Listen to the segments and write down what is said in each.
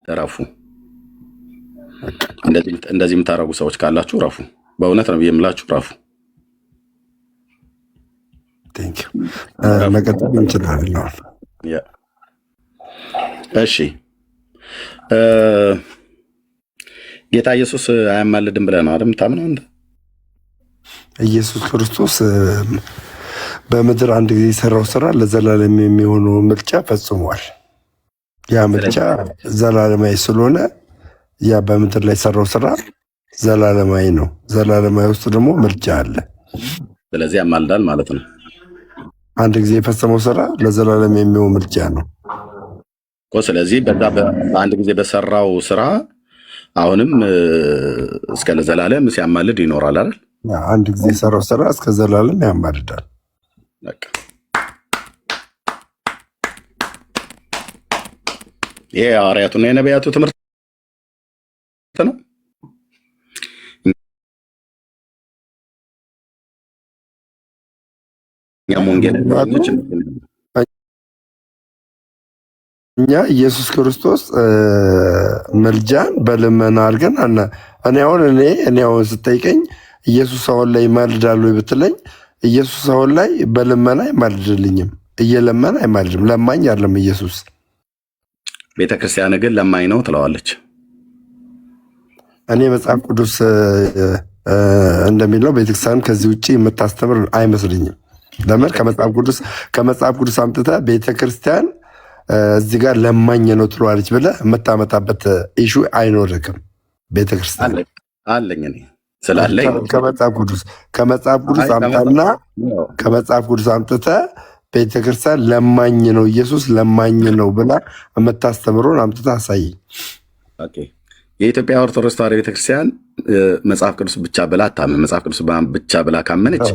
ረፉ። እንደዚህ የምታረጉ ሰዎች ካላችሁ ረፉ። በእውነት ነው የምላችሁ፣ ረፉ። መቀጠል እንችላለን። እሺ ጌታ ኢየሱስ አያማልድም ብለህ ነው አይደል የምታምነው አንተ? ኢየሱስ ክርስቶስ በምድር አንድ ጊዜ የሰራው ስራ ለዘላለም የሚሆነው ምልጫ ፈጽሟል። ያ ምልጫ ዘላለማዊ ስለሆነ ያ በምድር ላይ የሰራው ስራ ዘላለማዊ ነው። ዘላለማዊ ውስጥ ደግሞ ምልጫ አለ። ስለዚህ ያማልዳል ማለት ነው። አንድ ጊዜ የፈጸመው ስራ ለዘላለም የሚሆን ምልጫ ነው እኮ። ስለዚህ በአንድ ጊዜ በሰራው ስራ አሁንም እስከ ለዘላለም ሲያማልድ ይኖራል አይደል? አንድ ጊዜ የሰራው ስራ እስከ ዘላለም ያማልዳል። ይሄ የሐዋርያቱና የነቢያቱ ትምህርት ነው። እኛ ኢየሱስ ክርስቶስ መልጃን በልመና አድርገን እኔ አሁን ስጠይቀኝ ኢየሱስ አሁን ላይ ይማልዳሉ ብትለኝ ኢየሱስ አሁን ላይ በልመና አይማልድልኝም። እየለመና አይማልድም። ለማኝ አይደለም ኢየሱስ። ቤተክርስቲያን ግን ለማኝ ነው ትለዋለች። እኔ መጽሐፍ ቅዱስ እንደሚለው ቤተክርስቲያን ከዚህ ውጭ የምታስተምር አይመስልኝም። ለምን ከመጽሐፍ ቅዱስ አምጥተህ ቤተክርስቲያን እዚህ ጋር ለማኝ ነው ትለዋለች ብለህ የምታመጣበት ኢሹ አይኖርክም። ቤተክርስቲያን አለኝ እኔ ስላለኝ ከመጽሐፍ ቅዱስ አምጣና ከመጽሐፍ ቅዱስ አምጥተህ ቤተክርስቲያን ለማኝ ነው ኢየሱስ ለማኝ ነው ብላ የምታስተምረውን አምጥተህ አሳየኝ። የኢትዮጵያ ኦርቶዶክስ ተዋሕዶ ቤተክርስቲያን መጽሐፍ ቅዱስ ብቻ ብላ አታምን። መጽሐፍ ቅዱስ ብቻ ብላ ካመነች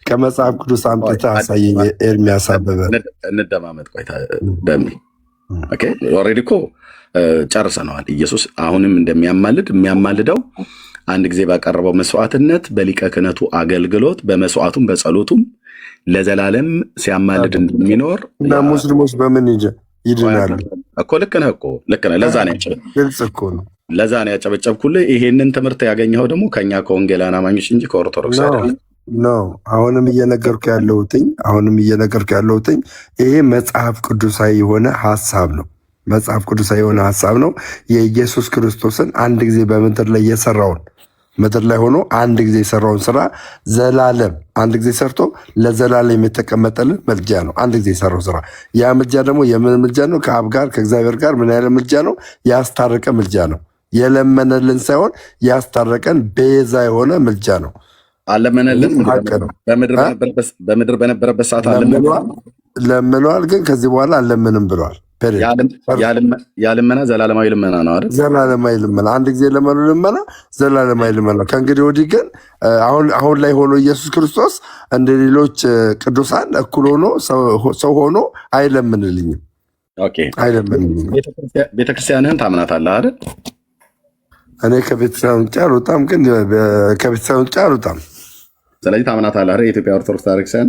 ከመጽሐፍ ቅዱስ አምጥተህ አሳየኝ። ኤርሚያስ አበበ እንደማመጥ ቆይታ ደሚ ኦልሬዲ እኮ ጨርሰነዋል። ኢየሱስ አሁንም የሚያማልደው አንድ ጊዜ ባቀረበው መስዋዕትነት በሊቀ ክህነቱ አገልግሎት በመስዋዕቱም በጸሎቱም ለዘላለም ሲያማልድ እንደሚኖር እና ሙስሊሞች በምን ይድናሉ እኮ? ልክ ነህ። ለዛ ነው ያጨበጨብኩልህ። ይሄንን ትምህርት ያገኘኸው ደግሞ ከኛ ከወንጌላውያን አማኞች እንጂ ከኦርቶዶክስ አይደለም ነው። አሁንም እየነገርኩ ያለሁትኝ ይሄ መጽሐፍ ቅዱሳዊ የሆነ ሀሳብ ነው። መጽሐፍ ቅዱሳዊ የሆነ ሀሳብ ነው። የኢየሱስ ክርስቶስን አንድ ጊዜ በምድር ላይ ምድር ላይ ሆኖ አንድ ጊዜ የሰራውን ስራ ዘላለም አንድ ጊዜ ሰርቶ ለዘላለም የተቀመጠልን ምልጃ ነው። አንድ ጊዜ የሰራው ስራ ያ ምልጃ ደግሞ የምን ምልጃ ነው? ከአብ ጋር ከእግዚአብሔር ጋር ምን ያለ ምልጃ ነው? ያስታረቀ ምልጃ ነው። የለመነልን ሳይሆን ያስታረቀን ቤዛ የሆነ ምልጃ ነው። አለመነልን በምድር በነበረበት ሰዓት ለምነዋል፣ ግን ከዚህ በኋላ አለምንም ብለዋል። ያልመና ዘላለማዊ ልመና ነው አይደል? ዘላለማዊ ልመና፣ አንድ ጊዜ ለመኑ ልመና ዘላለማዊ ልመና። ከእንግዲህ ወዲህ ግን አሁን ላይ ሆኖ ኢየሱስ ክርስቶስ እንደ ሌሎች ቅዱሳን እኩል ሆኖ ሰው ሆኖ አይለምንልኝም። አይለምንልኝም። ቤተክርስቲያንህን ታምናታለህ አይደል? እኔ ከቤተክርስቲያን ውጭ አልወጣም፣ ግን ከቤተክርስቲያን ውጭ አልወጣም። ስለዚህ ታምናታለህ አይደል? የኢትዮጵያ ኦርቶዶክስ ተዋሕዶ ቤተክርስቲያን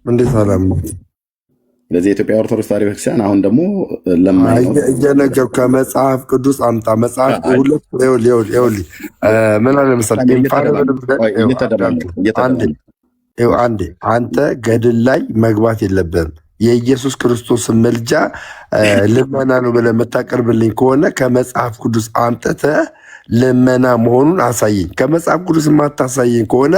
እንዴት አላምንም? ስለዚህ የኢትዮጵያ ኦርቶዶክስ ተዋሕዶ ቤተክርስቲያን አሁን ደግሞ እየነገርኩህ ከመጽሐፍ ቅዱስ አምጣ። መጽሐፍ ምን አለ መሰለህ፣ አንተ ገድል ላይ መግባት የለብህም። የኢየሱስ ክርስቶስ ምልጃ ልመና ነው ብለህ የምታቀርብልኝ ከሆነ ከመጽሐፍ ቅዱስ አምጥተህ ልመና መሆኑን አሳየኝ። ከመጽሐፍ ቅዱስ የማታሳየኝ ከሆነ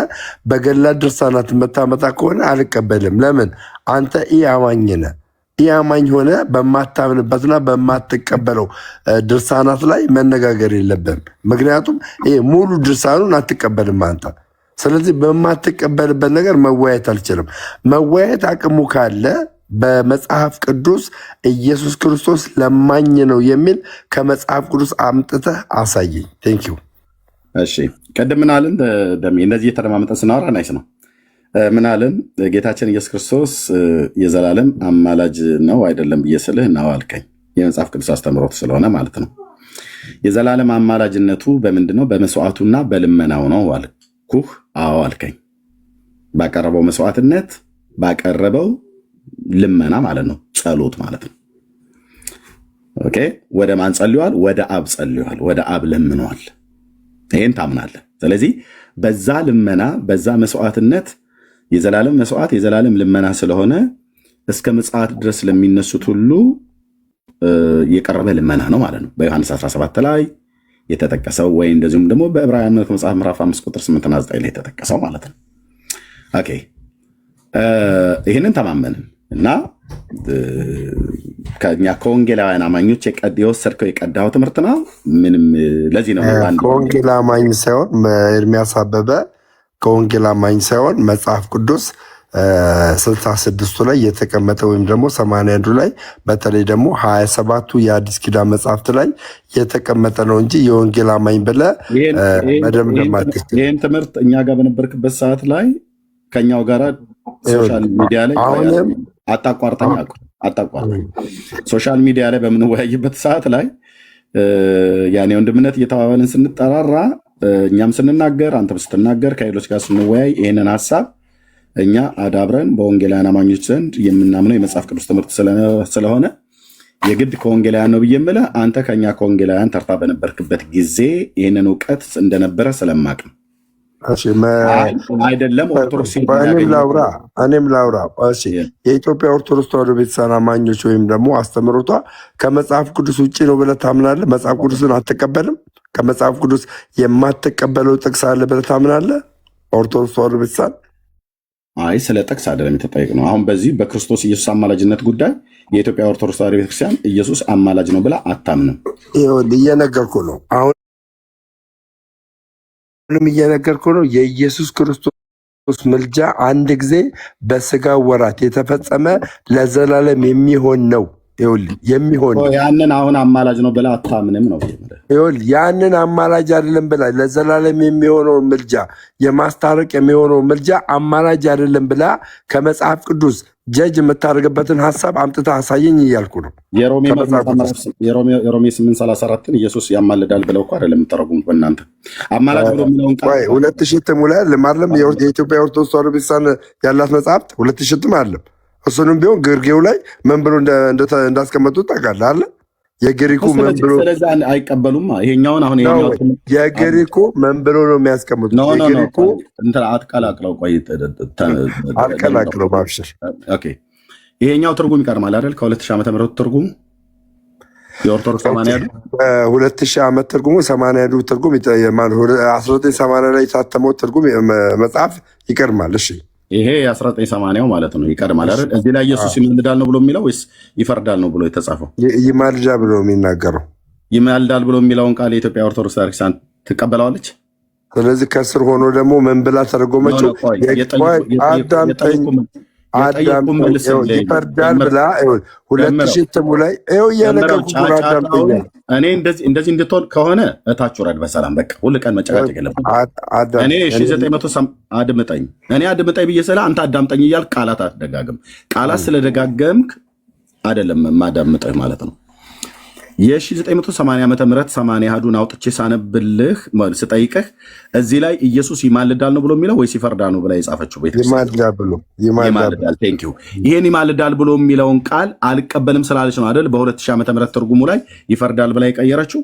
በገድላት ድርሳናት የምታመጣ ከሆነ አልቀበልም። ለምን? አንተ ኢአማኝ ነህ። ኢአማኝ ሆነ በማታምንበትና በማትቀበለው ድርሳናት ላይ መነጋገር የለብህም። ምክንያቱም ይሄ ሙሉ ድርሳኑን አትቀበልም አንተ። ስለዚህ በማትቀበልበት ነገር መወያየት አልችልም። መወያየት አቅሙ ካለ በመጽሐፍ ቅዱስ ኢየሱስ ክርስቶስ ለማኝ ነው የሚል ከመጽሐፍ ቅዱስ አምጥተህ አሳየኝ። ቴንኪው። እሺ፣ ቅድም ምን አልን? እንደዚህ የተደማመጠን ስናወራ ናይስ ነው። ምን አልን? ጌታችን ኢየሱስ ክርስቶስ የዘላለም አማላጅ ነው አይደለም ብዬ ስልህ ነው አልከኝ። የመጽሐፍ ቅዱስ አስተምሮት ስለሆነ ማለት ነው። የዘላለም አማላጅነቱ በምንድን ነው? በመስዋዕቱና በልመናው ነው አልኩህ። አዎ አልከኝ። ባቀረበው መስዋዕትነት ባቀረበው ልመና ማለት ነው፣ ጸሎት ማለት ነው። ኦኬ፣ ወደ ማን ጸልዋል? ወደ አብ ጸልዋል፣ ወደ አብ ለምነዋል። ይህን ታምናለህ። ስለዚህ በዛ ልመና በዛ መስዋዕትነት የዘላለም መስዋዕት የዘላለም ልመና ስለሆነ እስከ ምጽአት ድረስ ለሚነሱት ሁሉ የቀረበ ልመና ነው ማለት ነው። በዮሐንስ 17 ላይ የተጠቀሰው ወይ እንደዚሁም ደግሞ በዕብራውያን መልእክት መጽሐፍ ምዕራፍ 5 ቁጥር 8 እና 9 ላይ የተጠቀሰው ማለት ነው። ኦኬ ይህንን ተማመንን እና ከኛ ከወንጌላውያን አማኞች የወሰድከው የቀዳኸው ትምህርት ነው። ምንም ለዚህ ነው ከወንጌል አማኝ ሳይሆን ኤርሚያስ አበበ ከወንጌል አማኝ ሳይሆን መጽሐፍ ቅዱስ 66ቱ ላይ የተቀመጠ ወይም ደግሞ 81ዱ ላይ በተለይ ደግሞ 27ቱ የአዲስ ኪዳን መጽሐፍት ላይ የተቀመጠ ነው እንጂ የወንጌል አማኝ ብለህ መደምደም አትችልም። ይህን ትምህርት እኛ ጋር በነበርክበት ሰዓት ላይ ከኛው ጋር ሶሻል ሚዲያ ላይ አታቋርጠኝ። ሶሻል ሚዲያ ላይ በምንወያይበት ሰዓት ላይ ያኔ ወንድምነት እየተባባልን ስንጠራራ እኛም ስንናገር አንተም ስትናገር ከሌሎች ጋር ስንወያይ ይህንን ሀሳብ እኛ አዳብረን በወንጌላውያን አማኞች ዘንድ የምናምነው የመጽሐፍ ቅዱስ ትምህርት ስለሆነ የግድ ከወንጌላውያን ነው ብዬ የምልህ አንተ ከኛ ከወንጌላውያን ተርታ በነበርክበት ጊዜ ይህንን እውቀት እንደነበረ ስለማቅ ነው። አይደለም ኦርቶዶክስ እኔም ላውራ የኢትዮጵያ ኦርቶዶክስ ተዋሕዶ ቤተክርስቲያን አማኞች ወይም ደግሞ አስተምህሮቷ ከመጽሐፍ ቅዱስ ውጭ ነው ብለህ ታምናለህ? መጽሐፍ ቅዱስን አትቀበልም? ከመጽሐፍ ቅዱስ የማትቀበለው ጥቅስ አለ ብለህ ታምናለህ? ኦርቶዶክስ ተዋሕዶ ቤተክርስቲያን አይ ስለ ጥቅስ አይደለም የተጠየቅ ነው። አሁን በዚህ በክርስቶስ ኢየሱስ አማላጅነት ጉዳይ የኢትዮጵያ ኦርቶዶክስ ተዋሕዶ ቤተክርስቲያን ኢየሱስ አማላጅ ነው ብላ አታምንም። እየነገርኩ ነው። አሁንም እየነገርኩ ነው። የኢየሱስ ክርስቶስ ምልጃ አንድ ጊዜ በስጋ ወራት የተፈጸመ ለዘላለም የሚሆን ነው። የሚሆን ያንን አሁን አማላጅ ነው ብላ አታምንም ነው። ያንን አማላጅ አይደለም ብላ ለዘላለም የሚሆነው ምልጃ የማስታረቅ የሚሆነው ምልጃ አማላጅ አይደለም ብላ ከመጽሐፍ ቅዱስ ጀጅ የምታደርግበትን ሀሳብ አምጥታ አሳየኝ እያልኩ ነው። የሮሜ 8:34 ኢየሱስ ያማልዳል ብለው እኮ አይደለም የምትተረጉሙት በእናንተ አማላጅ ብሎ የሚለውን ቃል 2000 እትሙ ላይ ለማለም የኢትዮጵያ ኦርቶዶክስ ተዋሕዶ ቤተክርስቲያን ያላት መጽሐፍት 2000 እትም አለም። እሱንም ቢሆን ግርጌው ላይ ምን ብሎ እንዳስቀመጡት ታውቃለህ አለ። የግሪኩ ምን ብሎ አይቀበሉም። ይሄኛውን አሁን የግሪኩ ምን ብሎ ነው የሚያስቀምጡት? የግሪኩ አትቀላቅለው፣ ቆይ አትቀላቅለው፣ ማብሽር። ኦኬ ይሄኛው ትርጉም ይቀርማል አይደል? ከ2000 ዓመተ ምህረት ትርጉሙ የኦርቶዶክስ 2000 ዓመት ትርጉሙ 80 ትርጉም 1980 ላይ የታተመው ትርጉም መጽሐፍ ይቀርማል። እሺ ይሄ የ1980 ማለት ነው ይቀድማል አይደል? እዚህ ላይ ኢየሱስ ይማልዳል ነው ብሎ የሚለው ወይስ ይፈርዳል ነው ብሎ የተጻፈው? ይማልዳል ብሎ የሚናገረው ይማልዳል ብሎ የሚለውን ቃል የኢትዮጵያ ኦርቶዶክስ ቤተክርስቲያን ትቀበለዋለች። ስለዚህ ከስር ሆኖ ደግሞ ምን ብላ ተረጎመችው? አዳምጠኝ ይፈርዳል ብላ 2000 እትሙ ላይ እየነገርኩህ አዳምጠኝ። እኔ እንደዚህ እንድትሆን ከሆነ እታች ውረድ በሰላም በቃ። ሁል ቀን መጨቃጨቅ የለብንም። እኔ 1900 አድምጠኝ ብዬ ስለ አንተ አዳምጠኝ እያልክ ቃላት አትደጋግም። ቃላት ስለደጋገምክ አይደለም ማዳምጠህ ማለት ነው። የ1980 ዓመተ ምህረት 81ዱን አውጥቼ ሳነብልህ ስጠይቅህ እዚህ ላይ ኢየሱስ ይማልዳል ነው ብሎ የሚለው ወይስ ይፈርዳል ነው ብላ የጻፈችው ይማልዳል። ቴንክ ዩ። ይሄን ይማልዳል ብሎ የሚለውን ቃል አልቀበልም ስላለች ነው አይደል በ2000 ዓመተ ምህረት ትርጉሙ ላይ ይፈርዳል ብላ የቀየረችው።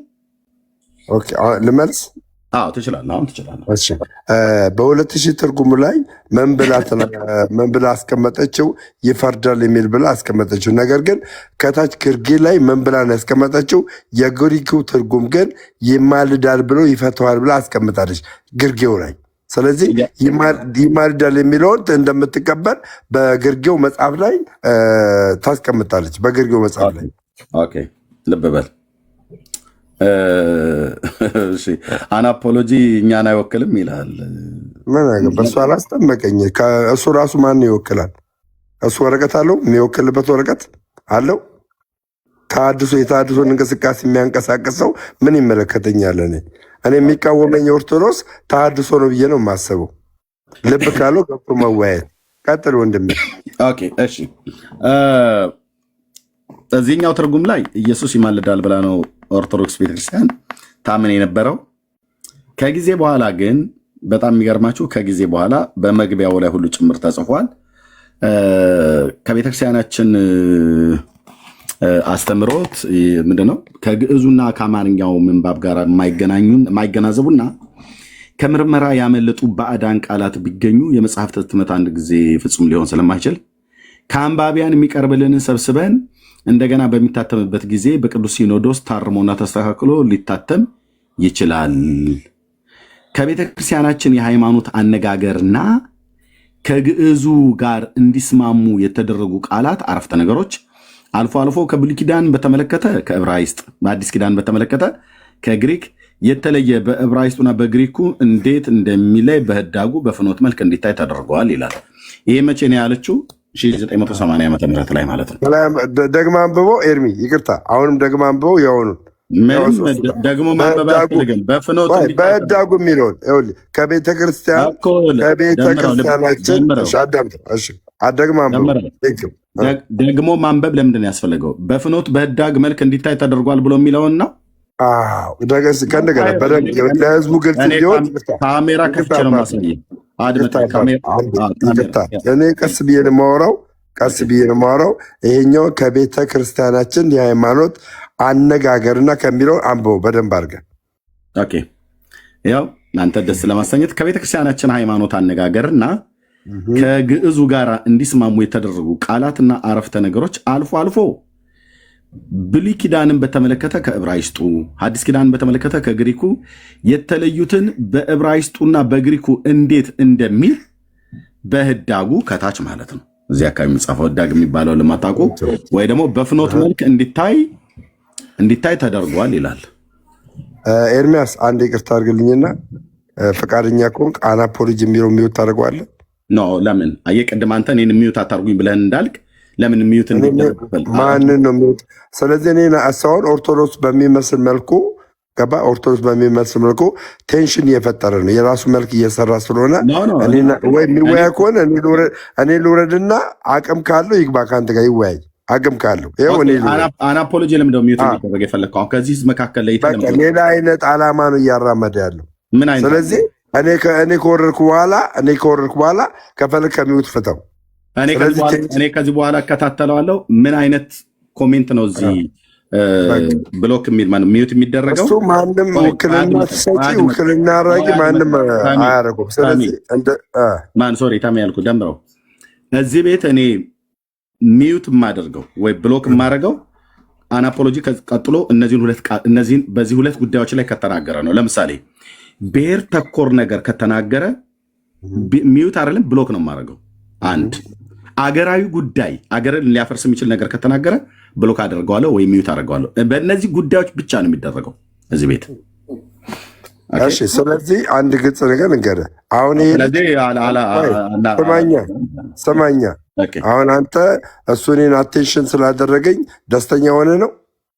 ኦኬ ልመልስ? አዎ ትችላለህ። አሁን ትችላለህ። እሺ በ2000 ትርጉሙ ላይ ምን ብላ አስቀመጠችው? ይፈርዳል የሚል ብላ አስቀመጠችው። ነገር ግን ከታች ግርጌ ላይ ምን ብላ ነው ያስቀመጠችው? የግሪኩ ትርጉም ግን ይማልዳል ብሎ ይፈተዋል ብላ አስቀምጣለች ግርጌው ላይ። ስለዚህ ይማልዳል የሚለውን እንደምትቀበል በግርጌው መጽሐፍ ላይ ታስቀምጣለች። በግርጌው መጽሐፍ ላይ ኦኬ ልብ በል። አናፖሎጂ እኛን አይወክልም ይላል። ምን በእሱ አላስጠመቀኝ። እሱ ራሱ ማን ይወክላል? እሱ ወረቀት አለው፣ የሚወክልበት ወረቀት አለው። የተሃድሶን እንቅስቃሴ የሚያንቀሳቅሰው ምን ይመለከተኛል? እኔ የሚቃወመኝ ኦርቶዶክስ ተሃድሶ ነው ብዬ ነው የማስበው። ልብ ካለው ገብቶ መወያየት። ቀጥል ወንድሜ። ኦኬ እሺ። እዚህኛው ትርጉም ላይ ኢየሱስ ይማልዳል ብላ ነው ኦርቶዶክስ ቤተክርስቲያን ታምን የነበረው። ከጊዜ በኋላ ግን በጣም የሚገርማችሁ ከጊዜ በኋላ በመግቢያው ላይ ሁሉ ጭምር ተጽፏል። ከቤተክርስቲያናችን አስተምሮት ምንድነው? ከግዕዙና ከአማርኛው ምንባብ ጋር የማይገናዘቡና ከምርመራ ያመለጡ ባዕዳን ቃላት ቢገኙ የመጽሐፍት ህትመት አንድ ጊዜ ፍጹም ሊሆን ስለማይችል ከአንባቢያን የሚቀርብልንን ሰብስበን እንደገና በሚታተምበት ጊዜ በቅዱስ ሲኖዶስ ታርሞና ተስተካክሎ ሊታተም ይችላል። ከቤተ ክርስቲያናችን የሃይማኖት አነጋገርና ከግዕዙ ጋር እንዲስማሙ የተደረጉ ቃላት፣ አረፍተ ነገሮች አልፎ አልፎ ከብሉይ ኪዳን በተመለከተ ከዕብራይስጥ፣ በአዲስ ኪዳን በተመለከተ ከግሪክ የተለየ በዕብራይስጡና በግሪኩ እንዴት እንደሚለይ በህዳጉ በፍኖት መልክ እንዲታይ ተደርገዋል ይላል። ይሄ መቼ ነው ያለችው? 1980 ዓመተ ምህረት ላይ ማለት ነው። ደግማ አንብበው ኤርሚ፣ ይቅርታ አሁንም ደግማ አንብበው የሆኑን ደግሞ ማንበብ አያስፈልግም። በፍኖት በህዳጉ የሚለውን ከቤተክርስቲያናችን ደግሞ ማንበብ ለምንድን ነው ያስፈልገው? በፍኖት በህዳግ መልክ እንዲታይ ተደርጓል ብሎ የሚለውን ነው። ከእንደገና ለህዝቡ ግልጽ እንዲሆን ካሜራ ከፍቼ ነው ማሳየው። እኔ ቀስ ብዬ ነው የማወራው። ይሄኛው ከቤተ ክርስቲያናችን የሃይማኖት አነጋገርና ከሚለው አንብበው በደንብ አድርገን። ኦኬ፣ ያው እናንተ ደስ ለማሰኘት ከቤተ ክርስቲያናችን ሃይማኖት አነጋገርና ከግዕዙ ጋር እንዲስማሙ የተደረጉ ቃላትና አረፍተ ነገሮች አልፎ አልፎ ብሉይ ኪዳንን በተመለከተ ከዕብራይስጡ፣ ሐዲስ ኪዳንን በተመለከተ ከግሪኩ የተለዩትን በዕብራይስጡና በግሪኩ እንዴት እንደሚል በህዳጉ ከታች ማለት ነው። እዚህ አካባቢ የሚጻፈው ህዳግ የሚባለው ለማታውቁ ወይ ደግሞ በፍኖት መልክ እንዲታይ ተደርጓል ይላል። ኤርሚያስ አንድ ይቅርታ አድርግልኝና ፈቃደኛ ከሆንክ አናፖሎጂ የሚለው ሚዩት ታደርገዋለህ? ኖ ለምን አየህ፣ ቅድም አንተ እኔን ሚዩት አታርጉኝ ብለን እንዳልክ ለምን ሚዩት ማንን ነው ሚዩት? ስለዚህ እኔ አሳውን ኦርቶዶክስ በሚመስል መልኩ ገባ። ኦርቶዶክስ በሚመስል መልኩ ቴንሽን እየፈጠረ ነው፣ የራሱ መልክ እየሰራ ስለሆነ ወይ የሚወያይ ከሆነ እኔ ልውረድና አቅም ካለው ይግባ ከአንተ ጋር ይወያይ። አቅም ካለው አናፖሎጂ ለምንድነው ሚዩት እንዲደረግ የፈለግከው? አሁን ከዚህ መካከል ላይ ሌላ አይነት ዓላማ ነው እያራመደ ያለው። ስለዚህ እኔ ከወረድኩ በኋላ ከፈለግ ከሚዩት ፍተው። እኔ ከዚህ በኋላ እከታተለዋለሁ። ምን አይነት ኮሜንት ነው እዚህ ብሎክ የሚል ሚዩት የሚደረገው? እሱ ማንም ውክልና ሰጪ ውክልና አራጊ ማንም አያደርጉም። ስለዚህ ሶሪ ታሚ ያልኩ ደምረው እዚህ ቤት እኔ ሚዩት የማደርገው ወይ ብሎክ የማደርገው አናፖሎጂ ቀጥሎ እነዚህን በዚህ ሁለት ጉዳዮች ላይ ከተናገረ ነው። ለምሳሌ ብሔር ተኮር ነገር ከተናገረ ሚዩት አይደለም ብሎክ ነው የማደርገው። አንድ አገራዊ ጉዳይ አገርን ሊያፈርስ የሚችል ነገር ከተናገረ ብሎክ አደርገዋለሁ ወይ ሚዩት አደርገዋለሁ። በእነዚህ ጉዳዮች ብቻ ነው የሚደረገው እዚህ ቤት። እሺ፣ ስለዚህ አንድ ግልጽ ነገር እንገርህ። አሁን ሰማኛ አሁን አንተ እሱ እኔን አቴንሽን ስላደረገኝ ደስተኛ ሆነ ነው?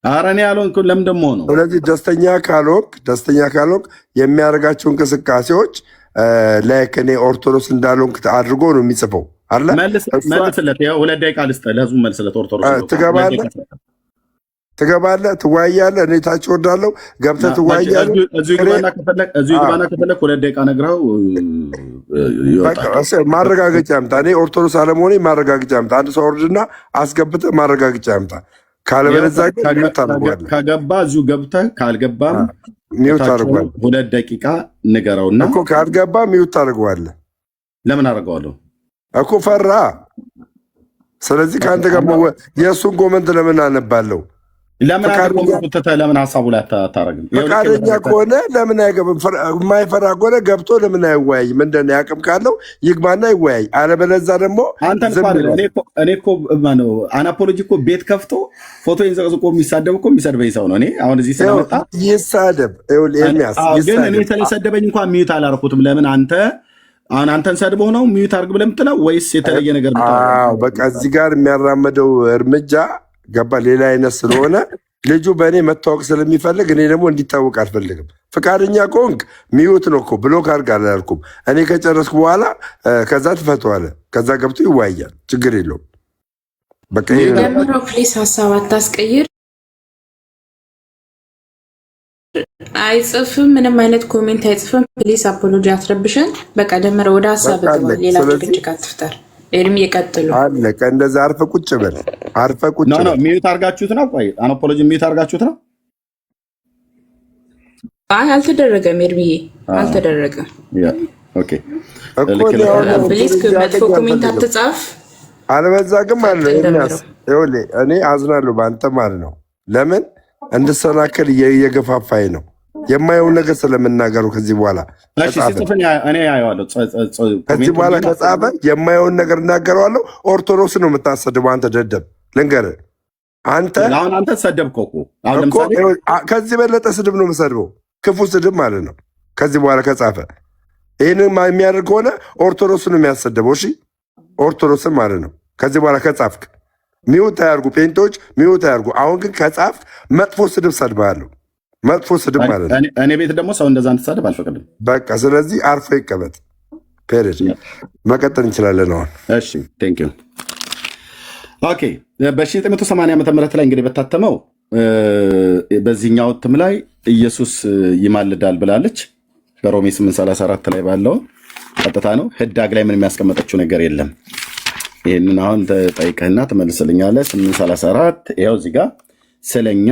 ኧረ እኔ ያልሆንኩ ለምን ደሞ ነው? ስለዚህ ደስተኛ ካልሆንክ የሚያደርጋቸው እንቅስቃሴዎች ላይክ እኔ ኦርቶዶክስ እንዳልሆንክ አድርጎ ነው የሚጽፈው አለ። መልስለት፣ ያው 2 ደቂቃ ልስጥህ ለህዝቡ መልስለት። ኦርቶዶክስ ትገባለህ፣ ትወያያለህ። እኔ ታች ወርዳለሁ፣ ገብተህ ትወያያለህ። እዚሁ ግባና ከፈለክ 2 ደቂቃ ነግረው ማረጋገጫ ያምጣ። እኔ ኦርቶዶክስ አለመሆኔ ማረጋገጫ ያምጣ። አንድ ሰው ወርድና አስገብተህ ማረጋገጫ ያምጣ። ካለበለዚያ ግን ሚዩት ታደርገዋለህ። ከገባ እዚሁ ገብተህ፣ ካልገባም ሚዩት ታደርገዋለህ። 2 ደቂቃ ንገረውና እኮ ካልገባ ሚዩት ታደርገዋለህ። ለምን አደርገዋለሁ እኮ ፈራ። ስለዚህ ከአንተ ጋር የእሱን ኮመንት ለምን አነባለሁ? ለምን ሀሳቡ ላይ አታረግም? ፈቃደኛ ከሆነ ለምን አይገባም? የማይፈራ ከሆነ ገብቶ ለምን አይወያይ? ምንድን ያቅም ካለው ይግባና ይወያይ። አለበለዚያ ደግሞ እኔ እኮ አናፖሎጂ እኮ ቤት ከፍቶ ፎቶ ዘቅዝቆ የሚሰድበኝ ሰው ነው። እኔ አሁን እዚህ ስለመጣ ይሳደብ። ግን እኔ ስለሰደበኝ እንኳን ሚዩት አላረኩትም። ለምን አንተን ሰድበው ነው ሚዩት አድርግ ብለህ የምትለው ወይስ የተለየ ነገር? በቃ እዚህ ጋር የሚያራመደው እርምጃ ገባ ሌላ አይነት ስለሆነ ልጁ በእኔ መታወቅ ስለሚፈልግ እኔ ደግሞ እንዲታወቅ አልፈልግም። ፈቃደኛ ከሆንክ ሚዩት ነው እኮ ብሎክ አድርግ አላልኩም። እኔ ከጨረስኩ በኋላ ከዛ ትፈተዋለህ። ከዛ ገብቶ ይወያያል። ችግር የለውም። በቃ ደምረው ፕሊስ ሀሳብ አታስቀይር። አይጽፍም፣ ምንም አይነት ኮሜንት አይጽፍም። ፕሊስ አፖሎጂ አትረብሽን። በቃ ደምረው ወደ ሀሳብ ሌላ ጭቅጭቅ አትፍጠር። ኤርሚ የቀጥሉ አለቀ። እንደዛ አርፈ ቁጭ በል፣ አርፈ ቁጭ ኖ በል። ሚዩት አድርጋችሁት ነው። ቆይ አኖፖሎጂ ሚዩት አድርጋችሁት ነው። አይ አልተደረገም፣ ኤርሚዬ አልተደረገም። ኦኬ እኮ ፕሊዝ መጥፎ ኮሜንት አትጻፍ። አልበዛግም አለ ኤርሚያስ። ይኸውልህ እኔ አዝናለሁ በአንተ ማለት ነው። ለምን እንድሰናከል እየገፋፋኝ ነው የማየውን ነገር ስለምናገሩ። ከዚህ በኋላ ከዚህ በኋላ ከጻፈ የማየውን ነገር እናገረዋለሁ። ኦርቶዶክስ ነው የምታሰድበው አንተ ደደብ። ልንገርህ አንተ ተሰደብከው እኮ ከዚህ በለጠ ስድብ ነው የምሰድበው፣ ክፉ ስድብ ማለት ነው። ከዚህ በኋላ ከጻፈ ይህንን የሚያደርግ ከሆነ ኦርቶዶክስ ነው የሚያሰድበው። እሺ ኦርቶዶክስን ማለት ነው። ከዚህ በኋላ ከጻፍክ ሚውት አያርጉ፣ ፔንቶች ሚውት አያርጉ። አሁን ግን ከጻፍክ መጥፎ ስድብ ሰድባለሁ፣ መጥፎ ስድብ ማለት ነው። እኔ ቤት ደግሞ ሰው እንደዛ እንድትሳደብ አልፈቅድም። በቃ ስለዚህ አርፎ ይቀመጥ። ፔሬድ መቀጠል እንችላለን አሁን። እሺ ቴንክ ዩ ኦኬ። በ1980 ዓ ም ላይ እንግዲህ በታተመው በዚህኛው እትም ላይ ኢየሱስ ይማልዳል ብላለች። በሮሜ 834 ላይ ባለው ቀጥታ ነው። ህዳግ ላይ ምን የሚያስቀመጠችው ነገር የለም። ይህንን አሁን ጠይቀህና ትመልስልኛለህ። 834 ይኸው እዚህ ጋር ስለኛ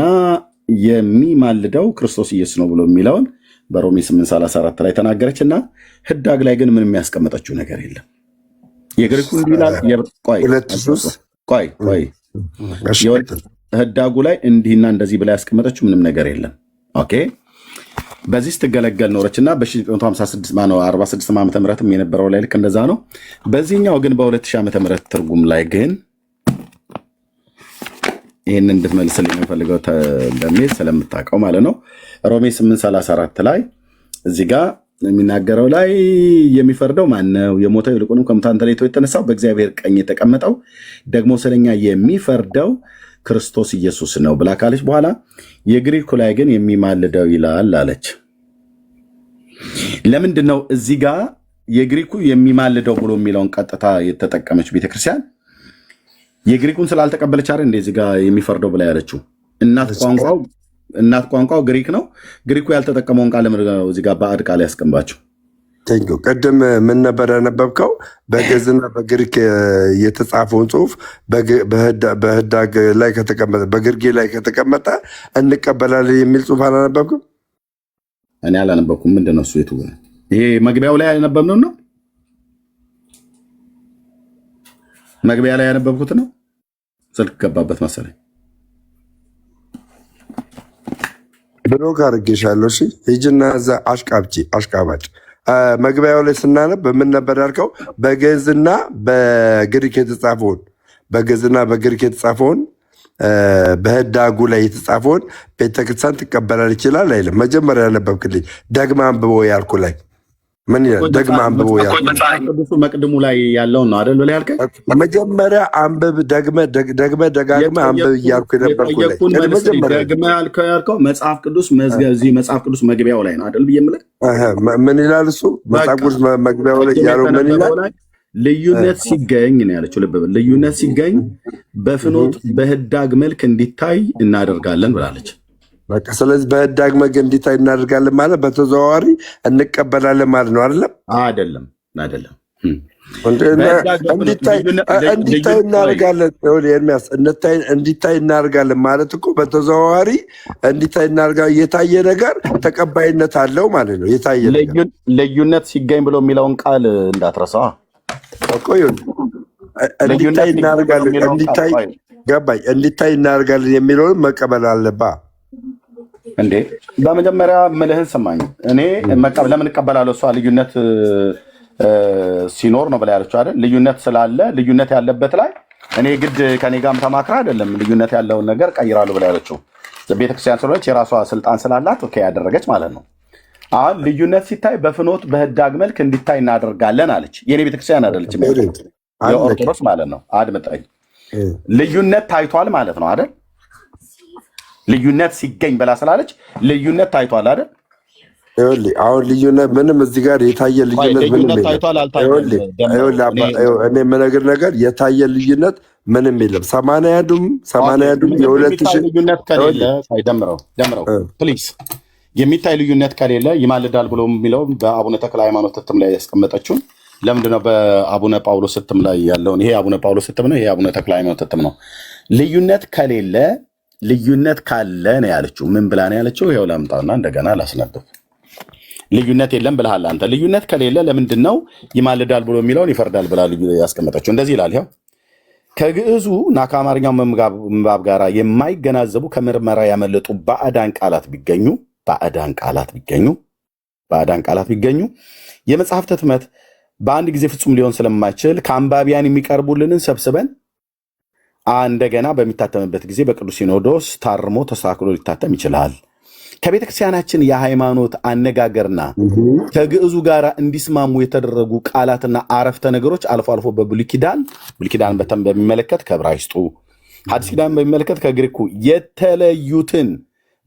የሚማልደው ክርስቶስ ኢየሱስ ነው ብሎ የሚለውን በሮሜ 834 ላይ ተናገረች እና ህዳግ ላይ ግን ምን የሚያስቀመጠችው ነገር የለም። የግሪኩ እንዲላል ቆይ ህዳጉ ላይ እንዲህና እንደዚህ ብላ ያስቀመጠችው ምንም ነገር የለም። ኦኬ በዚህ ስትገለገል ኖረች እና በ1946 ዓመተ ምህረትም የነበረው ላይ ልክ እንደዛ ነው። በዚህኛው ግን በ2000 ዓመተ ምህረት ትርጉም ላይ ግን ይህን እንድትመልስልኝ የምፈልገው እንደሚል ስለምታውቀው ማለት ነው። ሮሜ 834 ላይ እዚህ ጋር የሚናገረው ላይ የሚፈርደው ማን ነው? የሞተው ይልቁንም ከሙታን ተለይቶ የተነሳው በእግዚአብሔር ቀኝ የተቀመጠው ደግሞ ስለኛ የሚፈርደው ክርስቶስ ኢየሱስ ነው ብላ ካለች በኋላ የግሪኩ ላይ ግን የሚማልደው ይላል አለች። ለምንድን ነው እዚህ ጋር የግሪኩ የሚማልደው ብሎ የሚለውን ቀጥታ የተጠቀመች ቤተክርስቲያን? የግሪኩን ስላልተቀበለች አይደል እንደዚህ ጋር የሚፈርደው ብላ ያለችው? እናት ቋንቋው ግሪክ ነው። ግሪኩ ያልተጠቀመውን ቃል ነው እዚህ ጋር ባዕድ ቃል ያስቀምባቸው። ቅድም ምን ነበር ያነበብከው? በግዕዝና በግሪክ የተጻፈውን ጽሑፍ በህዳግ ላይ ከተቀመጠ በግርጌ ላይ ከተቀመጠ እንቀበላለን የሚል ጽሑፍ አላነበብክም? እኔ አላነበብኩም። ምንድን ነው እሱ? የቱ ይሄ መግቢያው ላይ ያነበብነው ነው? መግቢያ ላይ ያነበብኩት ነው። ስልክ ገባበት መሰለኝ። ብሎክ አድርጌሻለሁ። እሺ ሂጂና እዛ አሽቃባጭ መግቢያው ላይ ስናነብ በምን ነበር ያልከው? በግዕዝና በግሪክ የተጻፈውን በህዳጉ ላይ የተጻፈውን ቤተክርስቲያን ትቀበላል ይችላል አይልም። መጀመሪያ ያነበብክልኝ ደግማ አንብቦ ያልኩ ላይ ምን ይላል? ደግማ አንብቦ ያልኩ መቅድሙ ላይ ያለውን ነው አይደል? ብለህ ያልከኝ መጀመሪያ አንብብ፣ ደጋግመህ አንብብ እያልኩ የነበርኩ ላይ ደግመህ ያልከው መጽሐፍ ቅዱስ መግቢያው ላይ ነው አይደል ብዬ የምልህ። ምን ይላል እሱ? መጽሐፍ ቅዱስ መግቢያው ላይ ያለው ምን ይላል? ልዩነት ሲገኝ ነው ያለችው። ልብ በል፣ ልዩነት ሲገኝ በፍኖት በህዳግ መልክ እንዲታይ እናደርጋለን ብላለች። በቃ ስለዚህ በህዳግ መልክ እንዲታይ እናደርጋለን ማለት በተዘዋዋሪ እንቀበላለን ማለት ነው። አይደለም? እንዲታይ እናደርጋለን። ኤርሚያስ እንዲታይ እናደርጋለን ማለት እኮ በተዘዋዋሪ እንዲታይ እናደርጋለን። የታየ ነገር ተቀባይነት አለው ማለት ነው። የታየ ነገር ልዩነት ሲገኝ ብሎ የሚለውን ቃል እንዳትረሳ እኮ እንዲታይ እናደርጋለን። እንዲታይ እናደርጋለን የሚለውን መቀበል አለባ እንዴ። በመጀመሪያ ምልህን ሰማኝ። እኔ ለምን እቀበላለሁ? እሷ ልዩነት ሲኖር ነው ብላ ያለችው አይደል? ልዩነት ስላለ ልዩነት ያለበት ላይ እኔ ግድ ከኔ ጋርም ተማክራ አይደለም ልዩነት ያለውን ነገር ቀይራሉ ብላ ያለችው። ቤተክርስቲያን ስለሆነች የራሷ ስልጣን ስላላት ኦኬ ያደረገች ማለት ነው። አሁን ልዩነት ሲታይ በፍኖት በህዳግ መልክ እንዲታይ እናደርጋለን አለች። የኔ ቤተክርስቲያን አይደለችም፣ የኦርቶዶክስ ማለት ነው። አድምጠኝ። ልዩነት ታይቷል ማለት ነው አይደል? ልዩነት ሲገኝ ብላ ስላለች ልዩነት ታይቷል አይደል? አሁን ልዩነት ምንም እዚህ ጋር የታየ ልዩነት ምንም ታይቷል እኔ የምነግር ነገር የታየ ልዩነት ምንም የለም። 80 የ2000 ልዩነት ከሌለ ደምረው ፕሊዝ። የሚታይ ልዩነት ከሌለ ይማልዳል ብሎ የሚለው በአቡነ ተክለ ሃይማኖት እትም ላይ ያስቀመጠችውን ለምንድነው በአቡነ ጳውሎስ እትም ላይ ያለውን ይሄ አቡነ ጳውሎስ እትም ነው፣ ይሄ አቡነ ተክለ ሃይማኖት እትም ነው። ልዩነት ካለ ነው ያለችው። ምን ብላ ነው ያለችው? ይኸው ላምጣና እንደገና ላስነብብ። ልዩነት የለም ብለሃል አንተ። ልዩነት ከሌለ ለምንድን ነው ይማልዳል ብሎ የሚለውን ይፈርዳል ብላ ያስቀመጠችው? እንደዚህ ይላል። ይኸው ከግዕዙ እና ከአማርኛው ምንባብ ጋር የማይገናዘቡ ከምርመራ ያመለጡ ባዕዳን ቃላት ቢገኙ የመጽሐፍት ህትመት በአንድ ጊዜ ፍጹም ሊሆን ስለማይችል ከአንባቢያን የሚቀርቡልንን ሰብስበን እንደገና በሚታተምበት ጊዜ በቅዱስ ሲኖዶስ ታርሞ ተስተካክሎ ሊታተም ይችላል። ከቤተ ክርስቲያናችን የሃይማኖት አነጋገርና ከግዕዙ ጋር እንዲስማሙ የተደረጉ ቃላትና አረፍተ ነገሮች አልፎ አልፎ በብሉይ ኪዳን በሚመለከት ከዕብራይስጡ፣ ሐዲስ ኪዳን በሚመለከት ከግሪኩ የተለዩትን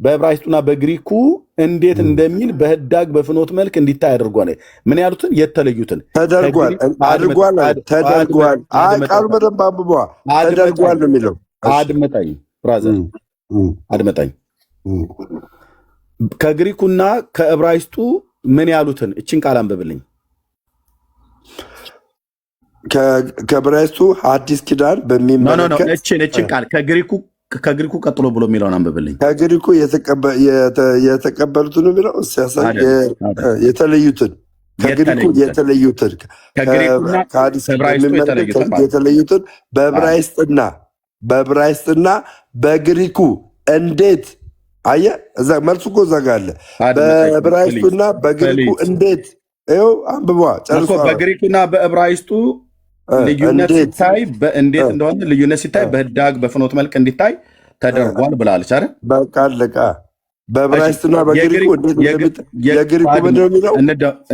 በዕብራይስጡና በግሪኩ እንዴት እንደሚል በህዳግ በፍኖት መልክ እንዲታይ አድርጓል። ምን ያሉትን? የተለዩትን ተደርጓል። ቃሉ በደንብ አንብቧ። ተደርጓል ነው የሚለው። አድመጠኝ ብራዘር፣ አድመጠኝ። ከግሪኩና ከዕብራይስጡ ምን ያሉትን እችን ቃል አንብብልኝ። ከዕብራይስጡ ሐዲስ ኪዳን በሚመለከት እችን ቃል ከግሪኩ ቀጥሎ ብሎ የሚለውን አንብብልኝ። ከግሪኩ የተቀበሉትን የሚለው የተለዩትን፣ ከግሪኩ የተለዩትን፣ ከሐዲስ የተለዩትን በዕብራይስጥና በግሪኩ እንዴት አየህ፣ እዛ መልሱ እኮ እዛ ጋር አለ። በዕብራይስጡና በግሪኩ እንዴት ይኸው አንብቧ ጨርሶ። በግሪኩና በዕብራይስጡ ልዩነት ሲታይ እንዴት እንደሆነ ልዩነት ሲታይ በህዳግ በፍኖት መልክ እንዲታይ ተደርጓል ብላለች አይደል? በቃ አለቃ። በዕብራይስጡና በግሪኩ የግሪኩ ምንድን ነው የሚለው?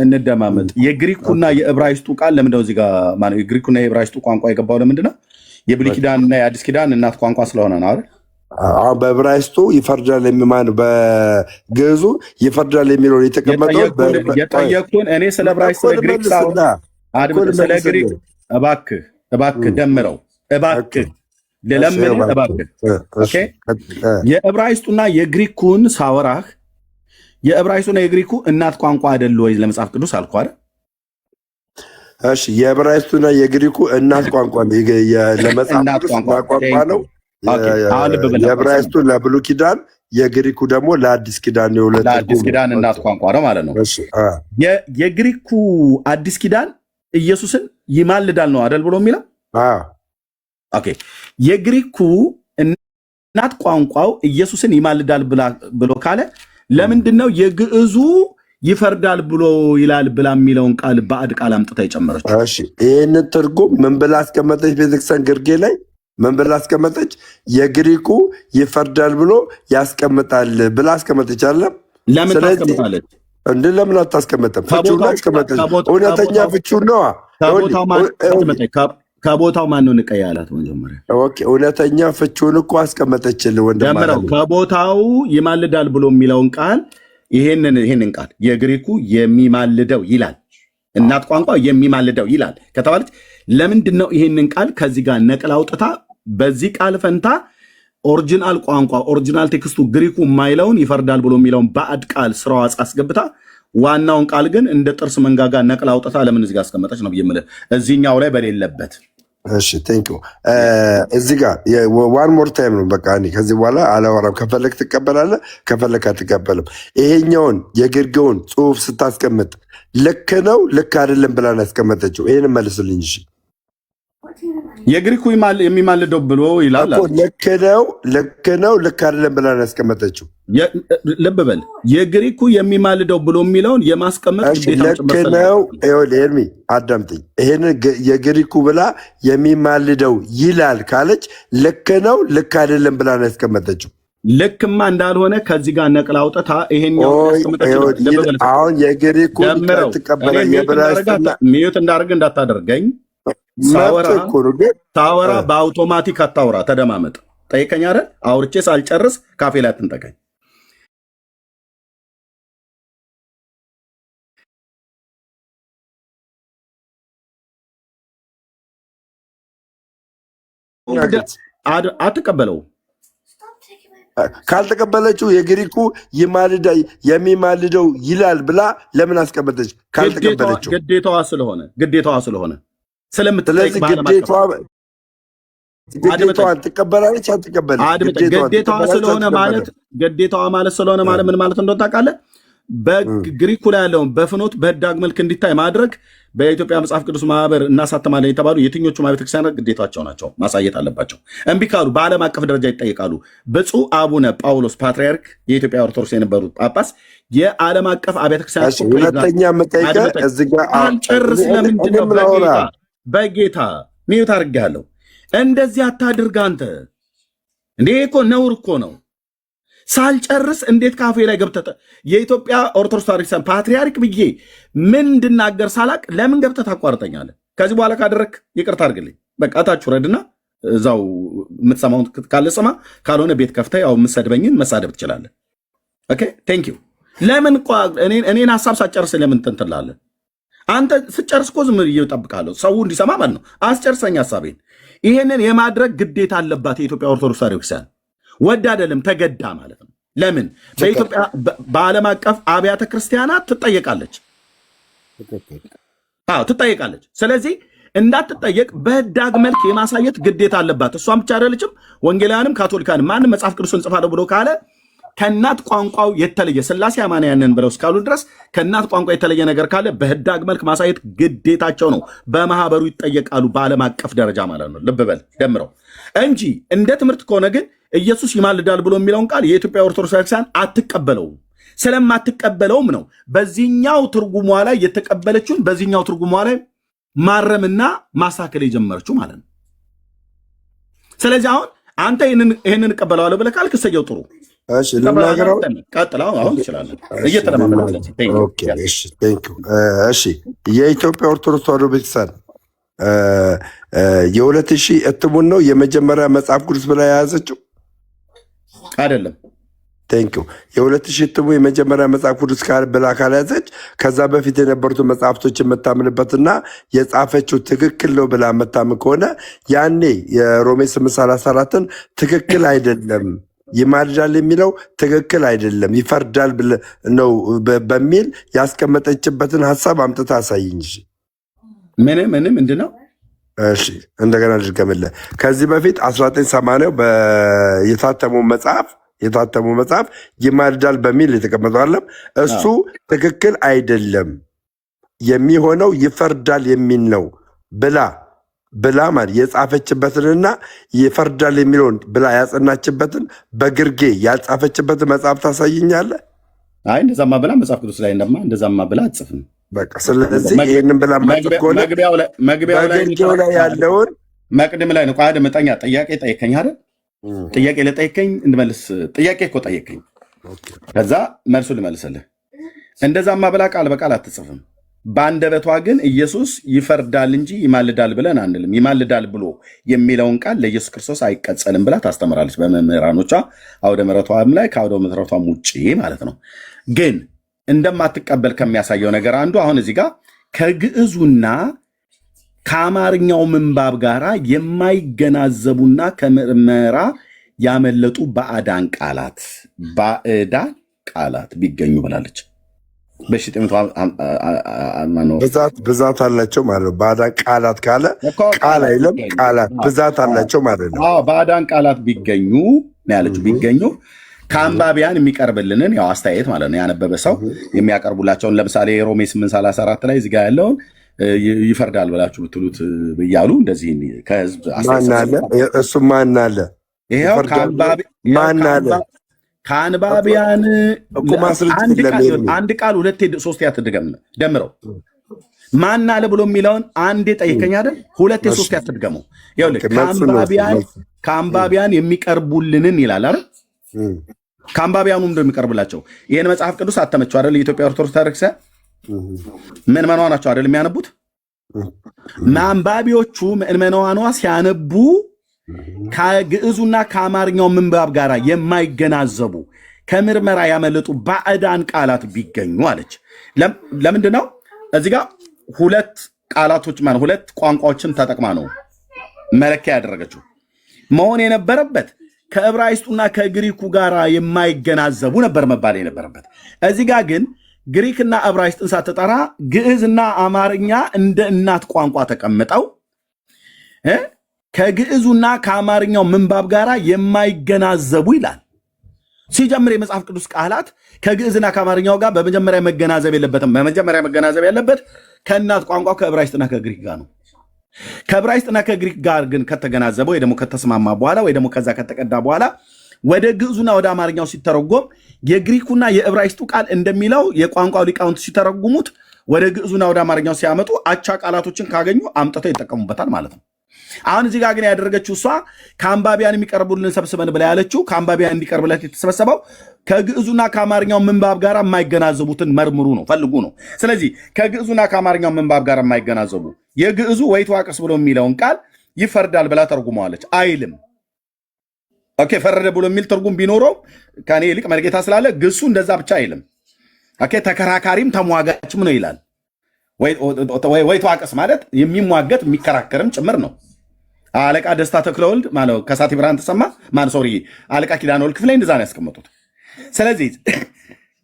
እንደማመጥ የግሪኩና የዕብራይስጡ ቃል ለምንድነው እዚህ ጋር ማነው የግሪኩና የዕብራይስጡ ቋንቋ የገባው? ለምንድን ነው? የብሉይ ኪዳንና የአዲስ ኪዳን እናት ቋንቋ ስለሆነ ነው አይደል? በዕብራይስጡ ይፈርዳል የሚማን በግዕዙ ይፈርዳል የሚለው የተቀመጠው የጠየቁን እኔ ስለ ዕብራይስጥ ስለ ግሪክ ስለ ግሪክ እባክህ ደምረው እባክህ ልለምንህ እባክህ። የዕብራይስጡና የግሪኩን ሳወራህ የዕብራይስጡና የግሪኩ እናት ቋንቋ አይደል ወይ ለመጽሐፍ ቅዱስ አልኩ አይደል? እሺ የዕብራይስጡና የግሪኩ እናት ቋንቋ ለመጽሐፍ ቅዱስ ቋንቋ ነው። የዕብራይስጡ ለብሉይ ኪዳን፣ የግሪኩ ደግሞ ለአዲስ ኪዳን። ለአዲስ ኪዳን እናት ቋንቋ ነው ማለት ነው። የግሪኩ አዲስ ኪዳን ኢየሱስን ይማልዳል ነው አደል ብሎ የሚለው? ኦኬ። የግሪኩ እናት ቋንቋው ኢየሱስን ይማልዳል ብሎ ካለ ለምንድን ነው የግዕዙ ይፈርዳል ብሎ ይላል ብላ የሚለውን ቃል ባዕድ ቃል አምጥታ የጨመረች? እሺ ይህንን ትርጉም ምን ብላ አስቀመጠች? ቤተክርስቲያን ግርጌ ላይ ምን ብላ አስቀመጠች? የግሪኩ ይፈርዳል ብሎ ያስቀምጣል ብላ አስቀመጠች። አለም ለምን ታስቀምጣለች? እንደ ለምን አታስቀምጥም? ፍቹን አስቀመጠች። እውነተኛ ፍቹን ነዋ። ከቦታው ማን ነው ንቀይ ያላት? መጀመሪያ እውነተኛ ፍቹን እኮ አስቀመጠችልህ ወንድም። ከቦታው ይማልዳል ብሎ የሚለውን ቃል ይሄንን ቃል የግሪኩ የሚማልደው ይላል፣ እናት ቋንቋ የሚማልደው ይላል ከተባለች ለምንድን ነው ይሄንን ቃል ከዚህ ጋር ነቅላ አውጥታ በዚህ ቃል ፈንታ ኦሪጂናል ቋንቋ ኦሪጂናል ቴክስቱ ግሪኩ የማይለውን ይፈርዳል ብሎ የሚለውን ባዕድ ቃል ስራዋ አስገብታ ዋናውን ቃል ግን እንደ ጥርስ መንጋጋ ነቅላ አውጥታ ለምን እዚህ ጋር አስቀመጠች ነው የምልህ፣ እዚህኛው ላይ በሌለበት። እሺ ቴንክ ዩ። እዚህ ጋር ዋን ሞር ታይም ነው በቃ። እኔ ከዚህ በኋላ አላወራም። ከፈለክ ትቀበላለህ፣ ከፈለክ አትቀበልም። ይሄኛውን የግርጌውን ጽሑፍ ስታስቀምጥ ልክ ነው ልክ አይደለም ብላ ነው ያስቀመጠችው። ይሄን መልስልኝ እሺ። የግሪኩ የሚማልደው ብሎ ይላል። ልክ ነው ልክ አይደለም ብላ ነው ያስቀመጠችው። ልብ በል የግሪኩ የሚማልደው ብሎ የሚለውን የማስቀመጥ ልክ ነው። ኤርሚ አዳምጥኝ። ይሄን የግሪኩ ብላ የሚማልደው ይላል ካለች ልክ ነው ልክ አይደለም ብላ ነው ያስቀመጠችው። ልክማ እንዳልሆነ ከዚህ ጋር ነቅላ አውጥታ ይሄኛው አሁን የግሪኩ ተቀበለ ሚዩት እንዳደርግ እንዳታደርገኝ። ሳወራ በአውቶማቲክ አታውራ፣ ተደማመጥ። ጠይቀኝ አይደል? አውርቼ ሳልጨርስ ካፌ ላይ አትንጠቀኝ። አትቀበለው ካልተቀበለችው የግሪኩ የሚማልደው ይላል ብላ ለምን አስቀመጠች? ካልተቀበለችው ግዴታዋ ስለሆነ ስለምትጠይቅ ግዴታዋን ትቀበላለች አትቀበልም? ግዴታዋ ማለት ስለሆነ ማለት ምን ማለት እንደሆነ ታውቃለህ? በግሪኩ ላይ ያለውን በፍኖት በህዳግ መልክ እንዲታይ ማድረግ በኢትዮጵያ መጽሐፍ ቅዱስ ማህበር እናሳተማለን የተባሉ የትኞቹ ቤተክርስቲያናት ግዴታቸው ናቸው፣ ማሳየት አለባቸው። እምቢ ካሉ በዓለም አቀፍ ደረጃ ይጠይቃሉ። ብፁዕ አቡነ ጳውሎስ ፓትርያርክ የኢትዮጵያ ኦርቶዶክስ የነበሩት ጳጳስ የዓለም አቀፍ አብያተ ክርስቲያናት ሁለተኛ መጠይቀ እዚህ ጋር አልጨርስ። ለምንድን ነው በጌታ ሚዩት አድርጌያለሁ? እንደዚህ አታድርግ አንተ። እንዴ እኮ ነውር እኮ ነው። ሳልጨርስ እንዴት ካፌ ላይ ገብተህ የኢትዮጵያ ኦርቶዶክስ ተዋሕዶ ፓትርያርክ ብዬ ምን እንድናገር ሳላቅ ለምን ገብተህ ታቋርጠኛለህ? ከዚህ በኋላ ካደረክ ይቅርታ አድርግልኝ። በቃ ታች ውረድና እዛው የምትሰማውን ካለ ስማ፣ ካልሆነ ቤት ከፍተህ ያው የምትሰድበኝን መሳደብ ትችላለህ። ኦኬ ቴንክ ዩ። ለምን እኔን ሀሳብ ሳትጨርስ ለምን ትንትላለህ? አንተ ስጨርስ እኮ ዝም ብዬ እጠብቃለሁ፣ ሰው እንዲሰማ ማለት ነው። አስጨርሰኝ ሀሳቤን። ይሄንን የማድረግ ግዴታ አለባት የኢትዮጵያ ኦርቶዶክስ ተዋሕዶ ክርስቲያን። ወድ አይደለም ተገዳ ማለት ነው። ለምን በኢትዮጵያ በዓለም አቀፍ አብያተ ክርስቲያናት ትጠየቃለች። ትጠየቃለች። ስለዚህ እንዳትጠየቅ በህዳግ መልክ የማሳየት ግዴታ አለባት። እሷም ብቻ አይደለችም፣ ወንጌላውያንም ካቶሊካንም ማንም መጽሐፍ ቅዱስን ጽፋለሁ ብሎ ካለ ከእናት ቋንቋው የተለየ ሥላሴ አማንያንን ብለው እስካሉ ድረስ ከእናት ቋንቋ የተለየ ነገር ካለ በህዳግ መልክ ማሳየት ግዴታቸው ነው። በማህበሩ ይጠየቃሉ፣ በዓለም አቀፍ ደረጃ ማለት ነው። ልብ በል ደምረው እንጂ እንደ ትምህርት ከሆነ ግን ኢየሱስ ይማልዳል ብሎ የሚለውን ቃል የኢትዮጵያ ኦርቶዶክስ ቤተክርስቲያን አትቀበለውም። ስለማትቀበለውም ነው በዚህኛው ትርጉሟ ላይ የተቀበለችውን በዚህኛው ትርጉሟ ላይ ማረምና ማሳከል የጀመረችው ማለት ነው። ስለዚህ አሁን አንተ ይህንን እቀበለዋለሁ ብለህ ካልክ እሰየው፣ ጥሩ ቀጥለው። አሁን ትችላለን እየተለማመደ። የኢትዮጵያ ኦርቶዶክስ ተዋሕዶ ቤተክርስቲያን የ2000 እትሙን ነው የመጀመሪያ መጽሐፍ ቅዱስ ብላ የያዘችው አይደለም። ቴንኪው። የ2000 እትሙ የመጀመሪያ መጽሐፍ ቅዱስ ብላ ካልያዘች ከዛ በፊት የነበሩትን መጽሐፍቶች የምታምንበትና የጻፈችው ትክክል ነው ብላ የምታምን ከሆነ ያኔ የሮሜ 8:34ን ትክክል አይደለም ይማልዳል የሚለው ትክክል አይደለም ይፈርዳል ነው በሚል ያስቀመጠችበትን ሀሳብ አምጥታ አሳይኝ። ምንም ምንድን ነው? እሺ እንደገና ልድገምልህ። ከዚህ በፊት 1980 የታተመው መጽሐፍ ይማልዳል በሚል የተቀመጠው አለም እሱ ትክክል አይደለም የሚሆነው ይፈርዳል የሚል ነው ብላ ማለት የጻፈችበትንና ይፈርዳል የሚለውን ብላ ያጸናችበትን በግርጌ ያልጻፈችበትን መጽሐፍ ታሳይኛለህ? አይ እንደዛማ ብላ መጽሐፍ ቅዱስ ላይ እንደዛማ ብላ አትጽፍም። በቃ ስለዚህ ይህንን ብላ መግቢያው ላይ ያለውን መቅድም ላይ ነው። ቋደ መጠኛ ጥያቄ ጠይቀኝ አይደል? ጥያቄ ለጠይቀኝ እንድመልስ ጥያቄ እኮ ጠይቀኝ፣ ከዛ መልሱ ልመልስልህ። እንደዛማ ብላ ቃል በቃል አትጽፍም። በአንደበቷ ግን ኢየሱስ ይፈርዳል እንጂ ይማልዳል ብለን አንልም። ይማልዳል ብሎ የሚለውን ቃል ለኢየሱስ ክርስቶስ አይቀጸልም ብላ ታስተምራለች በመምህራኖቿ አውደ ምሕረቷም ላይ ከአውደ ምሕረቷም ውጭ ማለት ነው። ግን እንደማትቀበል ከሚያሳየው ነገር አንዱ አሁን እዚህ ጋር ከግዕዙና ከአማርኛው ምንባብ ጋር የማይገናዘቡና ከምርመራ ያመለጡ ባዕዳን ቃላት ቢገኙ ብላለች። ብዛት አላቸው ማለት ነው። ባዕዳን ቃላት ካለ ቃል አይለም፣ ቃላት ብዛት አላቸው ማለት ነው። ባዕዳን ቃላት ቢገኙ ያለችው ቢገኙ ከአንባቢያን የሚቀርብልንን ያው አስተያየት ማለት ነው። ያነበበ ሰው የሚያቀርቡላቸውን ለምሳሌ ሮሜ 8:34 ላይ እዚጋ ያለውን ይፈርዳል ብላችሁ ብትሉት ብያሉ እንደዚህ ከህዝብ እሱ ማን አለ? ይኸው ከአንባቢያን አንድ ቃል ሁለቴ ሶስቴ አትድገም፣ ደምረው ማን አለ ብሎ የሚለውን አንዴ ጠይቀኝ አይደል? ሁለቴ ሶስቴ አትድገመው። ይኸውልህ ከአንባቢያን የሚቀርቡልንን ይላል አይደል? ከአንባቢያኑ እንደሚቀርብላቸው ይህን መጽሐፍ ቅዱስ አተመቸው አይደል? የኢትዮጵያ ኦርቶዶክስ ተዋሕዶ ቤተክርስቲያን ምዕመናኗ ናቸው አይደል የሚያነቡት? አንባቢዎቹ ምዕመናኗ ሲያነቡ ከግዕዙና ከአማርኛው ምንባብ ጋር የማይገናዘቡ ከምርመራ ያመለጡ ባዕዳን ቃላት ቢገኙ አለች። ለምንድን ነው እዚህ ጋር ሁለት ቃላቶች ማለት ሁለት ቋንቋዎችን ተጠቅማ ነው መለኪያ ያደረገችው? መሆን የነበረበት ከዕብራይስጡና ከግሪኩ ጋር የማይገናዘቡ ነበር መባል የነበረበት። እዚህ ጋር ግን ግሪክና ዕብራይስጥን ሳትጠራ ግዕዝና አማርኛ እንደ እናት ቋንቋ ተቀምጠው ከግዕዙና ከአማርኛው ምንባብ ጋር የማይገናዘቡ ይላል። ሲጀምር የመጽሐፍ ቅዱስ ቃላት ከግዕዝና ከአማርኛው ጋር በመጀመሪያ መገናዘብ የለበትም። በመጀመሪያ መገናዘብ ያለበት ከእናት ቋንቋው ከዕብራይስጥና ከግሪክ ጋር ነው። ከዕብራይስጥና ከግሪክ ጋር ግን ከተገናዘበ ወይ ደግሞ ከተስማማ በኋላ ወይ ደግሞ ከዛ ከተቀዳ በኋላ ወደ ግዕዙና ወደ አማርኛው ሲተረጎም የግሪኩና የዕብራይስጡ ቃል እንደሚለው የቋንቋው ሊቃውንት ሲተረጉሙት ወደ ግዕዙና ወደ አማርኛው ሲያመጡ አቻ ቃላቶችን ካገኙ አምጥተው ይጠቀሙበታል ማለት ነው። አሁን እዚህ ጋር ግን ያደረገችው እሷ ከአንባቢያን የሚቀርቡልን ሰብስበን ብላ ያለችው ከአንባቢያን እንዲቀርብለት የተሰበሰበው ከግዕዙና ከአማርኛው ምንባብ ጋር የማይገናዘቡትን መርምሩ ነው፣ ፈልጉ ነው። ስለዚህ ከግዕዙና ከአማርኛው ምንባብ ጋር የማይገናዘቡ የግዕዙ ወይትዋቅስ ብሎ የሚለውን ቃል ይፈርዳል ብላ ተርጉመዋለች አይልም። ኦኬ ፈረደ ብሎ የሚል ትርጉም ቢኖረው ከኔ ይልቅ መርጌታ ስላለ ግሱ እንደዛ ብቻ አይልም። ኦኬ ተከራካሪም ተሟጋችም ነው ይላል። ወይትዋቅስ ማለት የሚሟገት የሚከራከርም ጭምር ነው። አለቃ ደስታ ተክለወልድ ማለት ከሳቴ ብርሃን ተሰማ ማለት ሶሪ አለቃ ኪዳነ ወልድ ክፍሌ እንደዛ ነው ያስቀመጡት። ስለዚህ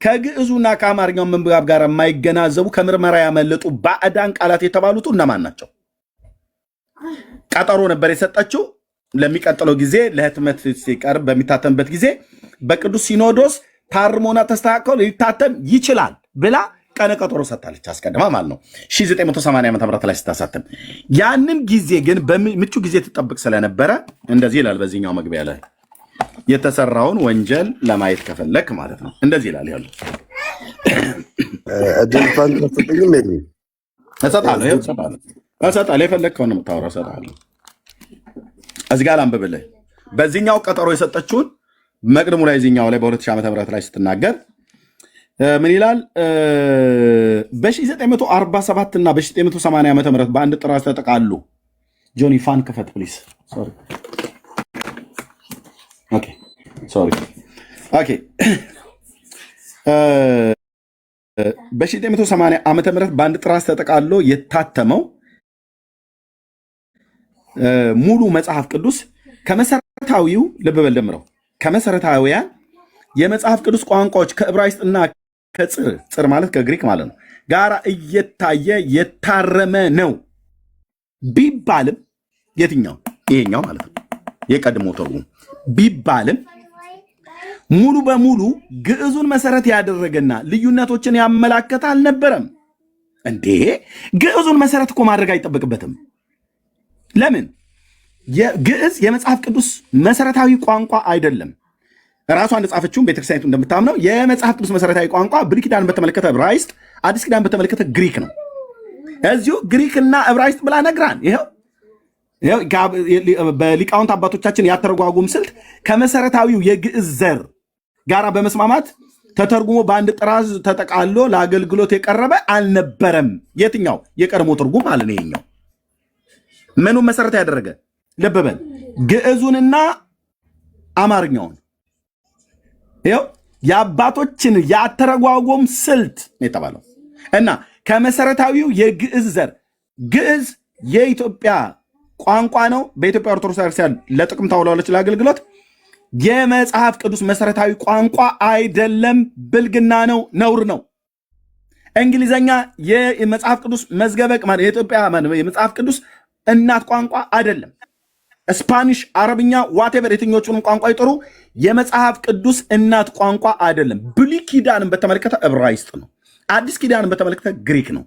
ከግዕዙና ከአማርኛው ምንባብ ጋር የማይገናዘቡ ከምርመራ ያመለጡ ባዕዳን ቃላት የተባሉት እነማን ናቸው? ቀጠሮ ነበር የሰጠችው ለሚቀጥለው ጊዜ ለህትመት ሲቀርብ በሚታተምበት ጊዜ በቅዱስ ሲኖዶስ ታርሞና ተስተካክሎ ሊታተም ይችላል ብላ ቀነ ቀጠሮ ሰጥታለች። አስቀድማ ማለት ነው 1980 ዓ.ም ላይ ስታሳተም። ያንን ጊዜ ግን በምቹ ጊዜ ትጠብቅ ስለነበረ እንደዚህ ይላል በዚህኛው መግቢያ ላይ የተሰራውን ወንጀል ለማየት ከፈለክ ማለት ነው እንደዚህ ይላል። ያሉ እድልፋን ተጠቅም ይሄ እሰጣለሁ የፈለግከውን ነው የምታወራው እሰጣለሁ። እዚህ ጋር አንብብልህ በዚህኛው ቀጠሮ የሰጠችውን መቅድሙ ላይ እዚህኛው ላይ በ2000 ዓ.ም ላይ ስትናገር ምን ይላል? በ1947 እና በ1980 ዓ.ም በአንድ ጥራዝ ተጠቃሉ። ጆኒ ፋን ክፈት ፕሊስ። ኦኬ በ1980 ዓ.ም በአንድ ጥራዝ ተጠቃሎ የታተመው ሙሉ መጽሐፍ ቅዱስ ከመሰረታዊው ልብ በል ደምረው ከመሰረታዊያን የመጽሐፍ ቅዱስ ቋንቋዎች ከዕብራይስጥና ከጽር ማለት ከግሪክ ማለት ነው ጋራ እየታየ የታረመ ነው ቢባልም የትኛው ይሄኛው ማለት ነው የቀድሞ ትርጉም ቢባልም ሙሉ በሙሉ ግዕዙን መሰረት ያደረገና ልዩነቶችን ያመላከተ አልነበረም። እንዴ ግዕዙን መሰረት እኮ ማድረግ አይጠበቅበትም። ለምን? ግዕዝ የመጽሐፍ ቅዱስ መሰረታዊ ቋንቋ አይደለም። ራሷ እንደጻፈችውን ቤተክርስቲያኒቱ እንደምታምነው የመጽሐፍ ቅዱስ መሰረታዊ ቋንቋ ብሉይ ኪዳን በተመለከተ ዕብራይስጥ፣ አዲስ ኪዳን በተመለከተ ግሪክ ነው። እዚሁ ግሪክና ዕብራይስጥ ብላ ነግራን። ይኸው በሊቃውንት አባቶቻችን ያተረጓጉም ስልት ከመሰረታዊው የግዕዝ ዘር ጋራ በመስማማት ተተርጉሞ በአንድ ጥራዝ ተጠቃሎ ለአገልግሎት የቀረበ አልነበረም። የትኛው የቀድሞ ትርጉም አለ ነው። ይሄኛው ምኑን መሰረት ያደረገ ልብ በል ግዕዙንና አማርኛውን ይኸው የአባቶችን ያተረጓጎም ስልት የተባለው እና ከመሰረታዊው የግዕዝ ዘር ግዕዝ የኢትዮጵያ ቋንቋ ነው። በኢትዮጵያ ኦርቶዶክስ ቤተክርስቲያን ለጥቅም ታውላለች ለአገልግሎት። የመጽሐፍ ቅዱስ መሰረታዊ ቋንቋ አይደለም፣ ብልግና ነው፣ ነውር ነው። እንግሊዘኛ የመጽሐፍ ቅዱስ መዝገበ ማለት የኢትዮጵያ የመጽሐፍ ቅዱስ እናት ቋንቋ አይደለም። ስፓኒሽ፣ አረብኛ፣ ዋቴቨር የትኞቹንም ቋንቋ ይጥሩ የመጽሐፍ ቅዱስ እናት ቋንቋ አይደለም። ብሉይ ኪዳንን በተመለከተ ዕብራይስጥ ነው። አዲስ ኪዳንን በተመለከተ ግሪክ ነው።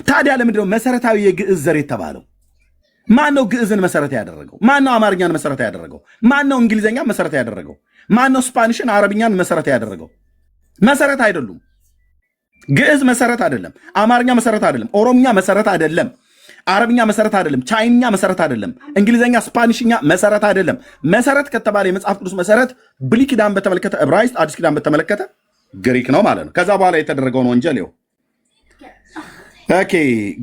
ታዲያ ለምንድነው መሰረታዊ የግዕዝ ዘር የተባለው? ማን ነው ግዕዝን መሰረት ያደረገው? ማን ነው አማርኛን መሰረት ያደረገው? ማን ነው እንግሊዘኛን መሰረት ያደረገው? ማን ነው ስፓኒሽን፣ አረብኛን መሰረት ያደረገው? መሰረት አይደሉም። ግዕዝ መሰረት አይደለም። አማርኛ መሰረት አይደለም። ኦሮምኛ መሰረት አይደለም። አረብኛ መሰረት አይደለም። ቻይንኛ መሰረት አይደለም። እንግሊዘኛ፣ ስፓኒሽኛ መሰረት አይደለም። መሰረት ከተባለ የመጽሐፍ ቅዱስ መሰረት ብሉይ ኪዳን በተመለከተ ዕብራይስጥ፣ አዲስ ኪዳን በተመለከተ ግሪክ ነው ማለት ነው። ከዛ በኋላ የተደረገውን ወንጀል ይኸው ኦኬ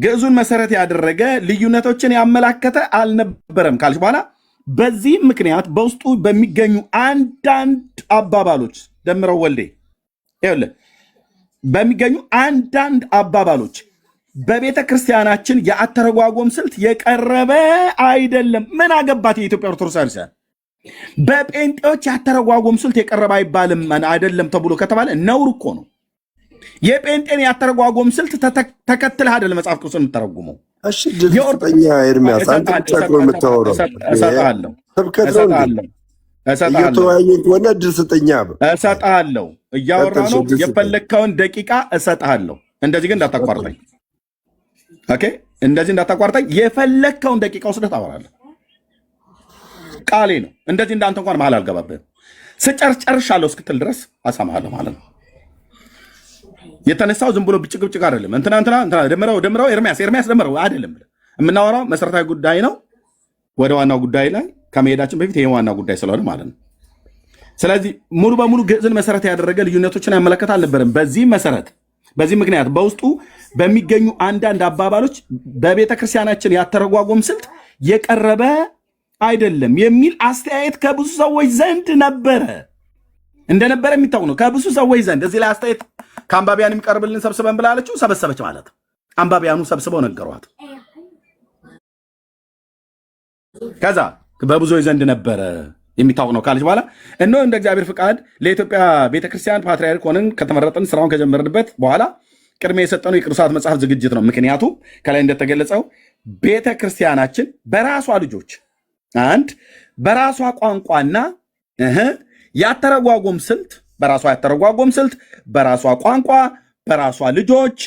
ግዕዙን መሰረት ያደረገ ልዩነቶችን ያመላከተ አልነበረም ካልሽ በኋላ በዚህም ምክንያት በውስጡ በሚገኙ አንዳንድ አባባሎች ደምረው ወልዴ ይኸውልህ በሚገኙ አንዳንድ አባባሎች በቤተ ክርስቲያናችን የአተረጓጎም ስልት የቀረበ አይደለም። ምን አገባት የኢትዮጵያ ኦርቶዶክስ ቤተክርስቲያን? በጴንጤዎች ያተረጓጎም ስልት የቀረበ አይባልም አይደለም ተብሎ ከተባለ ነውር እኮ ነው። የጴንጤን ያተረጓጎም ስልት ተከትለህ አይደለም መጽሐፍ ቅዱስን የምተረጉመው። እሺ ድርሰተኛ ኤርሚያስ አንተ ብቻ እኮ የምታወራው እሰጥሃለሁ እየተወያየን ከሆነ ድርሰተኛ እሰጥሃለሁ። እያወራ ነው። የፈለግከውን ደቂቃ እሰጥሃለሁ። እንደዚህ ግን እንዳታቋርጠኝ። ኦኬ፣ እንደዚህ እንዳታቋርጠኝ። የፈለግከውን ደቂቃ ወስደህ ታወራለህ። ቃሌ ነው። እንደዚህ እንዳንተ እንኳን መሀል አልገባብህም። ስጨርሻለሁ እስክትል ድረስ አሳማሃለሁ ማለት ነው። የተነሳው ዝም ብሎ ብጭቅ ብጭቅ አይደለም። እንትና ደምረው ኤርሚያስ ደምረው አይደለም። የምናወራው መሰረታዊ ጉዳይ ነው። ወደ ዋናው ጉዳይ ላይ ከመሄዳችን በፊት ይሄ ዋናው ጉዳይ ስለሆነ ማለት ነው። ስለዚህ ሙሉ በሙሉ ግዕዝን መሰረት ያደረገ ልዩነቶችን ያመለከት አልነበረም። በዚህ ምክንያት በውስጡ በሚገኙ አንዳንድ አባባሎች በቤተ ክርስቲያናችን ያተረጓጎም ስልት የቀረበ አይደለም የሚል አስተያየት ከብዙ ሰዎች ዘንድ እንደነበረ የሚታወቅ ነው። ከብዙ ሰዎች ዘንድ እዚህ ላይ አስተያየት ከአንባቢያን የሚቀርብልን ሰብስበን ብላለችው። ሰበሰበች ማለት አንባቢያኑ ሰብስበው ነገሯት። ከዛ በብዙዎች ዘንድ ነበረ የሚታወቅ ነው ካለች በኋላ እነሆ እንደ እግዚአብሔር ፍቃድ ለኢትዮጵያ ቤተክርስቲያን ፓትርያርክ ሆነን ከተመረጥን ስራውን ከጀመርንበት በኋላ ቅድሚያ የሰጠነው የቅዱሳት መጽሐፍ ዝግጅት ነው። ምክንያቱም ከላይ እንደተገለጸው ቤተክርስቲያናችን በራሷ ልጆች በራሷ ቋንቋና ያተረጓጎም ስልት በራሷ ቋንቋ በራሷ ልጆች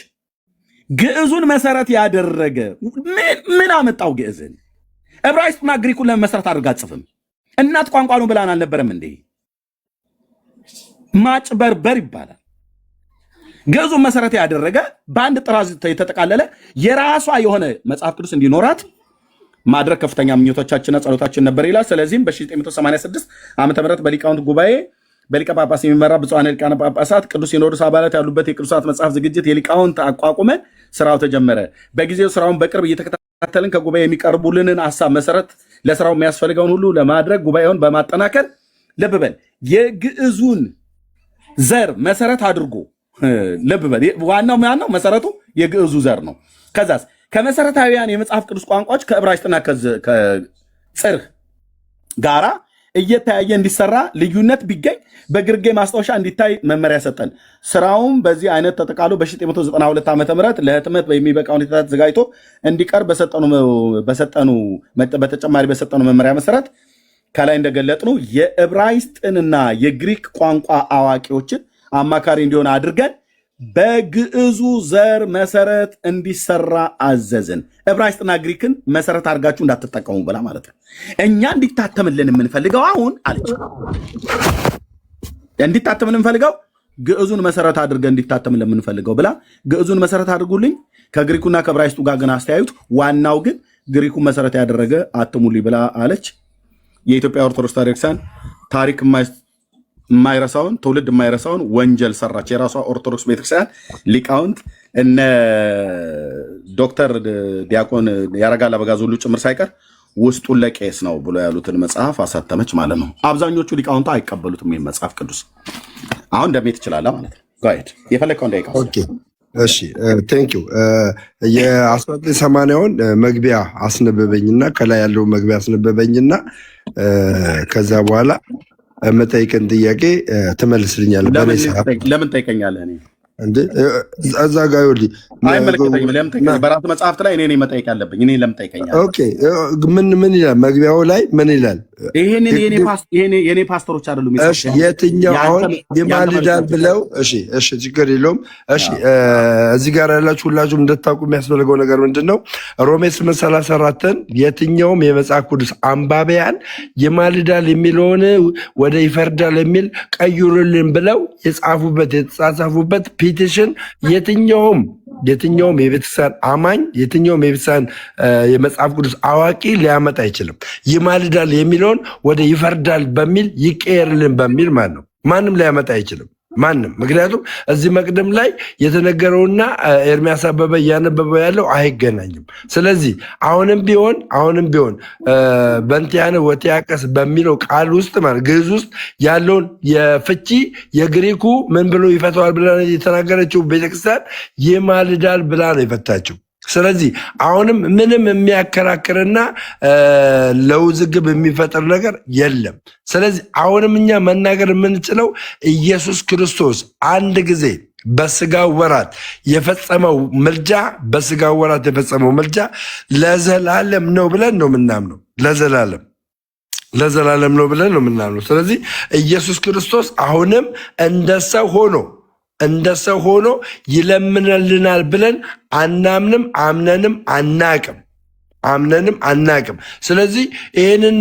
ግዕዙን መሰረት ያደረገ ምን አመጣው? ግዕዝን ዕብራይስጥና ግሪኩን ለመሰረት አድርጋ አጽፍም እናት ቋንቋ ነው ብላን አልነበረም እንዴ? ማጭበርበር ይባላል። ግዕዙን መሰረት ያደረገ በአንድ ጥራዝ የተጠቃለለ የራሷ የሆነ መጽሐፍ ቅዱስ እንዲኖራት ማድረግ ከፍተኛ ምኞቶቻችንና ጸሎታችን ነበር ይላል። ስለዚህም በ1986 ዓመተ ምህረት በሊቃውንት ጉባኤ በሊቀ ጳጳስ የሚመራ ብፁዓን ሊቃነ ጳጳሳት ቅዱስ ሲኖዶስ አባላት ያሉበት የቅዱሳት መጽሐፍ ዝግጅት የሊቃውንት አቋቁመን ስራው ተጀመረ። በጊዜው ስራውን በቅርብ እየተከታተልን ከጉባኤ የሚቀርቡልንን ሀሳብ መሰረት ለስራው የሚያስፈልገውን ሁሉ ለማድረግ ጉባኤውን በማጠናከር ልብ በል የግዕዙን ዘር መሰረት አድርጎ ልብ በል ዋናው ማነው? መሰረቱ የግዕዙ ዘር ነው። ከዛስ ከመሰረታዊያን የመጽሐፍ ቅዱስ ቋንቋዎች ከዕብራይስጥና ከጽርዕ ጋራ እየተያየ እንዲሰራ ልዩነት ቢገኝ በግርጌ ማስታወሻ እንዲታይ መመሪያ ሰጠን። ስራውም በዚህ አይነት ተጠቃሎ በ1992 ዓ ም ለህትመት በሚበቃ ሁኔታ ተዘጋጅቶ እንዲቀርብ በተጨማሪ በሰጠኑ መመሪያ መሰረት ከላይ እንደገለጥነው የዕብራይስጥንና የግሪክ ቋንቋ አዋቂዎችን አማካሪ እንዲሆን አድርገን በግዕዙ ዘር መሰረት እንዲሰራ አዘዝን። ዕብራይስጥና ግሪክን መሰረት አድርጋችሁ እንዳትጠቀሙ ብላ ማለት ነው። እኛ እንዲታተምልን የምንፈልገው አሁን አለች እንዲታተምልን የምንፈልገው ግዕዙን መሰረት አድርገን እንዲታተምልን የምንፈልገው ብላ ግዕዙን መሰረት አድርጉልኝ፣ ከግሪኩና ከዕብራይስጡ ጋር ግን አስተያዩት፣ ዋናው ግን ግሪኩን መሰረት ያደረገ አትሙልኝ ብላ አለች። የኢትዮጵያ ኦርቶዶክስ ቤተክርስቲያን ታሪክ የማይረሳውን ትውልድ የማይረሳውን ወንጀል ሰራች። የራሷ ኦርቶዶክስ ቤተክርስቲያን ሊቃውንት እነ ዶክተር ዲያቆን ያረጋል አበጋዝ ሁሉ ጭምር ሳይቀር ውስጡን ለቄስ ነው ብሎ ያሉትን መጽሐፍ አሳተመች ማለት ነው። አብዛኞቹ ሊቃውንቱ አይቀበሉትም ይህን መጽሐፍ ቅዱስ። አሁን እንደሜት ትችላለህ ማለት ነው። ጋይድ የፈለግከውን ደቂቃ። እሺ ቴንክ ዩ። የ1980ውን መግቢያ አስነበበኝና ከላይ ያለውን መግቢያ አስነበበኝና ከዛ በኋላ መጠይቅን ጥያቄ ትመልስልኛለህ። ለምን ጠይቀኛለህ? እኔ እንዴ እዛ ጋር ይኸውልህ አይመለከተኝም። ለምን ጠይቀኛለህ? በራስህ መጽሐፍት ላይ እኔ መጠየቅ ያለብኝ እኔ ለምን ጠይቀኛለህ? ኦኬ ምን ይላል መግቢያው ላይ ምን ይላል? የኔ ፓስተሮች አይደሉም። እሺ የትኛው አሁን ይማልዳል ብለው እሺ ችግር የለውም። እሺ እዚህ ጋር ያላችሁ ሁላችሁም እንድታውቁ የሚያስፈልገው ነገር ምንድን ነው? ሮሜ 8:34ን የትኛውም የመጽሐፍ ቅዱስ አንባቢያን ይማልዳል የሚለውን ወደ ይፈርዳል የሚል ቀይሩልን ብለው የተጻፉበት ፒቲሽን የትኛውም የቤተክርስቲያን አማኝ የትኛውም የቤተክርስቲያን የመጽሐፍ ቅዱስ አዋቂ ሊያመጣ አይችልም። ይማልዳል የሚለውን ወደ ይፈርዳል በሚል ይቀየርልን በሚል ማለት ነው። ማንም ሊያመጣ አይችልም። ማንም። ምክንያቱም እዚህ መቅደም ላይ የተነገረውና ኤርሚያስ አበበ እያነበበው ያለው አይገናኝም። ስለዚህ አሁንም ቢሆን በእንቲአነ ወቲያቀስ በሚለው ቃል ውስጥ ማለት ግዕዝ ውስጥ ያለውን የፍቺ የግሪኩ ምን ብሎ ይፈተዋል ብላ የተናገረችው ቤተክርስቲያን ይማልዳል ብላ ነው የፈታችው። ስለዚህ አሁንም ምንም የሚያከራክርና ለውዝግብ የሚፈጥር ነገር የለም። ስለዚህ አሁንም እኛ መናገር የምንችለው ኢየሱስ ክርስቶስ አንድ ጊዜ በስጋው ወራት የፈጸመው ምልጃ ለዘላለም ነው ብለን ነው የምናምነው። ለዘላለም ነው ብለን ነው የምናምነው። ስለዚህ ኢየሱስ ክርስቶስ አሁንም እንደ ሰው ሆኖ ይለምንልናል ብለን አናምንም፣ አምነንም አናቅም። ስለዚህ ይህንን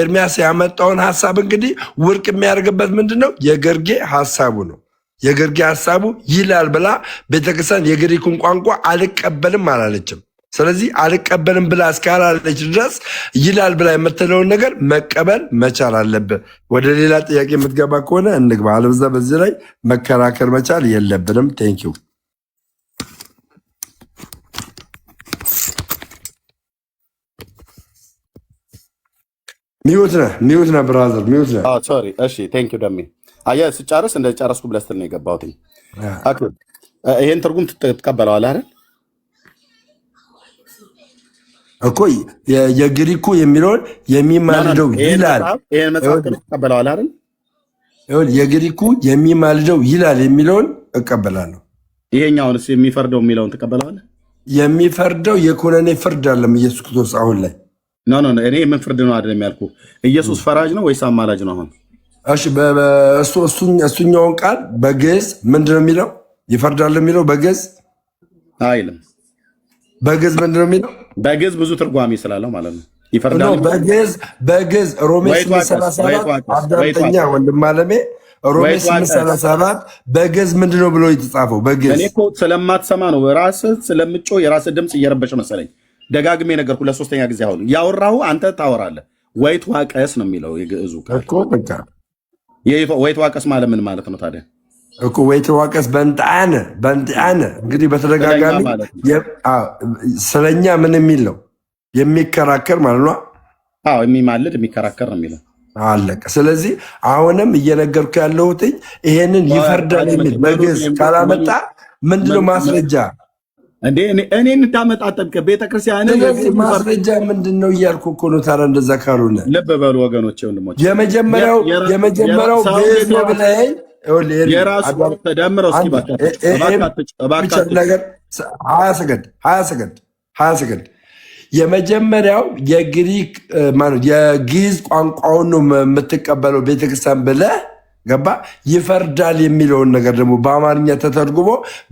ኤርሚያስ ያመጣውን ሀሳብ እንግዲህ ውድቅ የሚያደርግበት ምንድን ነው? የገርጌ ሀሳቡ ነው። የገርጌ ሀሳቡ ይላል ብላ ቤተክርስቲያን የግሪኩን ቋንቋ አልቀበልም አላለችም። ስለዚህ አልቀበልም ብላ እስካላለች ድረስ ይላል ብላ የምትለውን ነገር መቀበል መቻል አለብን። ወደ ሌላ ጥያቄ የምትገባ ከሆነ እንግባ፣ አለበዛ በዚህ ላይ መከራከር መቻል የለብንም። ቴንኪው። ሚዩት ነህ ብራዘር፣ ሚዩት ነህ። ሶሪ። እሺ ቴንኪው ደሜ። አየህ ስጨርስ እንደ ጨረስኩ ብለህ ስትል ነው የገባሁት። ይሄን ትርጉም ትቀበለዋለህ አይደል? እኮ የግሪኩ የሚለውን የሚማልደው ይላል። ይሄን መጽሐፍ ትቀበለዋለህ አይደል? የግሪኩ የሚማልደው ይላል የሚለውን እቀበላለሁ። ይሄኛውንስ የሚፈርደው የሚለውን ትቀበለዋለህ? የሚፈርደው የኮነኔ ፍርድ አለም ኢየሱስ ክርስቶስ አሁን ላይ ኖ እኔ የምን ፍርድ ነው አይደለም ያልኩ። ኢየሱስ ፈራጅ ነው ወይስ አማላጅ ነው? አሁን እሺ፣ እሱኛውን ቃል በግዕዝ ምንድን ነው የሚለው? ይፈርዳል የሚለው በግዕዝ አይልም። በግዕዝ ምንድን ነው የሚለው? በግዕዝ ብዙ ትርጓሜ ስላለው ማለት ነው። ይፈርዳል በግዕዝ ሮሜ 8:34 አዳምጠኛ ወንድም አለሜ፣ ሮሜ 8:34 በግዕዝ ምንድን ነው ብሎ የተጻፈው? በግዕዝ እኔ እኮ ስለማትሰማ ነው ራስህ ስለምጮ የራስህ ድምፅ እየረበሸ መሰለኝ። ደጋግሜ ነገርኩህ ለሶስተኛ ጊዜ። አሁን ያወራሁ አንተ ታወራለህ። ወይትዋቀስ ነው የሚለው የግዕዙ እኮ በቃ ወይትዋቀስ ማለት ምን ማለት ነው ታዲያ? እኮ ወይትዋቀስ በእንጣነ እንግዲህ በተደጋጋሚ ስለኛ ምን የሚል ነው? የሚከራከር ማለት ነው። የሚማልድ የሚከራከር ነው የሚለው አለቀ። ስለዚህ አሁንም እየነገርኩ ያለሁት ይሄንን ይፈርዳል የሚል በግዕዝ ካላመጣ ምንድነው ማስረጃ? እንዴ እኔን እንዳመጣጠብከ ቤተክርስቲያን ማስረጃ ምንድን ነው እያልኩ እኮ ነው። ታዲያ እንደዛ ካልሆነ ልብ በሉ ወገኖች፣ ወንድሞች፣ የመጀመሪያው ግዕዝ ነው ብለኸኝ የራሱ ተደምረው እስኪ ነገር 20 ሰከንድ የመጀመሪያው የግሪክ የግዕዝ ቋንቋውን ነው የምትቀበለው ቤተክርስቲያን ብለህ ገባ። ይፈርዳል የሚለውን ነገር ደግሞ በአማርኛ ተተርጉሞ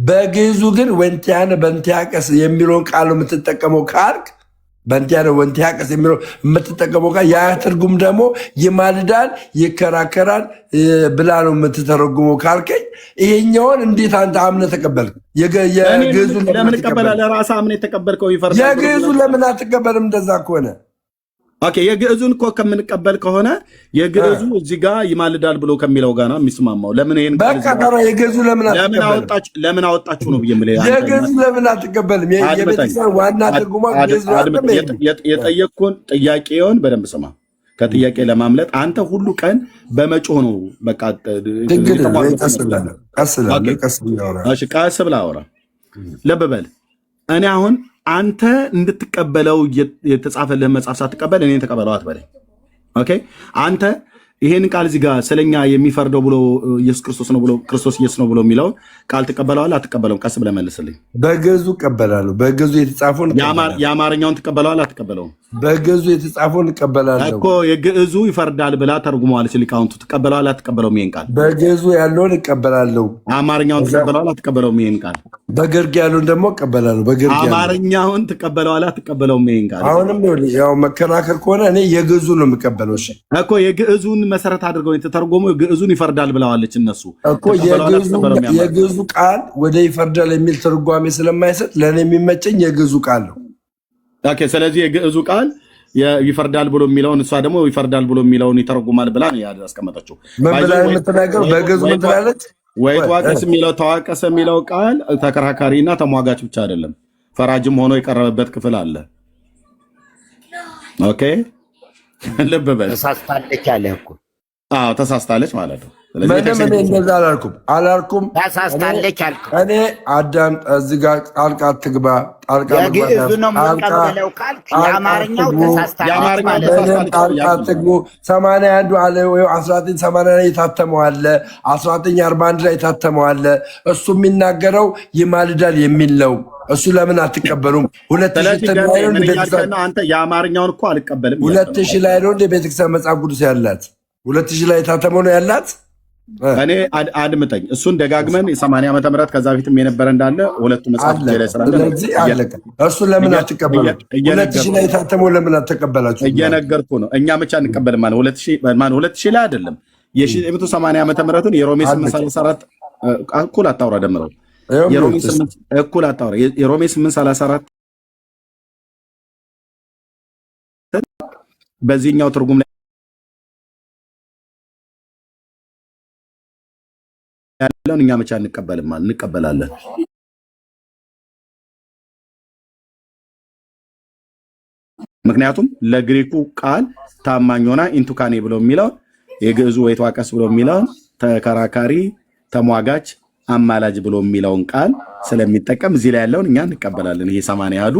በግዕዙ ግን ወንቲያነ በንቲያቀስ የሚለውን ቃል ነው የምትጠቀመው ካልክ፣ በንቲያነ ወንቲያቀስ የሚለው የምትጠቀመው ቃል ያ ትርጉም ደግሞ ይማልዳል፣ ይከራከራል ብላ ነው የምትተረጉመው ካልከኝ ይሄኛውን እንዴት አንተ አምነህ ተቀበልክ? የግዕዙን ለምን እቀበላለሁ? ራስህ አምነህ የተቀበልከው ይፈርዳል። የግዕዙን ለምን አትቀበልም? እንደዛ ከሆነ ኦኬ፣ የግዕዙን እኮ ከምንቀበል ከሆነ የግዕዙ እዚህ ጋር ይማልዳል ብሎ ከሚለው ጋር ነው የሚስማማው። ለምን ይሄን በቃ ታዲያ የግዕዙ ለምን አወጣችሁ ነው ብዬ የምልህ። የግዕዙ ለምን አትቀበልም? የቤተክርስቲያን ዋና ትርጉማ ግዕዝ ነው። የጠየቅኩህን ጥያቄውን በደንብ ስማ። ከጥያቄ ለማምለጥ አንተ ሁሉ ቀን በመጮህ ነው። በቃ ቀስ ብለህ አውራ። ልብ በል። እኔ አሁን አንተ እንድትቀበለው የተጻፈልህ መጽሐፍ ሳትቀበል እኔን ተቀበለው አትበለኝ። ኦኬ፣ አንተ ይሄን ቃል እዚህ ጋር ስለኛ የሚፈርደው ብሎ ኢየሱስ ክርስቶስ ነው ብሎ ክርስቶስ ኢየሱስ ነው ብሎ የሚለውን ቃል ትቀበለዋለህ አትቀበለውም? ቀስ ብለህ መልስልኝ። በግዕዙ እቀበላለሁ። በግዕዙ የተጻፈውን የአማርኛውን ትቀበለዋለህ አትቀበለውም? በግዕዙ የተጻፈውን እቀበላለሁ እኮ። የግዕዙ ይፈርዳል ብላ ተርጉመዋለች ሊቃውንቱ። ትቀበለዋለህ አትቀበለውም? ይሄን ቃል በግዕዙ ያለውን እቀበላለሁ። አማርኛውን ትቀበለዋለህ አትቀበለውም? ይሄን ቃል በግርጌ ያለውን ደግሞ እቀበላለሁ። በግርጌ አማርኛውን ትቀበለዋለህ አትቀበለውም? ይሄን ቃል አሁንም ያው መከራከር ከሆነ እኔ የግዕዙ ነው የምቀበለው። እሺ እኮ የግዕዙን መሰረት አድርገው የተተረጎመው ግዕዙን ይፈርዳል ብለዋለች እነሱ እኮ። የግዕዙ ቃል ወደ ይፈርዳል የሚል ትርጓሜ ስለማይሰጥ ለእኔ የሚመቸኝ የግዕዙ ቃል ነው። ኦኬ፣ ስለዚህ የግዕዙ ቃል ይፈርዳል ብሎ የሚለውን እሷ ደግሞ ይፈርዳል ብሎ የሚለውን ይተረጉማል ብላ ነው ያስቀመጠችው። ምን ብላ የምትናገረው? በግዕዙ ምን ትላለች? ወይትዋቀስ የሚለው ተዋቀሰ የሚለው ቃል ተከራካሪና ተሟጋች ብቻ አይደለም፣ ፈራጅም ሆኖ የቀረበበት ክፍል አለ። ኦኬ፣ ልብ በል። ተሳስታለች አለ እኮ። አዎ ተሳስታለች ማለት ነው። ምንም እኔ እንደዛ አላልኩም። ተሳስታለች አልኩ። እኔ አዳም እዚህ ጋር ጣልቃ አትግባ፣ የግዕዙ ነው የምንቀበለው ካልክ የአማርኛው ተሳስታለች ማለት ነው። ጣልቃ አትግቡ። 81 አለ ወይ 1980 ላይ የታተመው አለ፣ 1941 ላይ የታተመው አለ። እሱ የሚናገረው ይማልዳል የሚል ነው። እሱ ለምን አትቀበሉም? አንተ የአማርኛውን እኮ አልቀበልም። 2000 ላይ ነው ቤተክርስቲያን መጽሐፍ ቅዱስ ያላት 2000 ላይ የታተመው ነው ያላት። እኔ አድምጠኝ፣ እሱን ደጋግመን የ80 ዓመተ ምህረት ከዛ ፊትም የነበረ እንዳለ ሁለቱ መጽሐፍ ላይ ስላለ እሱ ለምን አትቀበሉ? 2000 ላይ የታተመው ለምን አትቀበላችሁ? እየነገርኩ ነው። እኛ ብቻ እንቀበልም ማለት 2000 ላይ አይደለም የ1980 ዓመተ ምህረቱን የሮሜ 834 እኩል አታውራ ደምረው የሮሜ 8 እኩል አታውራ የሮሜ 834 በዚህኛው ትርጉም ያለውን እኛ ብቻ እንቀበላለን። ምክንያቱም ለግሪኩ ቃል ታማኝ ሆና ኢንቱካኔ ብሎ የሚለው የግዕዙ ወይተዋቀስ ብሎ የሚለውን ተከራካሪ፣ ተሟጋች፣ አማላጅ ብሎ የሚለውን ቃል ስለሚጠቀም እዚህ ላይ ያለውን እኛ እንቀበላለን። ይሄ 80 ያሉ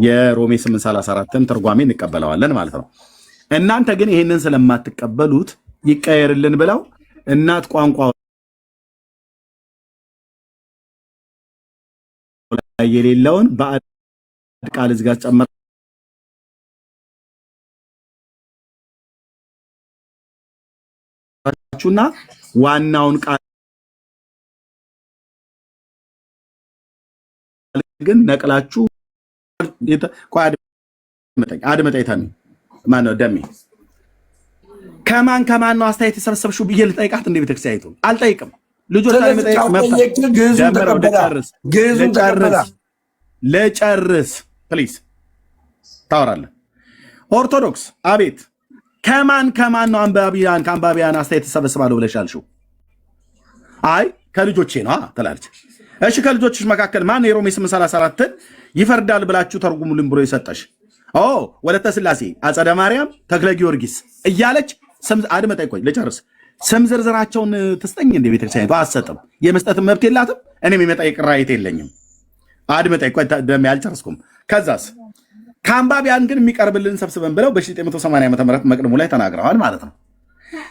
የሮሜ 834ን ትርጓሜ እንቀበለዋለን ማለት ነው። እናንተ ግን ይሄንን ስለማትቀበሉት ይቀየርልን ብለው እናት ቋንቋ የሌለውን ባዕድ ቃል እዚህ ጋር ጨመራችሁና ዋናውን ቃል ግን ነቅላችሁ አድመጠኝ ማነው ደሜ ከማን ነው አስተያየት የሰበሰብሽው ብዬ ልጠይቃት እንደ ቤተክርስቲያኒቱ አልጠይቅም። ልጆች ለጨርስ ፕሊዝ ታወራለህ። ኦርቶዶክስ አቤት ከማን ነው ከአንባቢያን አስተያየት ተሰበስባለሁ ብለሻልሽው? አይ ከልጆቼ ነው ትላለች። እሺ ከልጆችሽ መካከል ማን የሮሜ 834ን ይፈርዳል ብላችሁ ተርጉሙልን ብሎ የሰጠሽ? ወለተ ስላሴ፣ አጸደ ማርያም፣ ተክለ ጊዮርጊስ እያለች አድመጠኝ፣ ቆይ ልጨርስ። ስም ዝርዝራቸውን ትስጠኝ እንደ ቤተክርስቲያኒቱ አትሰጥም። የመስጠትን መብት የላትም። እኔም የመጠየቅ ራይት የለኝም። አድመጠኝ፣ ቆይ ደሜ አልጨርስኩም። ከዛስ ከአንባቢያን ግን የሚቀርብልን ሰብስበን ብለው በ1980 ዓ.ም መቅድሙ ላይ ተናግረዋል ማለት ነው።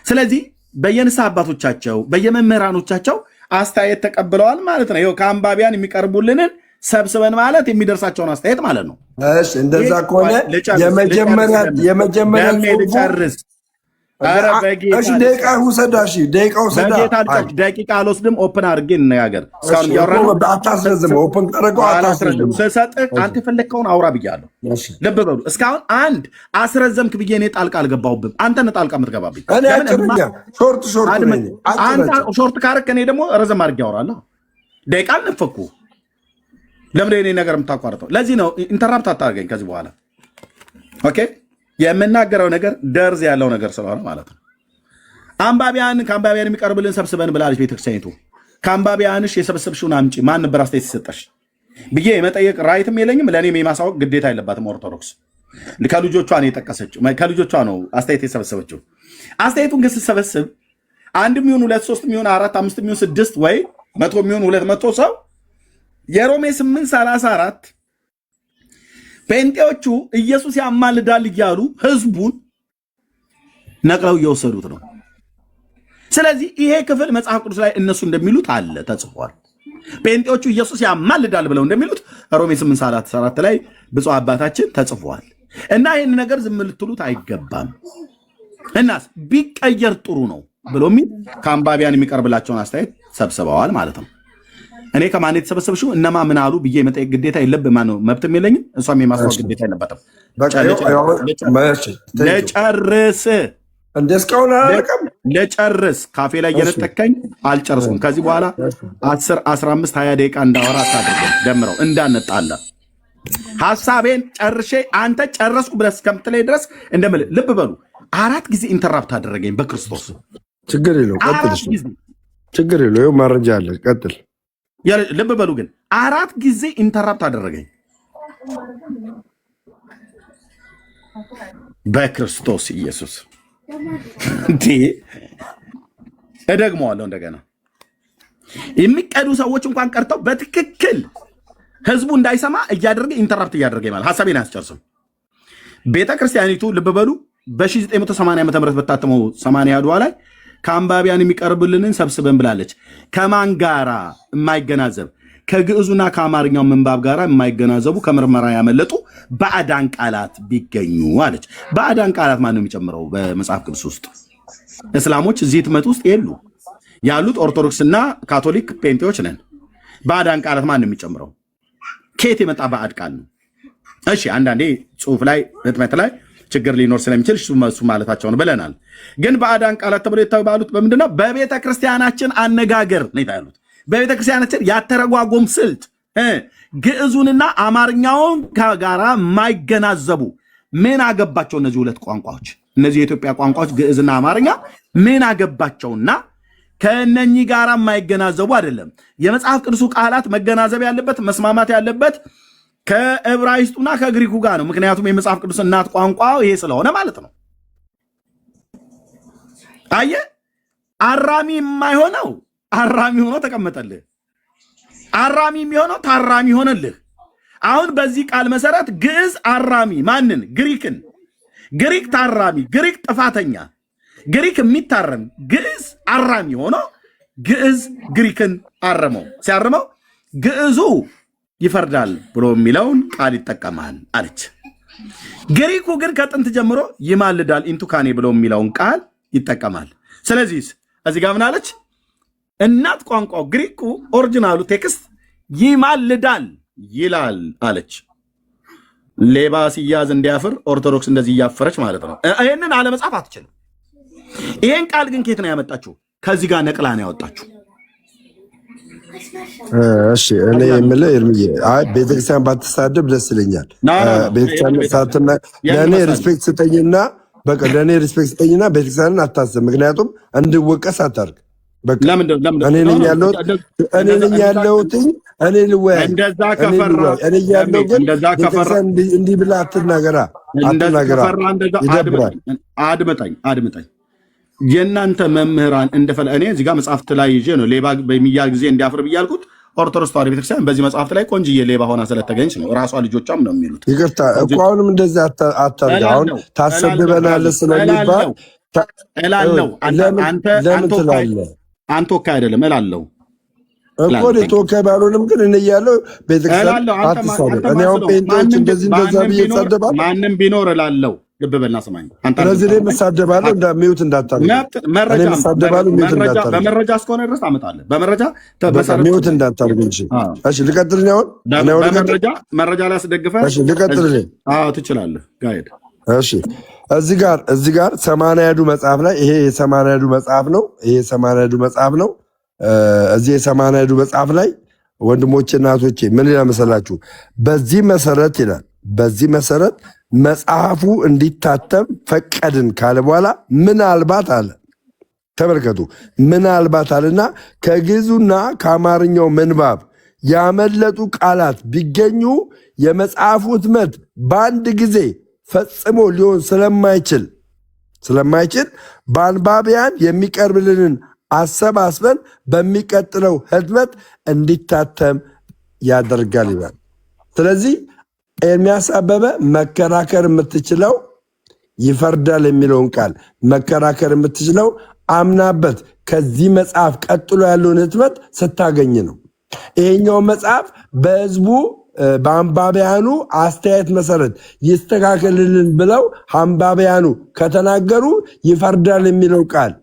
ስለዚህ በየንስሐ አባቶቻቸው በየመምህራኖቻቸው አስተያየት ተቀብለዋል ማለት ነው። ይኸው ከአንባቢያን የሚቀርቡልንን ሰብስበን ማለት የሚደርሳቸውን አስተያየት ማለት ነው። እሺ እንደዛ ከሆነ የመጀመሪያ ልጨርስ። ደቂቃ ውሰዳ። ደቂቃ አልወስድም። ኦፕን አድርጌ እንነጋገር። ስሰጥህ አንተ የፈለግከውን አውራ ብያለሁ። ልብ በሉ። እስካሁን አንድ አስረዘምክ ብዬ እኔ ጣልቃ አልገባሁብም። አንተ ነህ ጣልቃ የምትገባብኝ። ሾርት ካረክ እኔ ደግሞ ረዘም አድርጌ አወራለሁ። ደቂቃ አልነፈኩ። ለምን የእኔ ነገር የምታቋርጠው? ለዚህ ነው ኢንተራፕት አታርገኝ ከዚህ በኋላ ኦኬ። የምናገረው ነገር ደርዝ ያለው ነገር ስለሆነ ማለት ነው። ከአንባቢያን የሚቀርብልን ሰብስበን ብላለች ቤተክርስቲያኒቱ። ከአንባቢያንሽ የሰበሰብሽውን አምጪ። ማን ነበር አስተያየት ሲሰጠሽ ብዬ የመጠየቅ ራይትም የለኝም። ለእኔም የማሳወቅ ግዴታ የለባትም ኦርቶዶክስ። ከልጆቿ ነው የጠቀሰችው፣ ከልጆቿ ነው አስተያየት የሰበሰበችው። አስተያየቱን ግን ስትሰበስብ 1 ሚሆን 2 3 ሚሆን 4 5 ሚሆን 6 ወይ 100 ሚሆን 200 ሰው የሮሜ 834 ጴንጤዎቹ ኢየሱስ ያማልዳል እያሉ ህዝቡን ነቅለው እየወሰዱት ነው። ስለዚህ ይሄ ክፍል መጽሐፍ ቅዱስ ላይ እነሱ እንደሚሉት አለ ተጽፏል። ጴንጤዎቹ ኢየሱስ ያማልዳል ብለው እንደሚሉት ሮሜ 834 ላይ ብፁዕ አባታችን ተጽፏል። እና ይህን ነገር ዝም ልትሉት አይገባም። እናስ ቢቀየር ጥሩ ነው ብሎ የሚል ከአንባቢያን የሚቀርብላቸውን አስተያየት ሰብስበዋል ማለት ነው። እኔ ከማን የተሰበሰብሽው እነማ ምን አሉ ብዬ መጠየቅ ግዴታ የለብም። ማነው መብትም የለኝም። እሷም የማስታወቅ ግዴታ የለባትም። ለጨርስ ካፌ ላይ እየነጠቀኝ አልጨርስኩም። ከዚህ በኋላ 10 15 20 ደቂቃ እንዳወራ አታድርገን። ደምረው እንዳነጣለ ሐሳቤን ጨርሼ አንተ ጨረስኩ ብለህ እስከምትለኝ ድረስ እንደምልህ ልብ በሉ። 4 ጊዜ ኢንተራፕት አደረገኝ በክርስቶስ። ችግር የለውም ቀጥል። ችግር የለውም ማረጃ አለ ቀጥል። ልብ በሉ ግን 4 ጊዜ ኢንተራፕት አደረገኝ በክርስቶስ ኢየሱስ። እደግመዋለሁ እንደገና የሚቀዱ ሰዎች እንኳን ቀርተው በትክክል ህዝቡ እንዳይሰማ እያደረገ ኢንተራፕት እያደረገ ይማል ሐሳቤን አያስጨርስም። ቤተ ክርስቲያኒቱ ልብ በሉ በ1980 ዓ.ም በታተመው 80 አድዋ ላይ ከአንባቢያን የሚቀርብልንን ሰብስበን ብላለች። ከማን ጋራ የማይገናዘብ ከግዕዙና ከአማርኛው ምንባብ ጋራ የማይገናዘቡ ከምርመራ ያመለጡ ባዕዳን ቃላት ቢገኙ አለች። ባዕዳን ቃላት ማን ነው የሚጨምረው? በመጽሐፍ ቅዱስ ውስጥ እስላሞች እዚህ ትመት ውስጥ የሉ ያሉት ኦርቶዶክስና ካቶሊክ ፔንቴዎች ነን። ባዕዳን ቃላት ማን ነው የሚጨምረው? ከየት የመጣ ባዕድ ቃል ነው? እሺ አንዳንዴ ጽሁፍ ላይ ህትመት ላይ ችግር ሊኖር ስለሚችል እሱ ማለታቸው ነው ብለናል። ግን ባዕዳን ቃላት ተብሎ የተባሉት በምንድነው? በቤተ ክርስቲያናችን አነጋገር ነው ያሉት። በቤተ ክርስቲያናችን ያተረጓጎም ስልት ግዕዙንና አማርኛውን ጋራ የማይገናዘቡ ምን አገባቸው? እነዚህ ሁለት ቋንቋዎች እነዚህ የኢትዮጵያ ቋንቋዎች ግዕዝና አማርኛ ምን አገባቸውና ከእነኚህ ጋራ የማይገናዘቡ አይደለም። የመጽሐፍ ቅዱሱ ቃላት መገናዘብ ያለበት መስማማት ያለበት ከዕብራይስጡና ከግሪኩ ጋር ነው። ምክንያቱም የመጽሐፍ ቅዱስ እናት ቋንቋ ይሄ ስለሆነ ማለት ነው። አየ አራሚ የማይሆነው አራሚ ሆኖ ተቀመጠልህ። አራሚ የሚሆነው ታራሚ ሆነልህ። አሁን በዚህ ቃል መሰረት ግዕዝ አራሚ ማንን? ግሪክን። ግሪክ ታራሚ፣ ግሪክ ጥፋተኛ፣ ግሪክ የሚታረም፣ ግዕዝ አራሚ ሆኖ ግዕዝ ግሪክን አረመው። ሲያርመው ግዕዙ ይፈርዳል ብሎ የሚለውን ቃል ይጠቀማል አለች። ግሪኩ ግን ከጥንት ጀምሮ ይማልዳል ኢንቱካኔ ብሎ የሚለውን ቃል ይጠቀማል። ስለዚህ እዚህ ጋር ምን አለች? እናት ቋንቋው ግሪኩ ኦሪጂናሉ ቴክስት ይማልዳል ይላል አለች። ሌባ ሲያዝ እንዲያፍር ኦርቶዶክስ እንደዚህ እያፈረች ማለት ነው። ይህንን አለመጻፍ አትችልም። ይሄን ቃል ግን ከየት ነው ያመጣችሁ? ከዚህ ጋር ነቅላ ነው ያወጣችሁ። እሺ እኔ የምልህ እርምዬ ቤተክርስቲያን ባትሳደብ ደስ ይለኛል። ቤተክርስቲያን ሳትና ለእኔ ሪስፔክት ስጠኝና በቃ ለእኔ ሪስፔክት ስጠኝና ቤተክርስቲያንን አታስብ። ምክንያቱም እንድወቀስ አታርግ። እኔ ነኝ ያለሁት እኔ ልወያይ እኔ ያለው ግን ቤተክርስቲያን እንዲህ ብላ አትናገራ። ይደብራል። አድምጠኝ የእናንተ መምህራን እንደፈለ እኔ እዚህ ጋር መጽሐፍት ላይ ይዤ ነው ሌባ በሚያል ጊዜ እንዲያፍር ብያልኩት። ኦርቶዶክስ ተዋሕዶ ቤተክርስቲያን በዚህ መጽሐፍት ላይ ቆንጅዬ ሌባ ሆና ስለተገኘች ነው። ራሷ ልጆቿም ነው የሚሉት። ይቅርታ እኮ አሁንም እንደዚህ አታርግ። አሁን ታሰድበናለህ ስለሚባል እላለሁ። ለምን ትላለህ? አንተ ወካይ አይደለም እላለሁ እኮ ተወካይ ባልሆንም ግን እኔ እያለሁ ቤተክርስቲያን አትሳደብ። እኔ አሁን ጴንጤዎች እንደዚህ እንደዛ ብዬ እሳደባለሁ። ማንም ቢኖር እላለሁ። ልብ በልና ስማኝ። ስለዚህ እኔ እሳደባለሁ። ሚውት እንዳታደርግ። በመረጃ እስከሆነ ድረስ አመጣለሁ። በመረጃ ሚውት እንዳታደርግ እንጂ። እሺ ልቀጥል። መረጃ ላይ አስደግፈህ ልቀጥል። ትችላለህ። ጋሄድ እሺ እዚህ ጋር ሰማንያዱ መጽሐፍ ላይ ይሄ የሰማንያዱ መጽሐፍ ነው። ይሄ የሰማንያዱ መጽሐፍ ነው። እዚህ የሰማንያዱ መጽሐፍ ላይ ወንድሞቼ እናቶቼ ምን ይላል መሰላችሁ? በዚህ መሰረት ይላል በዚህ መሰረት መጽሐፉ እንዲታተም ፈቀድን ካለ በኋላ ምናልባት አለ። ተመልከቱ፣ ምናልባት አለና ከግዕዙና ከአማርኛው ምንባብ ያመለጡ ቃላት ቢገኙ የመጽሐፉ ህትመት በአንድ ጊዜ ፈጽሞ ሊሆን ስለማይችል በአንባቢያን የሚቀርብልንን አሰባስበን በሚቀጥለው ህትመት እንዲታተም ያደርጋል ይላል። ስለዚህ ኤርምያስ አበበ መከራከር የምትችለው ይፈርዳል የሚለውን ቃል መከራከር የምትችለው አምናበት ከዚህ መጽሐፍ ቀጥሎ ያለውን ህትመት ስታገኝ ነው። ይሄኛው መጽሐፍ በህዝቡ በአንባቢያኑ አስተያየት መሰረት ይስተካከልልን ብለው አንባቢያኑ ከተናገሩ ይፈርዳል የሚለው ቃል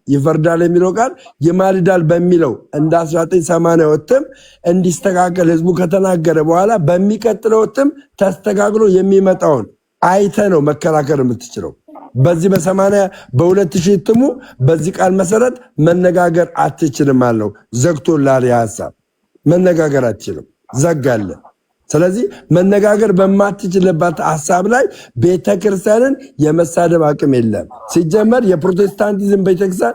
ይማልዳል በሚለው እንደ 1980 እትም እንዲስተካከል ህዝቡ ከተናገረ በኋላ በሚቀጥለው እትም ተስተካክሎ የሚመጣውን አይተ ነው መከራከር የምትችለው። በዚህ በ2000 እትሙ በዚህ ቃል መሰረት መነጋገር አትችልም አለው። ዘግቶላል። ሐሳብ መነጋገር አትችልም፣ ዘጋለ። ስለዚህ መነጋገር በማትችልበት ሐሳብ ላይ ቤተክርስቲያንን የመሳደብ አቅም የለም። ሲጀመር የፕሮቴስታንቲዝም ቤተክርስቲያን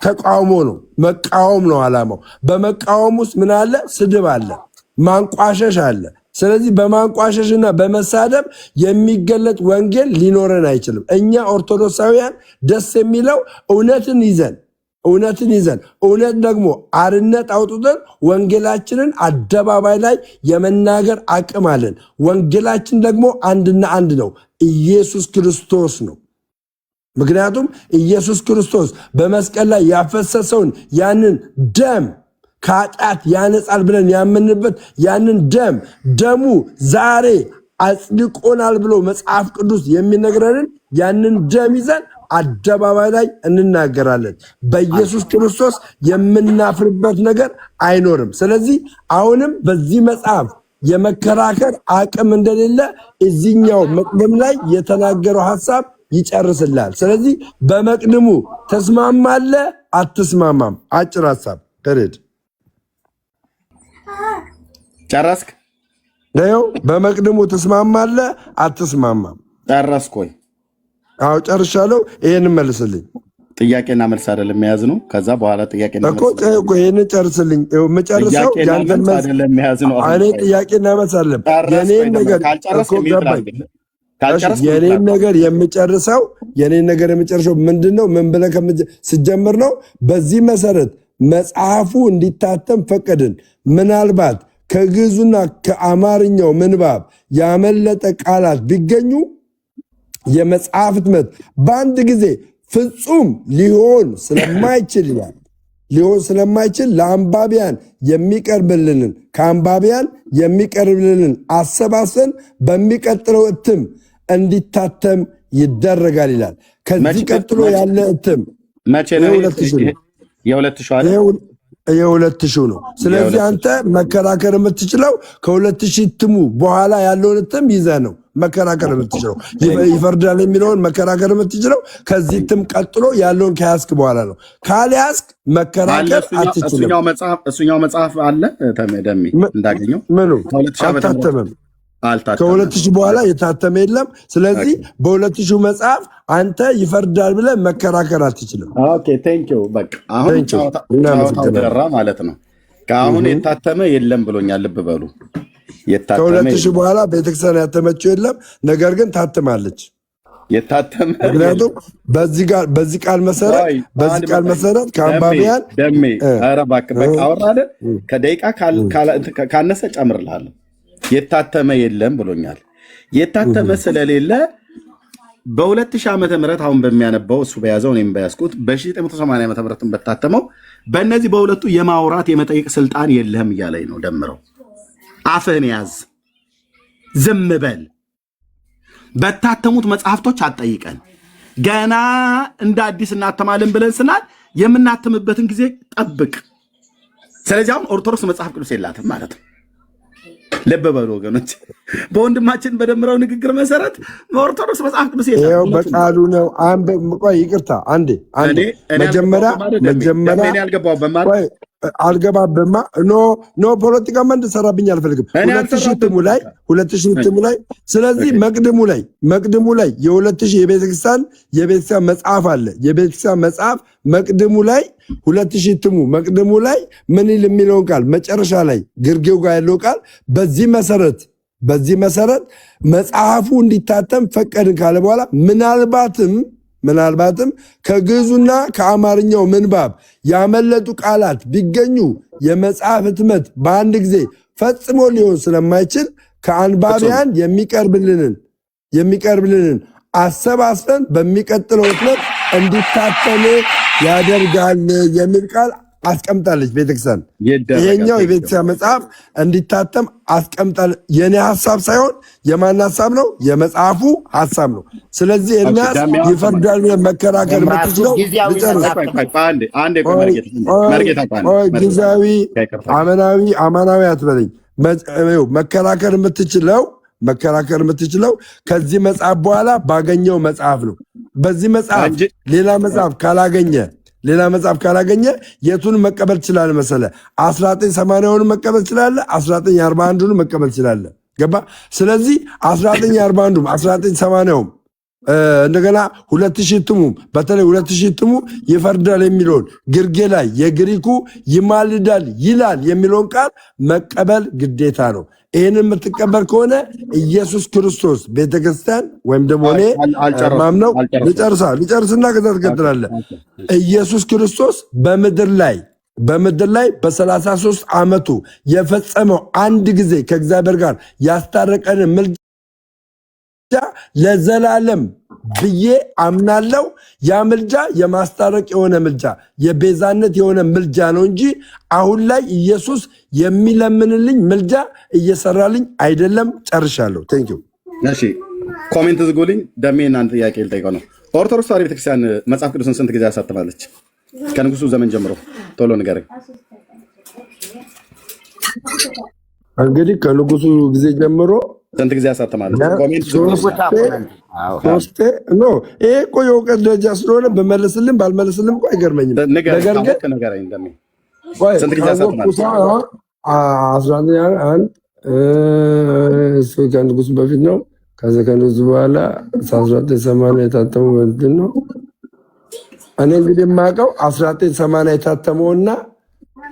ተቃውሞ ነው፣ መቃወም ነው ዓላማው። በመቃወም ውስጥ ምን አለ? ስድብ አለ፣ ማንቋሸሽ አለ። ስለዚህ በማንቋሸሽና በመሳደብ የሚገለጥ ወንጌል ሊኖረን አይችልም። እኛ ኦርቶዶክሳውያን ደስ የሚለው እውነትን ይዘን እውነትን ይዘን እውነት ደግሞ አርነት አውጥተን ወንጌላችንን አደባባይ ላይ የመናገር አቅም አለን። ወንጌላችን ደግሞ አንድና አንድ ነው፣ ኢየሱስ ክርስቶስ ነው። ምክንያቱም ኢየሱስ ክርስቶስ በመስቀል ላይ ያፈሰሰውን ያንን ደም ከኃጢአት ያነጻል ብለን ያመንበት ያንን ደሙ ዛሬ አጽድቆናል ብሎ መጽሐፍ ቅዱስ የሚነግረንን ያንን ደም ይዘን አደባባይ ላይ እንናገራለን። በኢየሱስ ክርስቶስ የምናፍርበት ነገር አይኖርም። ስለዚህ አሁንም በዚህ መጽሐፍ የመከራከር አቅም እንደሌለ እዚህኛው መቅደም ላይ የተናገረው ሐሳብ ይጨርስላል። ስለዚህ በመቅድሙ ተስማማለህ አትስማማም? አጭር ሐሳብ ተረድ። ጨረስክ? ነው በመቅድሙ ተስማማለህ አትስማማም? ጨረስኩኝ። አዎ ጨርሻለሁ። ይሄን መልስልኝ። ጥያቄና መልስ አይደለም የያዝ ነው። ከዛ በኋላ ጥያቄና መልስ እኮ ይሄን ጨርስልኝ። መጨረሻው ያንተን መልስ አይደለም የያዝ ነው። እኔ ጥያቄና መልስ አይደለም የኔን ነገር እኮ ገባኝ። የኔን ነገር የምጨርሰው ምንድነው? ምን ብለህ ስጀምር ነው። በዚህ መሰረት መጽሐፉ እንዲታተም ፈቀድን። ምናልባት ከግዕዙና ከአማርኛው ምንባብ ያመለጠ ቃላት ቢገኙ የመጽሐፍ ሕትመት በአንድ ጊዜ ፍጹም ሊሆን ስለማይችል ለአንባቢያን የሚቀርብልንን አሰባሰን በሚቀጥለው እትም እንዲታተም ይደረጋል ይላል። ከዚህ ቀጥሎ ያለ እትም የ2000 ነው። ስለዚህ አንተ መከራከር የምትችለው ከ2000 እትሙ በኋላ ያለውን እትም ይዘህ ነው መከራከር የምትችለው። ይፈርዳል የሚለውን መከራከር የምትችለው ከዚህ እትም ቀጥሎ ያለውን ከያዝክ በኋላ ነው። ካልያዝክ መከራከር አትችልም። እሱኛው መጽሐፍ አለ ደሜ እንዳገኘው ምኑ አልታተመም። ከ2000 በኋላ የታተመ የለም። ስለዚህ በ2000 መጽሐፍ አንተ ይፈርዳል ብለህ መከራከር አትችልም። ኦኬ ቴንክ ዩ። በቃ አሁን ጫወታው ደራ ማለት ነው። ከአሁን የታተመ የለም ብሎኛል። ልብ በሉ። ከ2000 በኋላ ቤተክርስቲያን ያተመችው የለም፣ ነገር ግን ታትማለች። የታተመ ምክንያቱም በዚህ ቃል መሰረት ከአንባቢያን ደሜ ኧረ እባክህ በቃ አወራህ። ከደቂቃ ካነሰ ጨምርልሃለሁ። የታተመ የለም ብሎኛል። የታተመ ስለሌለ በ2000 ዓመተ ምህረት አሁን በሚያነባው እሱ በያዘው እኔም በያዝኩት በ1980 ዓመተ ምህረት በታተመው በእነዚህ በሁለቱ የማውራት የመጠየቅ ስልጣን የለህም እያለኝ ነው። ደምረው አፍህን ያዝ፣ ዝም በል። በታተሙት መጽሐፍቶች አትጠይቀን። ገና እንደ አዲስ እናተማለን ብለን ስናል የምናተምበትን ጊዜ ጠብቅ። ስለዚህ አሁን ኦርቶዶክስ መጽሐፍ ቅዱስ የላትም ማለት ነው። ልብ በሉ ወገኖች፣ በወንድማችን በደምረው ንግግር መሰረት በኦርቶዶክስ መጽሐፍ ቅዱስ የለም፣ በቃሉ ነው። ቆይ ይቅርታ፣ አንዴ መጀመሪያ አልገባበማ ኖ ፖለቲካ እንድሰራብኝ አልፈልግም። 2000 እትሙ ላይ ስለዚህ መቅድሙ ላይ የ2000 የቤተክርስቲያን መጽሐፍ አለ። የቤተክርስቲያን መጽሐፍ መቅድሙ ላይ 2000 እትሙ መቅድሙ ላይ ምን ይል የሚለውን ቃል መጨረሻ ላይ ግርጌው ጋር ያለው ቃል በዚህ መሰረት መጽሐፉ እንዲታተም ፈቀድን ካለ በኋላ ምናልባትም ከግዕዙና ከአማርኛው ምንባብ ያመለጡ ቃላት ቢገኙ የመጽሐፍ ሕትመት በአንድ ጊዜ ፈጽሞ ሊሆን ስለማይችል ከአንባቢያን የሚቀርብልንን አሰባስበን በሚቀጥለው ሕትመት እንዲታተም ያደርጋል የሚል ቃል አስቀምጣለች ቤተክርስቲያን። ይሄኛው የቤተክርስቲያን መጽሐፍ እንዲታተም አስቀምጣለች። የኔ ሐሳብ ሳይሆን የማን ሐሳብ ነው? የመጽሐፉ ሐሳብ ነው። ስለዚህ ኤርምያስ ይፈርዳል ብለህ መከራከር የምትችለው ጊዜያዊ አማናዊ አትበለኝ። መከራከር የምትችለው ከዚህ መጽሐፍ በኋላ ባገኘው መጽሐፍ ነው። በዚህ መጽሐፍ ሌላ መጽሐፍ ካላገኘ የቱን መቀበል ትችላለህ መሰለህ? 1980ውን መቀበል ትችላለህ፣ 1941ን መቀበል ትችላለህ። ገባ? ስለዚህ 1941ም 1980ም እንደገና 2000 እትሙ በተለይ 2000 እትሙ ይፈርዳል የሚለውን ግርጌ ላይ የግሪኩ ይማልዳል ይላል የሚለውን ቃል መቀበል ግዴታ ነው። ይህንን የምትቀበል ከሆነ ኢየሱስ ክርስቶስ ቤተክርስቲያን ወይም ደግሞ እኔ ማምነው ልጨርስና ከዛ ትቀጥላለህ። ኢየሱስ ክርስቶስ በምድር ላይ በ33 ዓመቱ የፈጸመው አንድ ጊዜ ከእግዚአብሔር ጋር ያስታረቀንን ምልጃ ለዘላለም ብዬ አምናለው። ያ ምልጃ የማስታረቅ የሆነ ምልጃ የቤዛነት የሆነ ምልጃ ነው እንጂ አሁን ላይ ኢየሱስ የሚለምንልኝ ምልጃ እየሰራልኝ አይደለም። ጨርሻለሁ። ቴንክ ዩ። እሺ ኮሜንት ዝጉልኝ። ደሜ እናንተ ጥያቄ ልጠይቀው ነው። ኦርቶዶክስ ተዋሕዶ ቤተክርስቲያን መጽሐፍ ቅዱስን ስንት ጊዜ ያሳትማለች? ከንጉሱ ዘመን ጀምሮ ቶሎ ንገረኝ። እንግዲህ ከንጉሱ ጊዜ ጀምሮ ስንት ጊዜ ያሳትማለች? ሶስቴ ነው። ይሄ እኮ የእውቀት ደረጃ ስለሆነ በመለስልም ባልመለስልም እኮ አይገርመኝም። ነገር ግን ስንት ጊዜ ያሳትማለች? 11 እሱ ከንጉሱ በፊት ነው። ከዚ ከንጉሱ በኋላ 1980 የታተሙ ምንድን ነው? እኔ እንግዲህ የማውቀው 1980 የታተመውና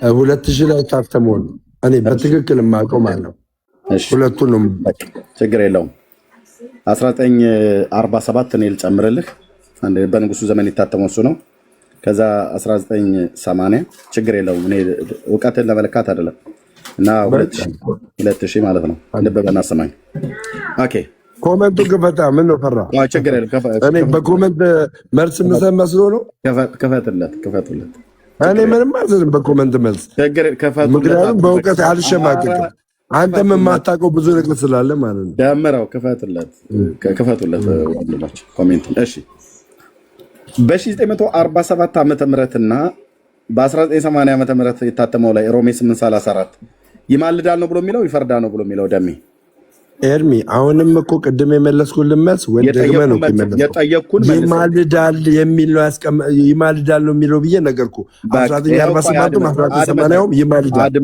2000 ላይ የታተመው ነው። እኔ በትክክል የማውቀው ማለት ነው። ሁለቱን ነው። ችግር የለውም። 1947 እኔ ልጨምርልህ። በንጉሱ ዘመን የታተመው እሱ ነው። ከዛ 1980 ችግር የለውም። እኔ እውቀትን ለመለካት አይደለም። እና 2000 ማለት ነው። ልብ በና ሰማኝ። ኦኬ ኮመንቱ ግፈታ። ምን ነው ፈራ? ችግር የለም። እኔ በኮመንት መልስ ምሰማ መስሎ ነው። ክፈቱለት። እኔ ምንም አልልም በኮመንት መልስ። ምክንያቱም በእውቀት አልሸማቀቅም። አንተም የማታውቀው ብዙ ነገር ስላለ ማለት ነው። ደምረው ክፈቱለት ወንድሞች ኮሜንት። እሺ በ1947 ዓመተ ምህረትና በ1980 ዓመተ ምህረት የታተመው ላይ ሮሜ 8:34 ይማልዳል ነው ብሎ የሚለው ይፈርዳል ነው ብሎ የሚለው ደሜ ኤርሚ አሁንም እኮ ቅድም የመለስኩልን መልስ ወይ ደግመህ ነው ይማልዳል የሚል ነው ይማልዳል ነው የሚለው ብዬ ነገርኩ። 1947 1980 ይማልዳል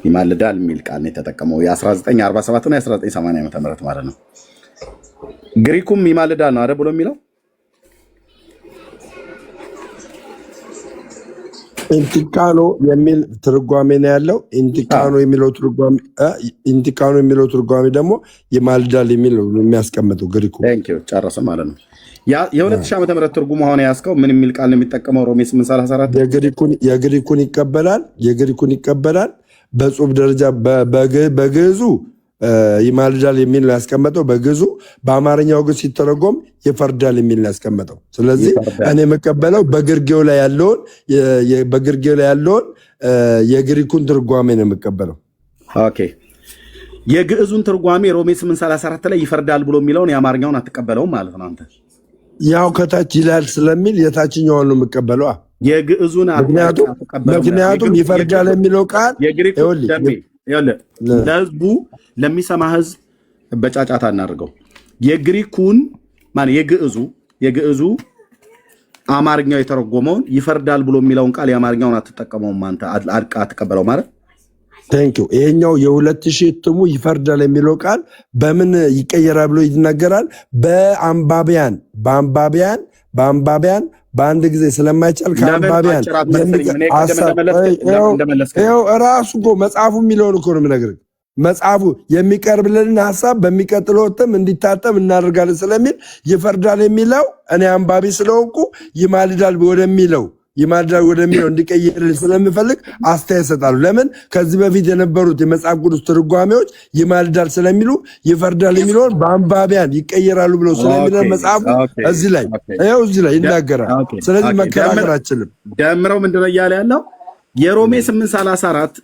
ይማልዳል የሚል ቃል ነው የተጠቀመው። የ1947 እና የ1980 ዓመተ ምህረት ማለት ነው። ግሪኩም ይማልዳል ነው አይደል ብሎ የሚለው ኢንቲካኖ የሚል ትርጓሜ ነው ያለው። ኢንቲካኖ የሚለው ትርጓሜ ደግሞ ይማልዳል የሚል ነው የሚያስቀምጠው ግሪኩ። ጨረሰ ማለት ነው። የ2000 ዓመተ ምህረት ትርጉም አሁን ያስከው ምን የሚል ቃል ነው የሚጠቀመው? ሮሜ 8:34 የግሪኩን ይቀበላል። በጽሁፍ ደረጃ በግዕዙ ይማልዳል የሚል ነው ያስቀመጠው በግዕዙ። በአማርኛው ግን ሲተረጎም ይፈርዳል የሚል ነው ያስቀመጠው። ስለዚህ እኔ የምቀበለው በግርጌው ላይ ያለውን የግሪኩን ትርጓሜ ነው የምቀበለው። ኦኬ የግዕዙን ትርጓሜ ሮሜ 8:34 ላይ ይፈርዳል ብሎ የሚለውን የአማርኛውን አትቀበለውም ማለት ነው አንተ? ያው ከታች ይላል ስለሚል የታችኛውን ነው የምቀበለው። የግዕዙን ምክንያቱም ይፈርዳል የሚለው ቃል ለህዝቡ ለሚሰማ ህዝብ በጫጫታ እናድርገው። የግሪኩን የግዕዙ አማርኛው የተረጎመውን ይፈርዳል ብሎ የሚለውን ቃል የአማርኛውን አትጠቀመውም አንተ? አትቀበለው ማለት ቴንኪው። ይሄኛው የ2000 እትሙ ይፈርዳል የሚለው ቃል በምን ይቀየራል ብሎ ይናገራል? በአንባቢያን በአንድ ጊዜ ስለማይቻል ከአንባቢያን ራሱ እኮ መጽሐፉ የሚለውን እኮ ነው የምነግርህ። መጽሐፉ የሚቀርብልን ሀሳብ በሚቀጥለው እትም እንዲታተም እናደርጋለን ስለሚል ይፈርዳል የሚለው እኔ አንባቢ ስለሆንኩ ይማልዳል ወደሚለው እንዲቀየርልኝ ስለምፈልግ አስተያየት እሰጣለሁ። ለምን ከዚህ በፊት የነበሩት የመጽሐፍ ቅዱስ ትርጓሜዎች ይማልዳል ስለሚሉ ይፈርዳል የሚለውን በአንባቢያን ይቀየራሉ ብለው ስለሚለው መጽሐፉ እዚህ ላይ ይናገራል። ስለዚህ መከራከር አችልም። ደምረው ምንድነው እያለ ያለው? የሮሜ 8:34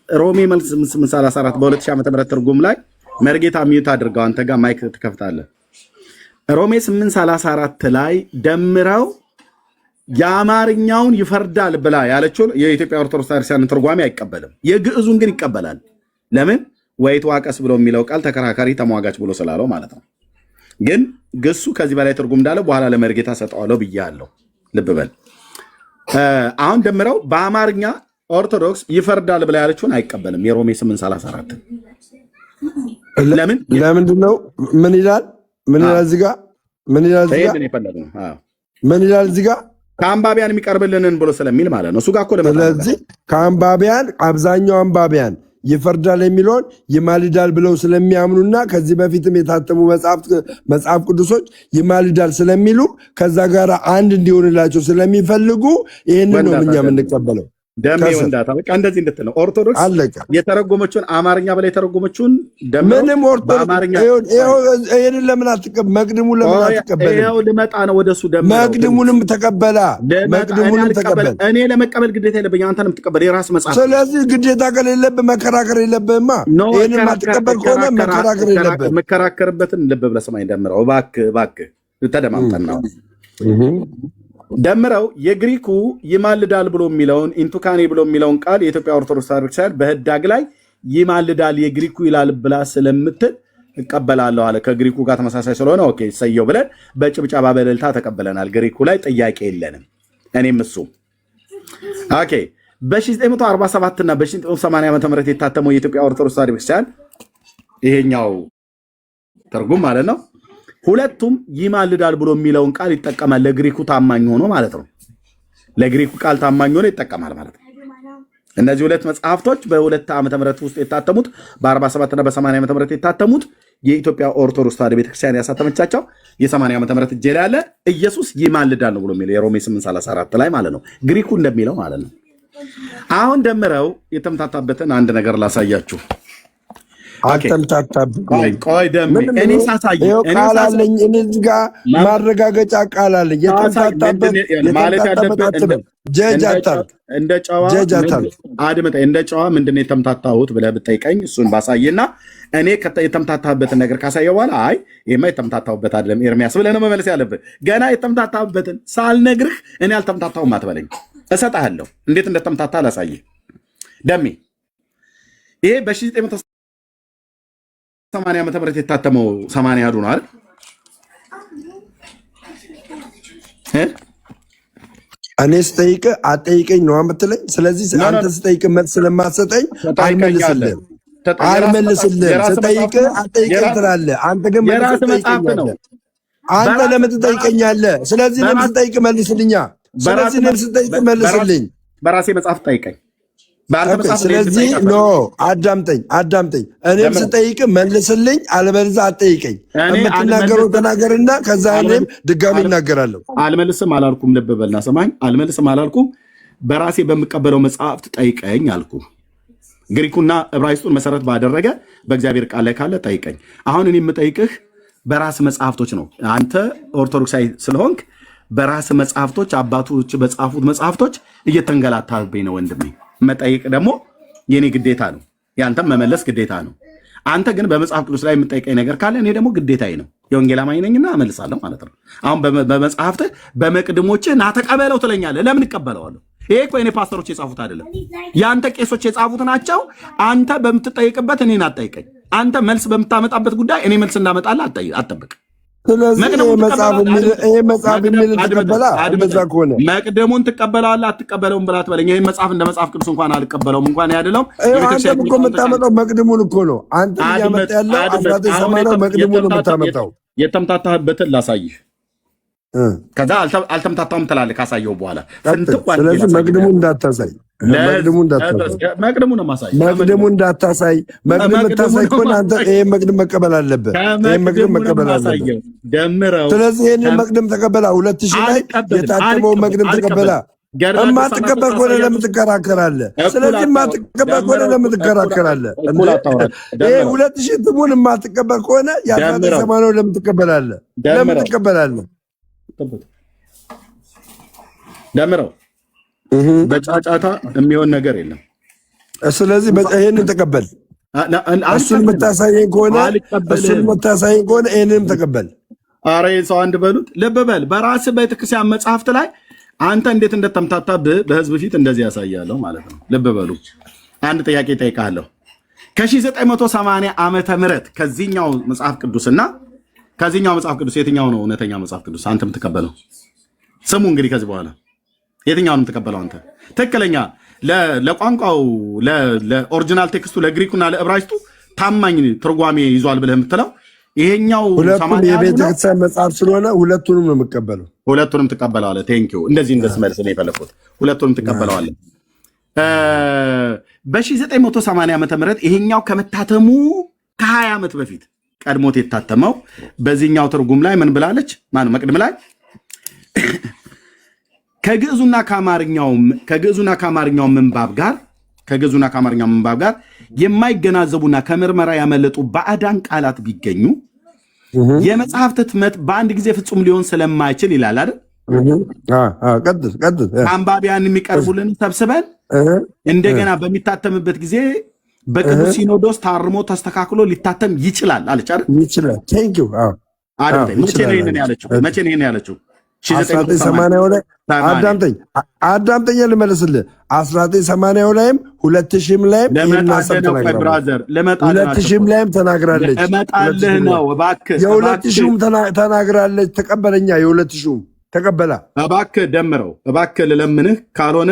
በ2000 ዓ.ም ትርጉም ላይ መርጌታ ሚዩት አድርገው አንተ ጋር ማይክ ትከፍታለህ። ሮሜ 8:34 ላይ ደምረው የአማርኛውን ይፈርዳል ብላ ያለችውን የኢትዮጵያ ኦርቶዶክስ ክርስቲያን ትርጓሜ አይቀበልም። የግዕዙን ግን ይቀበላል። ለምን? ወይትዋቀስ ብሎ የሚለው ቃል ተከራካሪ ተሟጋች ብሎ ስላለው ማለት ነው። ግን ግሱ ከዚህ በላይ ትርጉም እንዳለው በኋላ ለመርጌታ ሰጠዋለሁ ብያለሁ። ልብ በል። አሁን ደምረው በአማርኛ ኦርቶዶክስ ይፈርዳል ብላ ያለችውን አይቀበልም። የሮሜ 8:34 ለምንድን ነው? ምን ይላል? ምን ይላል እዚህ ጋር? ምን ይላል እዚህ ጋር? ምን ይላል እዚህ ጋር? ከአንባቢያን የሚቀርብልንን ብሎ ስለሚል ማለት ነው። እሱ ጋር እኮ ስለዚህ ከአንባቢያን አብዛኛው አንባቢያን ይፈርዳል የሚለውን ይማልዳል ብለው ስለሚያምኑና ከዚህ በፊትም የታተሙ መጽሐፍ ቅዱሶች ይማልዳል ስለሚሉ ከዛ ጋር አንድ እንዲሆንላቸው ስለሚፈልጉ ይህንን ነው እኛ የምንቀበለው። ደሜ ወንዳታ በቃ እንደዚህ እንድትል ነው። ኦርቶዶክስ አለቀ። የተረጎመችውን አማርኛ በላይ የተረጎመችውን ምንም ኦርቶዶክስ ይሄንን ለምን አትቀበል? መቅድሙ ለምን አትቀበል? ይኸው ልመጣ ነው ወደሱ። መቅድሙንም ተቀበላ። መቅድሙንም ተቀበል። እኔ ለመቀበል ግዴታ የለብኝ፣ አንተ ነው የምትቀበል፣ የራስ መጽሐፍ። ስለዚህ ግዴታ ከሌለብህ መከራከር የለብህማ። ይሄንን ማትቀበል ከሆነ መከራከር የለብህም። የምከራከርበትን ልብ ብለህ ስማኝ ደምረው፣ እባክህ ተደማምጠን ነው ደምረው የግሪኩ ይማልዳል ብሎ የሚለውን ኢንቱካኔ ብሎ የሚለውን ቃል የኢትዮጵያ ኦርቶዶክስ ቤተክርስቲያን በህዳግ ላይ ይማልዳል የግሪኩ ይላል ብላ ስለምትል እቀበላለሁ አለ። ከግሪኩ ጋር ተመሳሳይ ስለሆነ ኦኬ ሰየው ብለን በጭብጨባ በእልልታ ተቀበለናል። ግሪኩ ላይ ጥያቄ የለንም። እኔም እሱ ኦኬ። በ1947 እና በ1980 ዓ.ም የታተመው የኢትዮጵያ ኦርቶዶክስ ቤተክርስቲያን ይሄኛው ትርጉም ማለት ነው ሁለቱም ይማልዳል ብሎ የሚለውን ቃል ይጠቀማል። ለግሪኩ ታማኝ ሆኖ ማለት ነው። ለግሪኩ ቃል ታማኝ ሆኖ ይጠቀማል ማለት ነው። እነዚህ ሁለት መጽሐፍቶች በሁለት ዓመተ ምህረት ውስጥ የታተሙት በ47 እና በ80 ዓመተ ምህረት የታተሙት የኢትዮጵያ ኦርቶዶክስ ተዋሕዶ ቤተክርስቲያን ያሳተመቻቸው የ80 ዓመተ ምህረት እጄ ላይ ያለ ኢየሱስ ይማልዳል ነው ብሎ የሚለው የሮሜ 8:34 ላይ ማለት ነው። ግሪኩ እንደሚለው ማለት ነው። አሁን ደምረው የተምታታበትን አንድ ነገር ላሳያችሁ። አልተምታታብኝ። ቆይ ደሜ እኔ ሳሳይ ቃል አለኝ። እኔ እዚህ ጋር ማረጋገጫ ቃል አለኝ። የተምታታበት እንደ ጨዋ ምንድን ነው የተምታታሁት ብለህ ብጠይቀኝ እሱን ባሳይና እኔ የተምታታበትን ነገር ካሳየው በኋላ አይ ይሄማ የተምታታሁበት አይደለም ኤርሚያስ ብለህ ነው መመለስ ያለብህ። ገና የተምታታበትን ሳልነግርህ እኔ አልተምታታሁም አትበለኝ። እሰጥሃለሁ እንዴት እንደተምታታ ላሳይህ ደሜ። ይሄ በ1980 ዓመተ ምህረት የታተመው 80 ያዱ ነው አይደል? እኔ ስጠይቅህ አትጠይቀኝ ነው የምትለኝ። ስለዚህ አንተ ስጠይቅህ መልስ ስለማትሰጠኝ አልመልስልህም። ስጠይቅህ አትጠይቀኝ ትላለህ። አንተ ግን መልስ ትጠይቀኛለህ። አንተ ለምን ትጠይቀኛለህ? ስለዚህ እኔም ስጠይቅህ መልስልኛ። ስለዚህ እኔም ስጠይቅህ መልስልኝ። በራሴ መጽሐፍ ጠይቀኝ። ስለዚህ ኖ አዳምጠኝ። እኔም ስጠይቅህ መልስልኝ፣ አለበለዚያ አትጠይቀኝ። የምትናገረው ተናገርና ከዛ እኔም ድጋሚ እናገራለሁ። አልመልስም አላልኩም። ልብ በልና ሰማኝ። አልመልስም አላልኩም። በራሴ በምቀበለው መጽሐፍት ጠይቀኝ አልኩ። ግሪኩና ዕብራይስጡን መሰረት ባደረገ በእግዚአብሔር ቃል ላይ ካለ ጠይቀኝ። አሁን እኔ የምጠይቅህ በራስ መጽሐፍቶች ነው። አንተ ኦርቶዶክሳዊ ስለሆንክ በራስ መጽሐፍቶች አባቶች በጻፉት መጽሐፍቶች እየተንገላታብኝ ነው ወንድሜ። መጠየቅ ደግሞ የኔ ግዴታ ነው፣ ያንተም መመለስ ግዴታ ነው። አንተ ግን በመጽሐፍ ቅዱስ ላይ የምጠይቀኝ ነገር ካለ እኔ ደግሞ ግዴታዬ ነው፣ የወንጌል አማኝ ነኝና እመልሳለሁ ማለት ነው። አሁን በመጽሐፍትህ በመቅድሞችህ ና ተቀበለው ትለኛለህ። ለምን እቀበለዋለሁ? ይሄ እኮ የኔ ፓስተሮች የጻፉት አይደለም፣ የአንተ ቄሶች የጻፉት ናቸው። አንተ በምትጠይቅበት እኔን አትጠይቀኝ። አንተ መልስ በምታመጣበት ጉዳይ እኔ መልስ እንዳመጣልህ አትጠብቅ። ስለዚህ ይሄ መጽሐፍ የሚል ተቀበላ እንደዛ ከሆነ መቅደሙን ትቀበለዋለህ አትቀበለውም ብላ ትበለኝ። ይሄን መጽሐፍ እንደ መጽሐፍ ቅዱስ እንኳን አልቀበለውም እንኳን ያደለው አንተ እኮ የምታመጣው መቅድሙን እኮ ነው። አንተ እያመጣ ያለው አስራት የሰማነው መቅድሙን ነው የምታመጣው። የተምታታህበትን ላሳይህ። ከዛ አልተምታታውም ትላለህ ካሳየው በኋላ። ስለዚህ መቅድሙን እንዳታሳይ፣ መቅድሙ ነው ማሳይ። መቅድሙ እንዳታሳይ። መቅድም የምታሳይ ከሆነ አንተ ይሄን መቅድም መቀበል አለብህ። ይሄን መቅድም መቀበል አለብህ። ስለዚህ ይሄንን መቅድም ተቀበላ። 2000 ላይ የታተመው መቅድም ተቀበላ። የማትቀበል ከሆነ ለምን ትከራከራለህ? ስለዚህ የማትቀበል ከሆነ ለምን ትከራከራለህ? ይሄ 2000 ትሙን የማትቀበል ከሆነ የአስራት የሰማነው ለምን ትቀበላለህ? ለምን ትቀበላለህ? ደምረው በጫጫታ የሚሆን ነገር የለም። ስለዚህ ይሄንን ተቀበል። እሱን የምታሳየኝ ከሆነ ይሄንንም ተቀበል። ኧረ ሰው አንድ በሉት። ልብ በል። በራስህ ቤተክርስቲያን መጽሐፍት ላይ አንተ እንዴት እንደተምታታብህ በህዝብ ፊት እንደዚህ ያሳያለሁ ማለት ነው። ልብ በሉ። አንድ ጥያቄ ጠይቃለሁ። ከ1980 ዓመተ ምህረት ከዚህኛው መጽሐፍ ቅዱስና ከዚህኛው መጽሐፍ ቅዱስ የትኛው ነው እውነተኛ መጽሐፍ ቅዱስ አንተ የምትቀበለው? ስሙ እንግዲህ ከዚህ በኋላ የትኛውን የምትቀበለው አንተ? ትክክለኛ ለቋንቋው ለኦሪጂናል ቴክስቱ ለግሪኩና ለዕብራይስጡ ታማኝ ትርጓሜ ይዟል ብለህ የምትለው ይሄኛው ሁለቱም የቤተክርስቲያን መጽሐፍ ስለሆነ ሁለቱንም ነው የምቀበለው። ሁለቱንም ትቀበለዋለህ። ቴንኪው እንደዚህ እንደስመልስ ነው የፈለኩት። ሁለቱንም ትቀበለዋለህ። በ1980 ዓመተ ምህረት ይሄኛው ከመታተሙ ከ20 ዓመት በፊት ቀድሞት የታተመው በዚህኛው ትርጉም ላይ ምን ብላለች? ማነው መቅድም ላይ ከግዕዙና ከአማርኛው ምንባብ ጋር የማይገናዘቡና ከምርመራ ያመለጡ ባዕዳን ቃላት ቢገኙ የመጽሐፍት ህትመት በአንድ ጊዜ ፍጹም ሊሆን ስለማይችል ይላል አይደል? ከአንባቢያን የሚቀርቡልን ሰብስበን እንደገና በሚታተምበት ጊዜ በቅዱስ ሲኖዶስ ታርሞ ተስተካክሎ ሊታተም ይችላል አለች አይደል? ይችላል። ቴንኪው። መቼ ነው ይሄንን ያለችው? 1980 አዳምጠኛ ልመልስልህ። 1980 ላይም 2000 ላይም ተናግራለች። እመጣልህ ነው እባክህ። የ2000ም ተናግራለች። ተቀበለኛ የ2000ም ተቀበላ። እባክህ ደምረው እባክህ ልለምንህ። ካልሆነ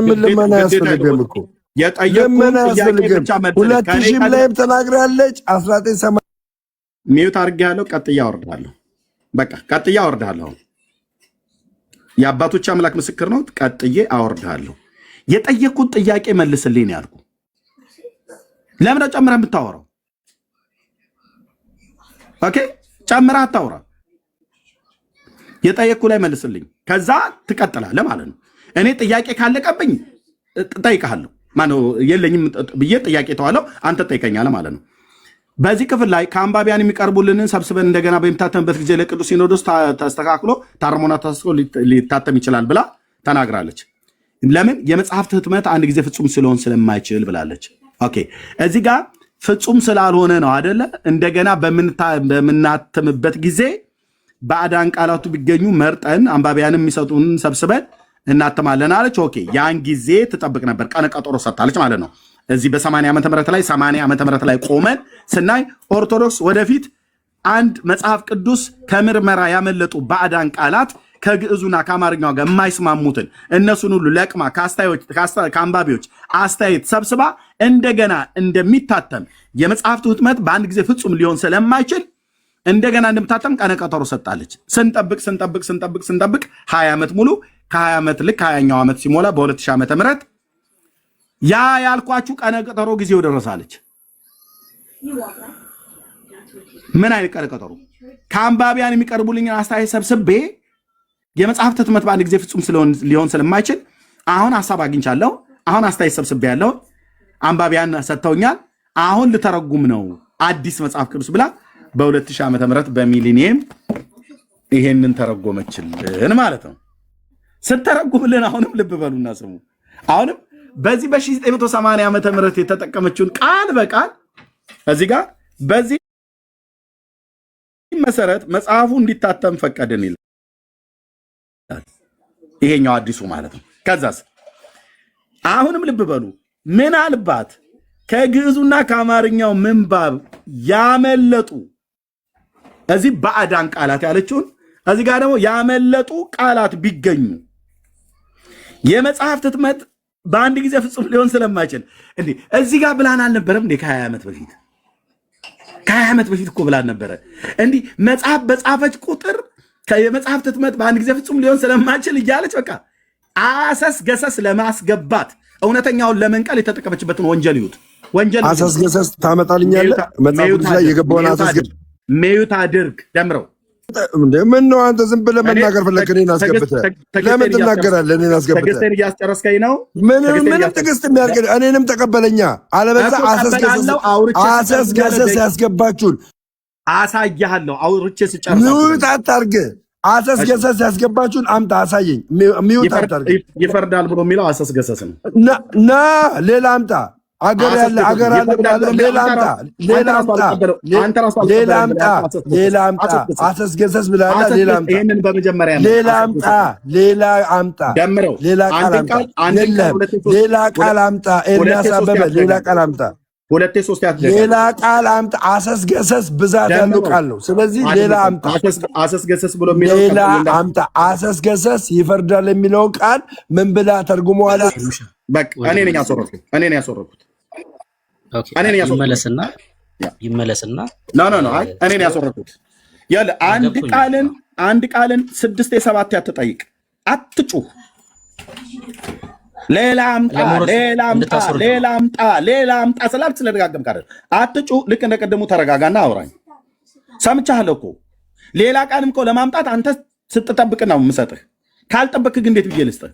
ምን ልመና ያስፈልግም እኮ የጠየቁን ጥያቄ ብቻ መልስ። 2000 ላይም ተናግራለች። 1980 ሚዩት አድርጌያለሁ። ቀጥያ አወርድሃለሁ። የአባቶች አምላክ ምስክር ነው። ቀጥዬ አወርድሃለሁ። የጠየኩት ጥያቄ መልስልኝ ያልኩ። ለምን ጨምረህ የምታወራው? ኦኬ ጨምረህ አታውራ። የጠየኩ ላይ መልስልኝ። ከዛ ትቀጥላለህ ማለት ነው። እኔ ጥያቄ ካለቀብኝ እጠይቅሃለሁ። ማነው የለኝም ብዬ ጥያቄ ተዋለው፣ አንተ ትጠይቀኛለህ ማለት ነው። በዚህ ክፍል ላይ ከአንባቢያን የሚቀርቡልንን ሰብስበን እንደገና በሚታተምበት ጊዜ ለቅዱስ ሲኖዶስ ተስተካክሎ ታርሞና ተስተካክሎ ሊታተም ይችላል ብላ ተናግራለች። ለምን? የመጽሐፍት ህትመት አንድ ጊዜ ፍጹም ስለሆን ስለማይችል ብላለች። ኦኬ እዚህ ጋር ፍጹም ስላልሆነ ነው አደለ? እንደገና በምናትምበት ጊዜ ባዕዳን ቃላቱ ቢገኙ መርጠን አንባቢያን የሚሰጡን ሰብስበን እናትማለን አለች። ኦኬ ያን ጊዜ ትጠብቅ ነበር። ቀነ ቀጠሮ ሰጥታለች ማለት ነው። እዚህ በ80 ዓመተ ምህረት ላይ 80 ዓመተ ምህረት ላይ ቆመን ስናይ ኦርቶዶክስ ወደፊት አንድ መጽሐፍ ቅዱስ ከምርመራ ያመለጡ ባዕዳን ቃላት ከግዕዙና ከአማርኛው ጋር የማይስማሙትን እነሱን ሁሉ ለቅማ ከአንባቢዎች አስተያየት ሰብስባ እንደገና እንደሚታተም የመጽሐፍቱ ህትመት በአንድ ጊዜ ፍጹም ሊሆን ስለማይችል እንደገና እንደምታተም ቀነ ቀጠሮ ሰጣለች። ስንጠብቅ 20 ዓመት ሙሉ ከ20 ዓመት ልክ 20ኛው ዓመት ሲሞላ በ2000 ዓመተ ምህረት ያ ያልኳችሁ ቀነ ቀጠሮ ጊዜው ደረሳለች። ምን አይነት ቀነ ቀጠሮ? ከአንባቢያን የሚቀርቡልኝ አስተያየት ሰብስቤ የመጽሐፍት ህትመት በአንድ ጊዜ ፍጹም ሊሆን ስለማይችል አሁን ሐሳብ አግኝቻለሁ። አሁን አስተያየት ሰብስቤ ያለው አንባቢያን ሰጥተውኛል። አሁን ልተረጉም ነው አዲስ መጽሐፍ ቅዱስ ብላ በ2000 ዓመተ ምህረት በሚሊኒየም ይሄንን ተረጎመችልን ማለት ነው። ስትተረጉምልን አሁንም ልብ በሉና ስሙ። አሁንም በዚህ በ1980 ዓመተ ምህረት የተጠቀመችውን ቃል በቃል እዚህ ጋር በዚህ መሰረት መጽሐፉ እንዲታተም ፈቀድን ይላል። ይሄኛው አዲሱ ማለት ነው። ከዛስ አሁንም ልብ በሉ ምናልባት ከግዕዙና ከአማርኛው ምንባብ ያመለጡ እዚህ ባዕዳን ቃላት ያለችውን እዚህ ጋር ደግሞ ያመለጡ ቃላት ቢገኙ የመጽሐፍት ህትመት በአንድ ጊዜ ፍጹም ሊሆን ስለማይችል እንዴ እዚህ ጋር ብላን አልነበረም እንዴ? ከ20 ዓመት በፊት ከ20 ዓመት በፊት እኮ ብላን ነበረ። እንዲህ መጽሐፍ በጻፈች ቁጥር የመጽሐፍት ህትመት በአንድ ጊዜ ፍጹም ሊሆን ስለማይችል እያለች በቃ አሰስ ገሰስ ለማስገባት እውነተኛውን ለመንቀል የተጠቀመችበትን ወንጀል ይሁት ወንጀል አሰስ ገሰስ ታመጣልኛለህ። መጽሐፍ ቅዱስ ላይ የገባውን አሰስ ገሰስ ሜዩት አድርግ ደምረው ምን ነው አንተ ዝም ብለህ መናገር ፈለክ? እኔን አስገብተህ ለምን ትናገራለህ? እኔን አስገብተህ ትዕግስቴን እያስጨረስከኝ ነው። ምንም ትዕግስት የሚያርግ እኔንም ተቀበለኛ። አለበለዚያ አሰስ ገሰስ ያስገባችሁን አሳያለሁ። አውርቼ ስጨርስ ሚውት አታርግ። አሰስ ገሰስ ያስገባችሁን አምጣ አሳየኝ። ሚውት አታርግ። ይፈርዳል ብሎ የሚለው አሰስ ገሰስ ነው። ና ሌላ አምጣ። አገር ያለ ሌላ አምጣ። አሰስ ገሰስ ብለሃል። ሌላ አምጣ። ይሄንን በመጀመሪያ ሌላ አምጣ። ደምረው ሌላ ቃል አምጣ። ሌላ ቃል አምጣ። ኤርሚያስ አበበ ሌላ ቃል አምጣ። ሁለቴ ሶስት ያትደገ ሌላ ቃል አምጣ። አሰስ ገሰስ ብዛት ያለው ቃል ነው። ስለዚህ ሌላ አምጣ። አሰስ ገሰስ ብሎ የሚለው ሌላ አምጣ። አሰስ ገሰስ ይፈርዳል የሚለውን ቃል ምን ብላ ተርጉመዋል? በቃ እኔ ነኝ ያስወረድኩት። ኦኬ ይመለስና አይ እኔን ያስወረድኩት ያለ አንድ ቃልን 6 7 አትጠይቅ፣ አትጩህ። ሌላ አምጣ ስላልክ ስለደጋገምክ አይደል? አትጩህ። ልክ እንደቀደሙ ተረጋጋና አውራኝ። ሰምቻለሁ እኮ ሌላ ቃልም እኮ ለማምጣት አንተ ስትጠብቅ ነው የምሰጥህ። ካልጠበቅህ ግን እንዴት ብዬ ልስጥህ?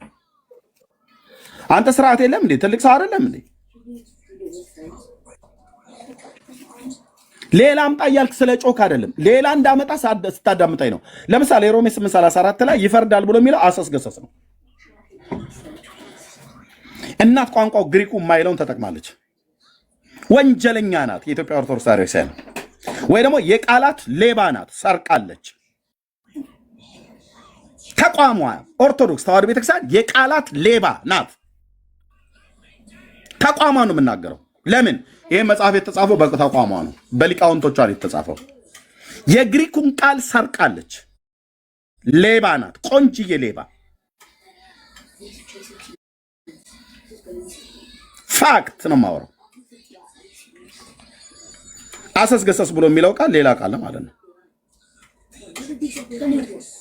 አንተ ስርዓት የለም እንዴ? ትልቅ ሰው አይደለም እንዴ? ሌላ አምጣ እያልክ ስለ ጮክ አይደለም። ሌላ እንዳመጣ ስታዳምጠኝ ነው። ለምሳሌ ሮሜ 8:34 ላይ ይፈርዳል ብሎ የሚለው አሰስገሰስ ነው። እናት ቋንቋው ግሪኩ የማይለውን ተጠቅማለች። ወንጀለኛ ናት የኢትዮጵያ ኦርቶዶክስ ተዋሕዶ ወይ ደግሞ የቃላት ሌባ ናት፣ ሰርቃለች። ተቋሟ ኦርቶዶክስ ተዋሕዶ ቤተክርስቲያን የቃላት ሌባ ናት። ተቋሟ ነው የምናገረው። ለምን ይሄ መጽሐፍ የተጻፈው በተቋሟ ነው፣ በሊቃውንቶቿ ነው የተጻፈው። የግሪኩን ቃል ሰርቃለች። ሌባ ናት፣ ቆንጅዬ ሌባ። ፋክት ነው የማወራው። አሰስገሰስ ብሎ የሚለው ቃል ሌላ ቃል ማለት ነው።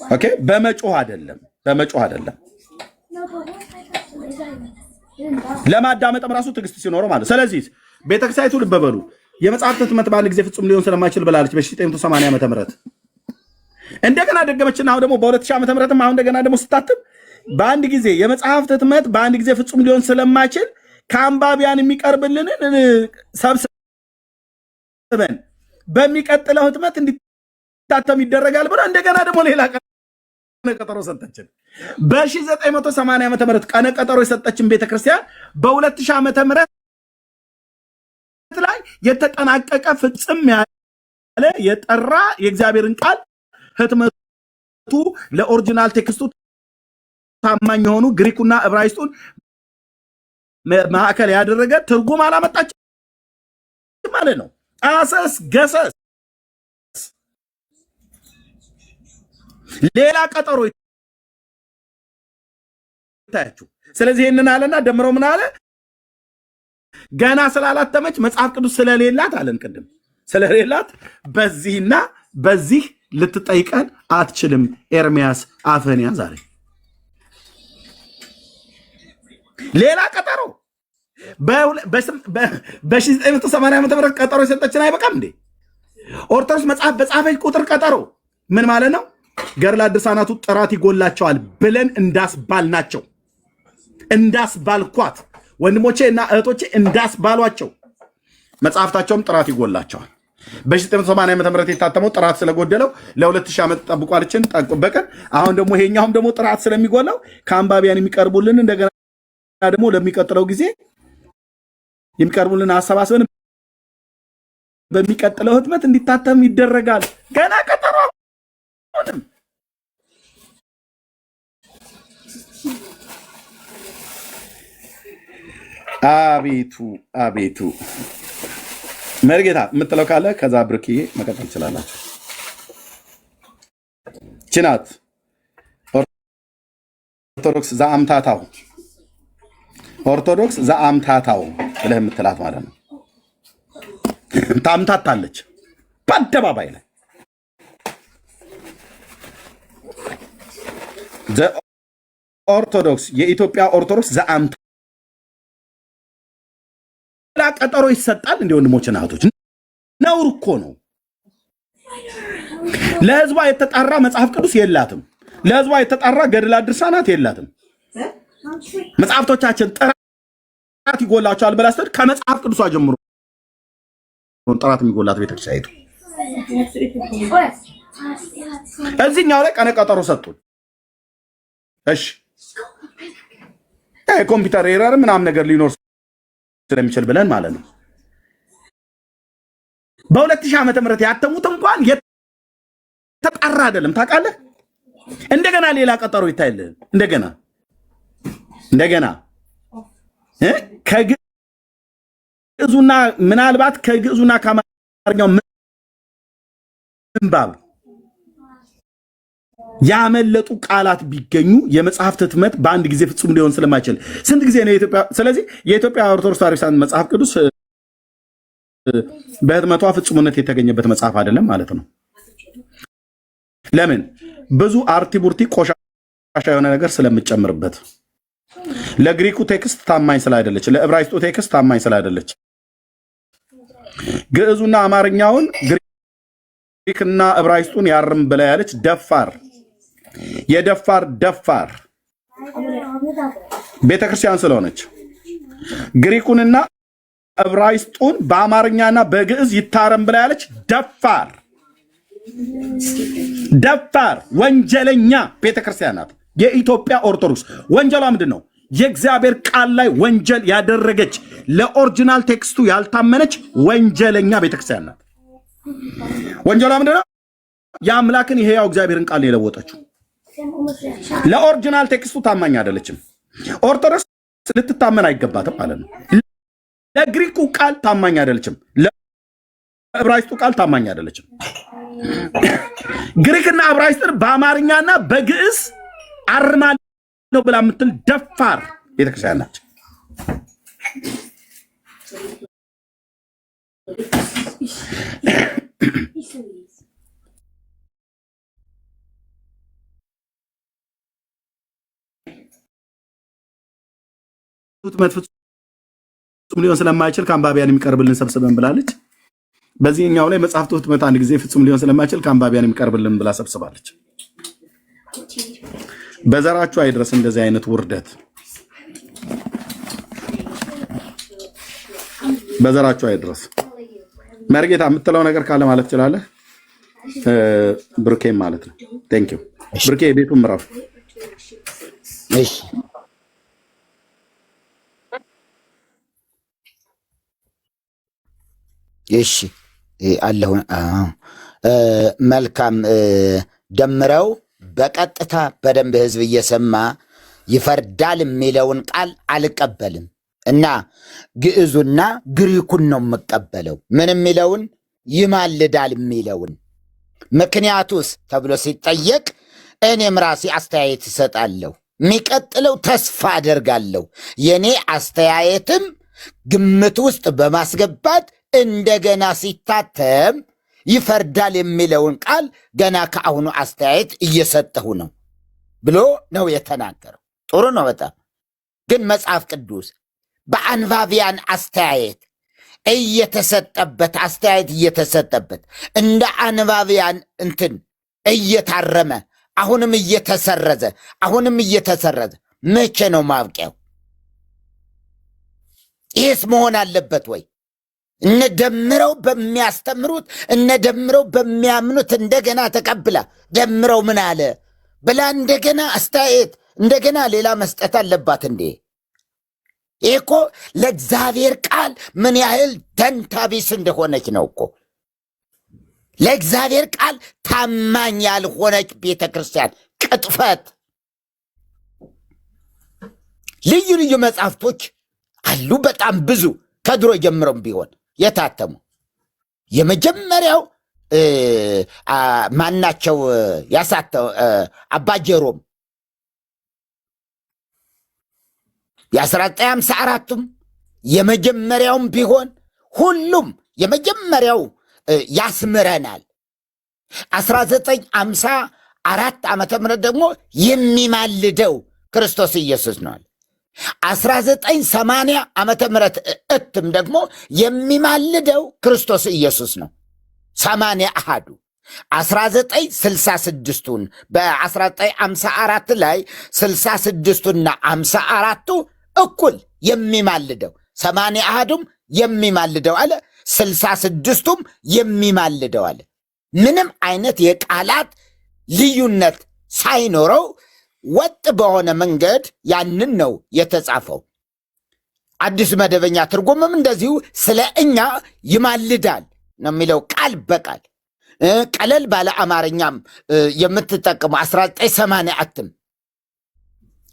ኦኬ፣ በመጮህ አይደለም። ለማዳመጥም ራሱ ትዕግስት ሲኖረው ማለት። ስለዚህ ቤተክርስቲያኒቱ ልብ በሉ የመጽሐፍት ህትመት በአንድ ጊዜ ፍጹም ሊሆን ስለማይችል ብላለች በ1980 ዓመተ ምህረት። እንደገና ደገመችና አሁን ደግሞ በ2000 ዓመተ ምህረትም አሁን እንደገና ደግሞ ስታትም በአንድ ጊዜ የመጽሐፍት ህትመት በአንድ ጊዜ ፍጹም ሊሆን ስለማይችል ከአንባቢያን የሚቀርብልንን ሰብስበን በሚቀጥለው ህትመት እንዲታተም ይደረጋል ብሎ እንደገና ደግሞ ሌላ ቀጠሮ ሰጠችን። በ1980 ዓመተ ምህረት ቀነ ቀጠሮ የሰጠችን ቤተክርስቲያን በ2000 ዓመተ ምህረት ላይ የተጠናቀቀ ፍጽም ያለ የጠራ የእግዚአብሔርን ቃል ህትመቱ ለኦሪጂናል ቴክስቱ ታማኝ የሆኑ ግሪኩና ዕብራይስጡን ማዕከል ያደረገ ትርጉም አላመጣች ማለት ነው። አሰስ ገሰስ ሌላ ቀጠሮ ይታያችሁ። ስለዚህ ይህንን አለና ደምረው ምን አለ? ገና ስላላተመች መጽሐፍ ቅዱስ ስለሌላት አለን። ቅድም ስለሌላት በዚህና በዚህ ልትጠይቀን አትችልም። ኤርሚያስ አፈን ያዝ አለ። ሌላ ቀጠሮ በ1980 ዓመተ ምህረት ቀጠሮ የሰጠችን አይበቃም እንዴ? ኦርቶዶክስ መጽሐፍ በጻፈች ቁጥር ቀጠሮ ምን ማለት ነው? ገድለ ድርሳናቱ ጥራት ይጎላቸዋል ብለን እንዳስባልናቸው እንዳስባልኳት ወንድሞቼ እና እህቶቼ እንዳስባሏቸው መጽሐፍታቸውም ጥራት ይጎላቸዋል። በ1980 ዓመተ ምህረት የታተመው ጥራት ስለጎደለው ለ2000 ዓመት ጠብቋልችን ጠብቀን አሁን ደግሞ ይሄኛውም ደግሞ ጥራት ስለሚጎላው ከአንባቢያን የሚቀርቡልን እንደገና ደግሞ ለሚቀጥለው ጊዜ የሚቀርቡልን አሰባስበን በሚቀጥለው ህትመት እንዲታተም ይደረጋል። ገና ቀጠሮ አሁንም አቤቱ መርጌታ የምትለው ካለ ከዛ ብርክዬ መቀጠል ትችላላችሁ። ችናት ኦርቶዶክስ ዘአምታታው ብለህ የምትላት ማለት ነው። ታምታታለች በአደባባይ ላይ ኦርቶዶክስ የኢትዮጵያ ኦርቶዶክስ ዘአምታ ቀጠሮ ይሰጣል። እንደ ወንድሞችና እህቶች ነውር እኮ ነው። ለህዝቧ የተጣራ መጽሐፍ ቅዱስ የላትም። ለህዝቧ የተጣራ ገድለ ድርሳናት የላትም። መጽሐፍቶቻችን ጥራት ይጎላቸዋል ብላ ስትል ከመጽሐፍ ቅዱሷ ጀምሮ ጥራት የሚጎላት ቤተክርስቲያኒቱ እዚህኛው ላይ ቀነ ቀጠሮ ሰጡን። እሺ ኮምፒውተር ኤረር ምናምን ነገር ሊኖር ስለሚችል ብለን ማለት ነው። በ2000 ዓመተ ምህረት ያተሙት እንኳን የተጣራ አይደለም ታውቃለህ። እንደገና ሌላ ቀጠሮ ይታይልህ። እንደገና ከግዕዙና ምናልባት ከግዕዙና ከአማርኛው ምንባብ ያመለጡ ቃላት ቢገኙ የመጽሐፍት ህትመት በአንድ ጊዜ ፍጹም ሊሆን ስለማይችል ስንት ጊዜ ነው የኢትዮጵያ። ስለዚህ የኢትዮጵያ ኦርቶዶክስ ተዋሕዶ መጽሐፍ ቅዱስ በህትመቷ ፍጹምነት የተገኘበት መጽሐፍ አይደለም ማለት ነው። ለምን? ብዙ አርቲ ቡርቲ ቆሻሻ የሆነ ነገር ስለምጨምርበት፣ ለግሪኩ ቴክስት ታማኝ ስላይደለች፣ ለዕብራይስጡ ቴክስት ታማኝ ስላይደለች፣ ግዕዙና አማርኛውን ግሪክና ዕብራይስጡን ያርም ብላ ያለች ደፋር፣ የደፋር ደፋር ቤተክርስቲያን ስለሆነች ግሪኩንና ዕብራይስጡን በአማርኛና በግዕዝ ይታረም ብላ ያለች ደፋር ደፋር ወንጀለኛ ቤተክርስቲያን ናት። የኢትዮጵያ ኦርቶዶክስ ወንጀሏ ምንድን ነው? የእግዚአብሔር ቃል ላይ ወንጀል ያደረገች ለኦሪጂናል ቴክስቱ ያልታመነች ወንጀለኛ ቤተክርስቲያን ናት። ወንጀሏ ምንድን ነው? የአምላክን የሕያው እግዚአብሔርን ቃል የለወጠችው ለኦሪጂናል ቴክስቱ ታማኝ አይደለችም። ኦርቶዶክስ ልትታመን አይገባትም ማለት ነው። ለግሪኩ ቃል ታማኝ አይደለችም፣ ለዕብራይስጡ ቃል ታማኝ አይደለችም። ግሪክና ዕብራይስጥን በአማርኛና በግዕዝ አርማለሁ ብላ የምትል ደፋር ቤተክርስቲያን ናቸው። ፍጹም ሊሆን ስለማይችል ከአንባቢያን የሚቀርብልን ሰብስበን ብላለች። በዚህኛው ላይ መጽሐፍቱ ህትመት አንድ ጊዜ ፍጹም ሊሆን ስለማይችል ከአንባቢያን የሚቀርብልን ብላ ሰብስባለች። በዘራችሁ አይድረስ እንደዚህ አይነት ውርደት፣ በዘራችሁ አይድረስ። መርጌታ የምትለው ነገር ካለ ማለት ትችላለህ። ብሩኬም ማለት ነው። ቴንክ ዩ ብሩኬ። ቤቱን ምራፍ። እሺ እሺ አለሁ። መልካም። ደምረው በቀጥታ በደንብ ህዝብ እየሰማ ይፈርዳል የሚለውን ቃል አልቀበልም እና ግዕዙና ግሪኩን ነው የምቀበለው። ምን የሚለውን? ይማልዳል የሚለውን። ምክንያቱስ ተብሎ ሲጠየቅ እኔም ራሴ አስተያየት እሰጣለሁ። የሚቀጥለው ተስፋ አደርጋለሁ የእኔ አስተያየትም ግምት ውስጥ በማስገባት እንደገና ሲታተም ይፈርዳል የሚለውን ቃል ገና ከአሁኑ አስተያየት እየሰጠሁ ነው ብሎ ነው የተናገረው። ጥሩ ነው በጣም ግን መጽሐፍ ቅዱስ በአንባቢያን አስተያየት እየተሰጠበት እንደ አንባቢያን እንትን እየታረመ አሁንም እየተሰረዘ መቼ ነው ማብቂያው? ይህስ መሆን አለበት ወይ? እነ ደምረው በሚያስተምሩት እነ ደምረው በሚያምኑት እንደገና ተቀብላ ደምረው ምን አለ ብላ እንደገና አስተያየት እንደገና ሌላ መስጠት አለባት እንዴ? ይህ እኮ ለእግዚአብሔር ቃል ምን ያህል ደንታቢስ እንደሆነች ነው እኮ። ለእግዚአብሔር ቃል ታማኝ ያልሆነች ቤተ ክርስቲያን ቅጥፈት። ልዩ ልዩ መጽሐፍቶች አሉ፣ በጣም ብዙ ከድሮ ጀምሮም ቢሆን የታተሙ። የመጀመሪያው ማናቸው ያሳተው? አባ ጀሮም የ1954ቱም የመጀመሪያውም ቢሆን ሁሉም የመጀመሪያው ያስምረናል። 1954 ዓመተ ምህረት ደግሞ የሚማልደው ክርስቶስ ኢየሱስ ነዋል። 1980 ዓመተ ምህረት እትም ደግሞ የሚማልደው ክርስቶስ ኢየሱስ ነው። 81ዱ 1966ቱን በ1954 ላይ 66ቱና 54ቱ እኩል የሚማልደው 81ዱም የሚማልደው አለ፣ 66ቱም የሚማልደው አለ። ምንም አይነት የቃላት ልዩነት ሳይኖረው ወጥ በሆነ መንገድ ያንን ነው የተጻፈው። አዲስ መደበኛ ትርጉምም እንደዚሁ ስለ እኛ ይማልዳል ነው የሚለው ቃል በቃል። ቀለል ባለ አማርኛም የምትጠቀሙ 1980 እትም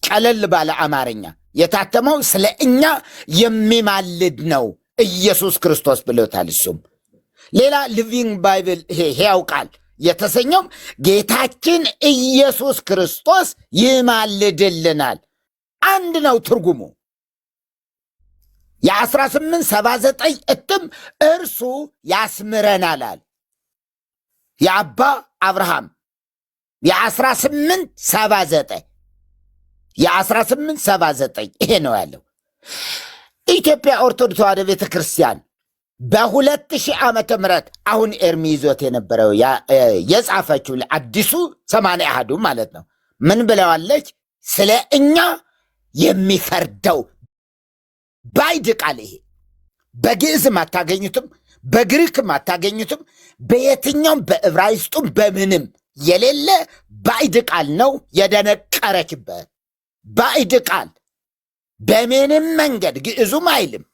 ቀለል ባለ አማርኛ የታተመው ስለ እኛ የሚማልድ ነው ኢየሱስ ክርስቶስ ብሎታል። እሱም ሌላ ሊቪንግ ባይብል ሕያው ቃል የተሰኘውም ጌታችን ኢየሱስ ክርስቶስ ይማልድልናል። አንድ ነው ትርጉሙ። የ1879 እትም እርሱ ያስምረናል አለ የአባ አብርሃም የ1879 ይሄ ነው ያለው። ኢትዮጵያ ኦርቶዶክስ ተዋሕዶ ቤተክርስቲያን በ2000 ዓመተ ምህረት አሁን ኤርሚ ይዞት የነበረው የጻፈችው አዲሱ 81 ማለት ነው። ምን ብለዋለች? ስለ እኛ የሚፈርደው ባዕድ ቃል ይሄ በግዕዝም አታገኙትም፣ በግሪክም አታገኙትም፣ በየትኛውም በዕብራይስጡም በምንም የሌለ ባዕድ ቃል ነው የደነቀረችበት ባዕድ ቃል። በምንም መንገድ ግዕዙም አይልም።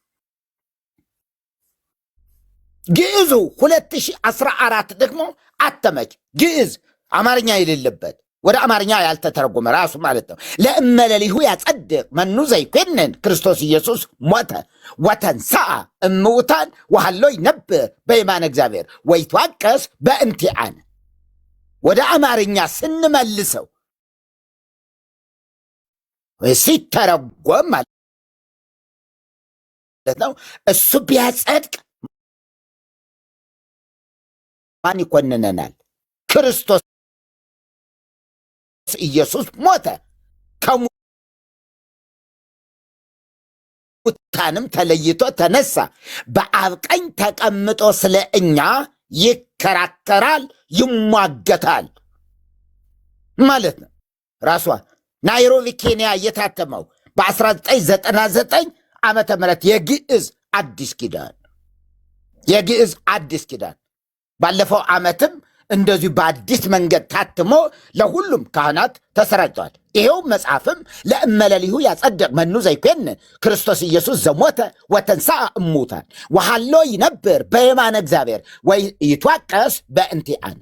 ግዕዙ 2014 ደግሞ አተመች። ግዕዝ አማርኛ የሌለበት ወደ አማርኛ ያልተተረጎመ ራሱ ማለት ነው። ለእመለሊሁ ያጸድቅ መኑ ዘይኮንን ክርስቶስ ኢየሱስ ሞተ ወተንሥአ እሙታን ወሀሎ ይነብር በየማነ እግዚአብሔር ወይትዋቀስ በእንቲአነ። ወደ አማርኛ ስንመልሰው ሲተረጎም ማለት ነው እሱ ቢያጸድቅ ማን ይኮንነናል? ክርስቶስ ኢየሱስ ሞተ ከሙታንም ተለይቶ ተነሳ፣ በአብ ቀኝ ተቀምጦ ስለ እኛ ይከራከራል፣ ይሟገታል ማለት ነው። ራሷ ናይሮቢ ኬንያ እየታተመው በ1999 ዓመተ ምህረት የግዕዝ አዲስ ኪዳን ባለፈው ዓመትም እንደዚሁ በአዲስ መንገድ ታትሞ ለሁሉም ካህናት ተሰራጭቷል። ይሄው መጽሐፍም ለእመለሊሁ ያጸድቅ መኑ ዘይኮንን ክርስቶስ ኢየሱስ ዘሞተ ወተንሥአ እሙታን ወሀሎ ይነብር በየማነ እግዚአብሔር ወይትዋቀስ በእንቲአነ።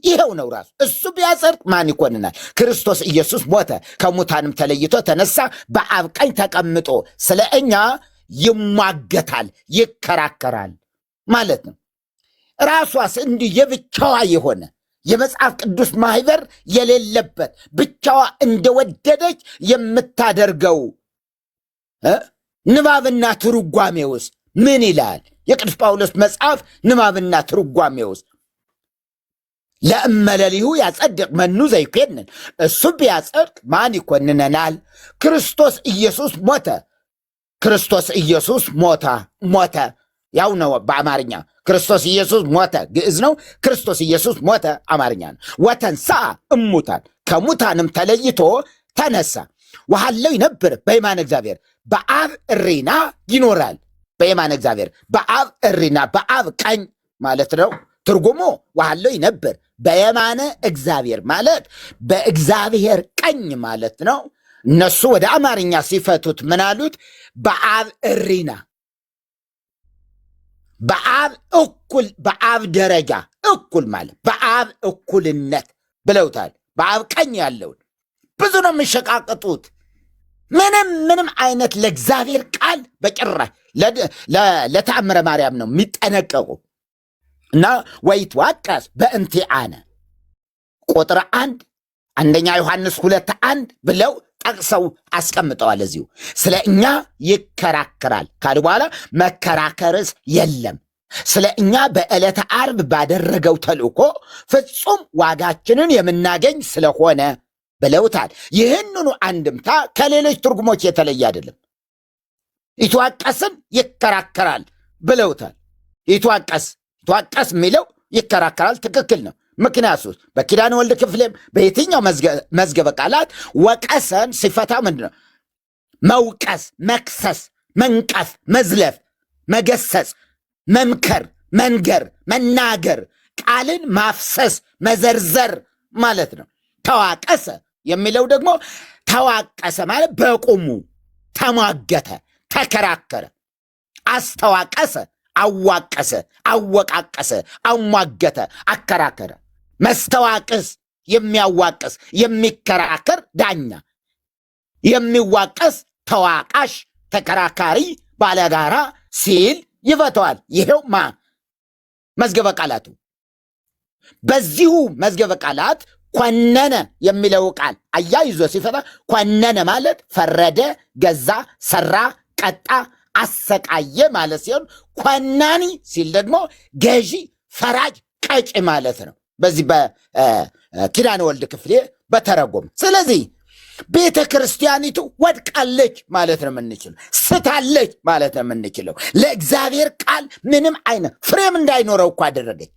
ይኸው ነው ራሱ። እሱ ቢያጸድቅ ማን ይኮንናል? ክርስቶስ ኢየሱስ ሞተ ከሙታንም ተለይቶ ተነሳ፣ በአብ ቀኝ ተቀምጦ ስለ እኛ ይሟገታል፣ ይከራከራል ማለት ነው። ራሷስ እንዲህ የብቻዋ የሆነ የመጽሐፍ ቅዱስ ማህበር የሌለበት ብቻዋ እንደወደደች የምታደርገው ንባብና ትርጓሜ ውስጥ ምን ይላል? የቅዱስ ጳውሎስ መጽሐፍ ንባብና ትርጓሜ ውስጥ ለእመለሊሁ ያጸድቅ መኑ ዘይኮንን፣ እሱ ቢያጸድቅ ማን ይኮንነናል? ክርስቶስ ኢየሱስ ሞተ። ክርስቶስ ኢየሱስ ሞተ ያው ነው በአማርኛ። ክርስቶስ ኢየሱስ ሞተ ግዕዝ ነው። ክርስቶስ ኢየሱስ ሞተ አማርኛ ነው። ወተንሥአ እሙታን ከሙታንም ተለይቶ ተነሳ፣ ወሀሎ ይነብር በየማነ እግዚአብሔር በአብ እሪና ይኖራል። በየማነ እግዚአብሔር በአብ እሪና በአብ ቀኝ ማለት ነው። ትርጉሙ ወሀሎ ይነብር በየማነ እግዚአብሔር ማለት በእግዚአብሔር ቀኝ ማለት ነው። እነሱ ወደ አማርኛ ሲፈቱት ምን አሉት? በአብ እሪና፣ በአብ እኩል፣ በአብ ደረጃ እኩል ማለት በአብ እኩልነት ብለውታል። በአብ ቀኝ ያለውን ብዙ ነው የሚሸቃቀጡት። ምንም አይነት ለእግዚአብሔር ቃል በጭራሽ ለተአምረ ማርያም ነው የሚጠነቀቁ እና ወይትዋቀስ በእንቲአነ ቁጥር 1 ዮሐንስ 2:1 ብለው ጠቅሰው አስቀምጠዋል። እዚሁ ስለ እኛ ይከራከራል ካሉ በኋላ መከራከርስ የለም፣ ስለ እኛ በዕለተ ዓርብ ባደረገው ተልእኮ ፍጹም ዋጋችንን የምናገኝ ስለሆነ ብለውታል። ይህንኑ አንድምታ ከሌሎች ትርጉሞች የተለየ አይደለም። ይትዋቀስን ይከራከራል ብለውታል። ይትዋቀስ የሚለው ይከራከራል፣ ትክክል ነው። ምክንያቱ በኪዳነ ወልድ ክፍሌም በየትኛው መዝገበ ቃላት ወቀሰን ሲፈታ ምንድን ነው? መውቀስ፣ መክሰስ፣ መንቀፍ፣ መዝለፍ፣ መገሰጽ፣ መምከር፣ መንገር፣ መናገር፣ ቃልን ማፍሰስ፣ መዘርዘር ማለት ነው። ተዋቀሰ የሚለው ደግሞ ተዋቀሰ ማለት በቁሙ ተሟገተ፣ ተከራከረ። አስተዋቀሰ፣ አዋቀሰ፣ አወቃቀሰ፣ አሟገተ፣ አከራከረ። መስተዋቅስ የሚያዋቅስ የሚከራከር ዳኛ፣ የሚዋቀስ ተዋቃሽ ተከራካሪ ባለጋራ ሲል ይፈተዋል። ይሄው መዝገበ ቃላቱ። በዚሁ መዝገበ ቃላት ኮነነ የሚለው ቃል አያይዞ ሲፈታ ኮነነ ማለት ፈረደ፣ ገዛ፣ ሰራ፣ ቀጣ፣ አሰቃየ ማለት ሲሆን ኮናኒ ሲል ደግሞ ገዢ፣ ፈራጅ፣ ቀጭ ማለት ነው በዚህ በኪዳነ ወልድ ክፍሌ በተረጎም። ስለዚህ ቤተ ክርስቲያኒቱ ወድቃለች ማለት ነው የምንችለው፣ ስታለች ማለት ነው የምንችለው። ለእግዚአብሔር ቃል ምንም አይነት ፍሬም እንዳይኖረው እኮ አደረገች።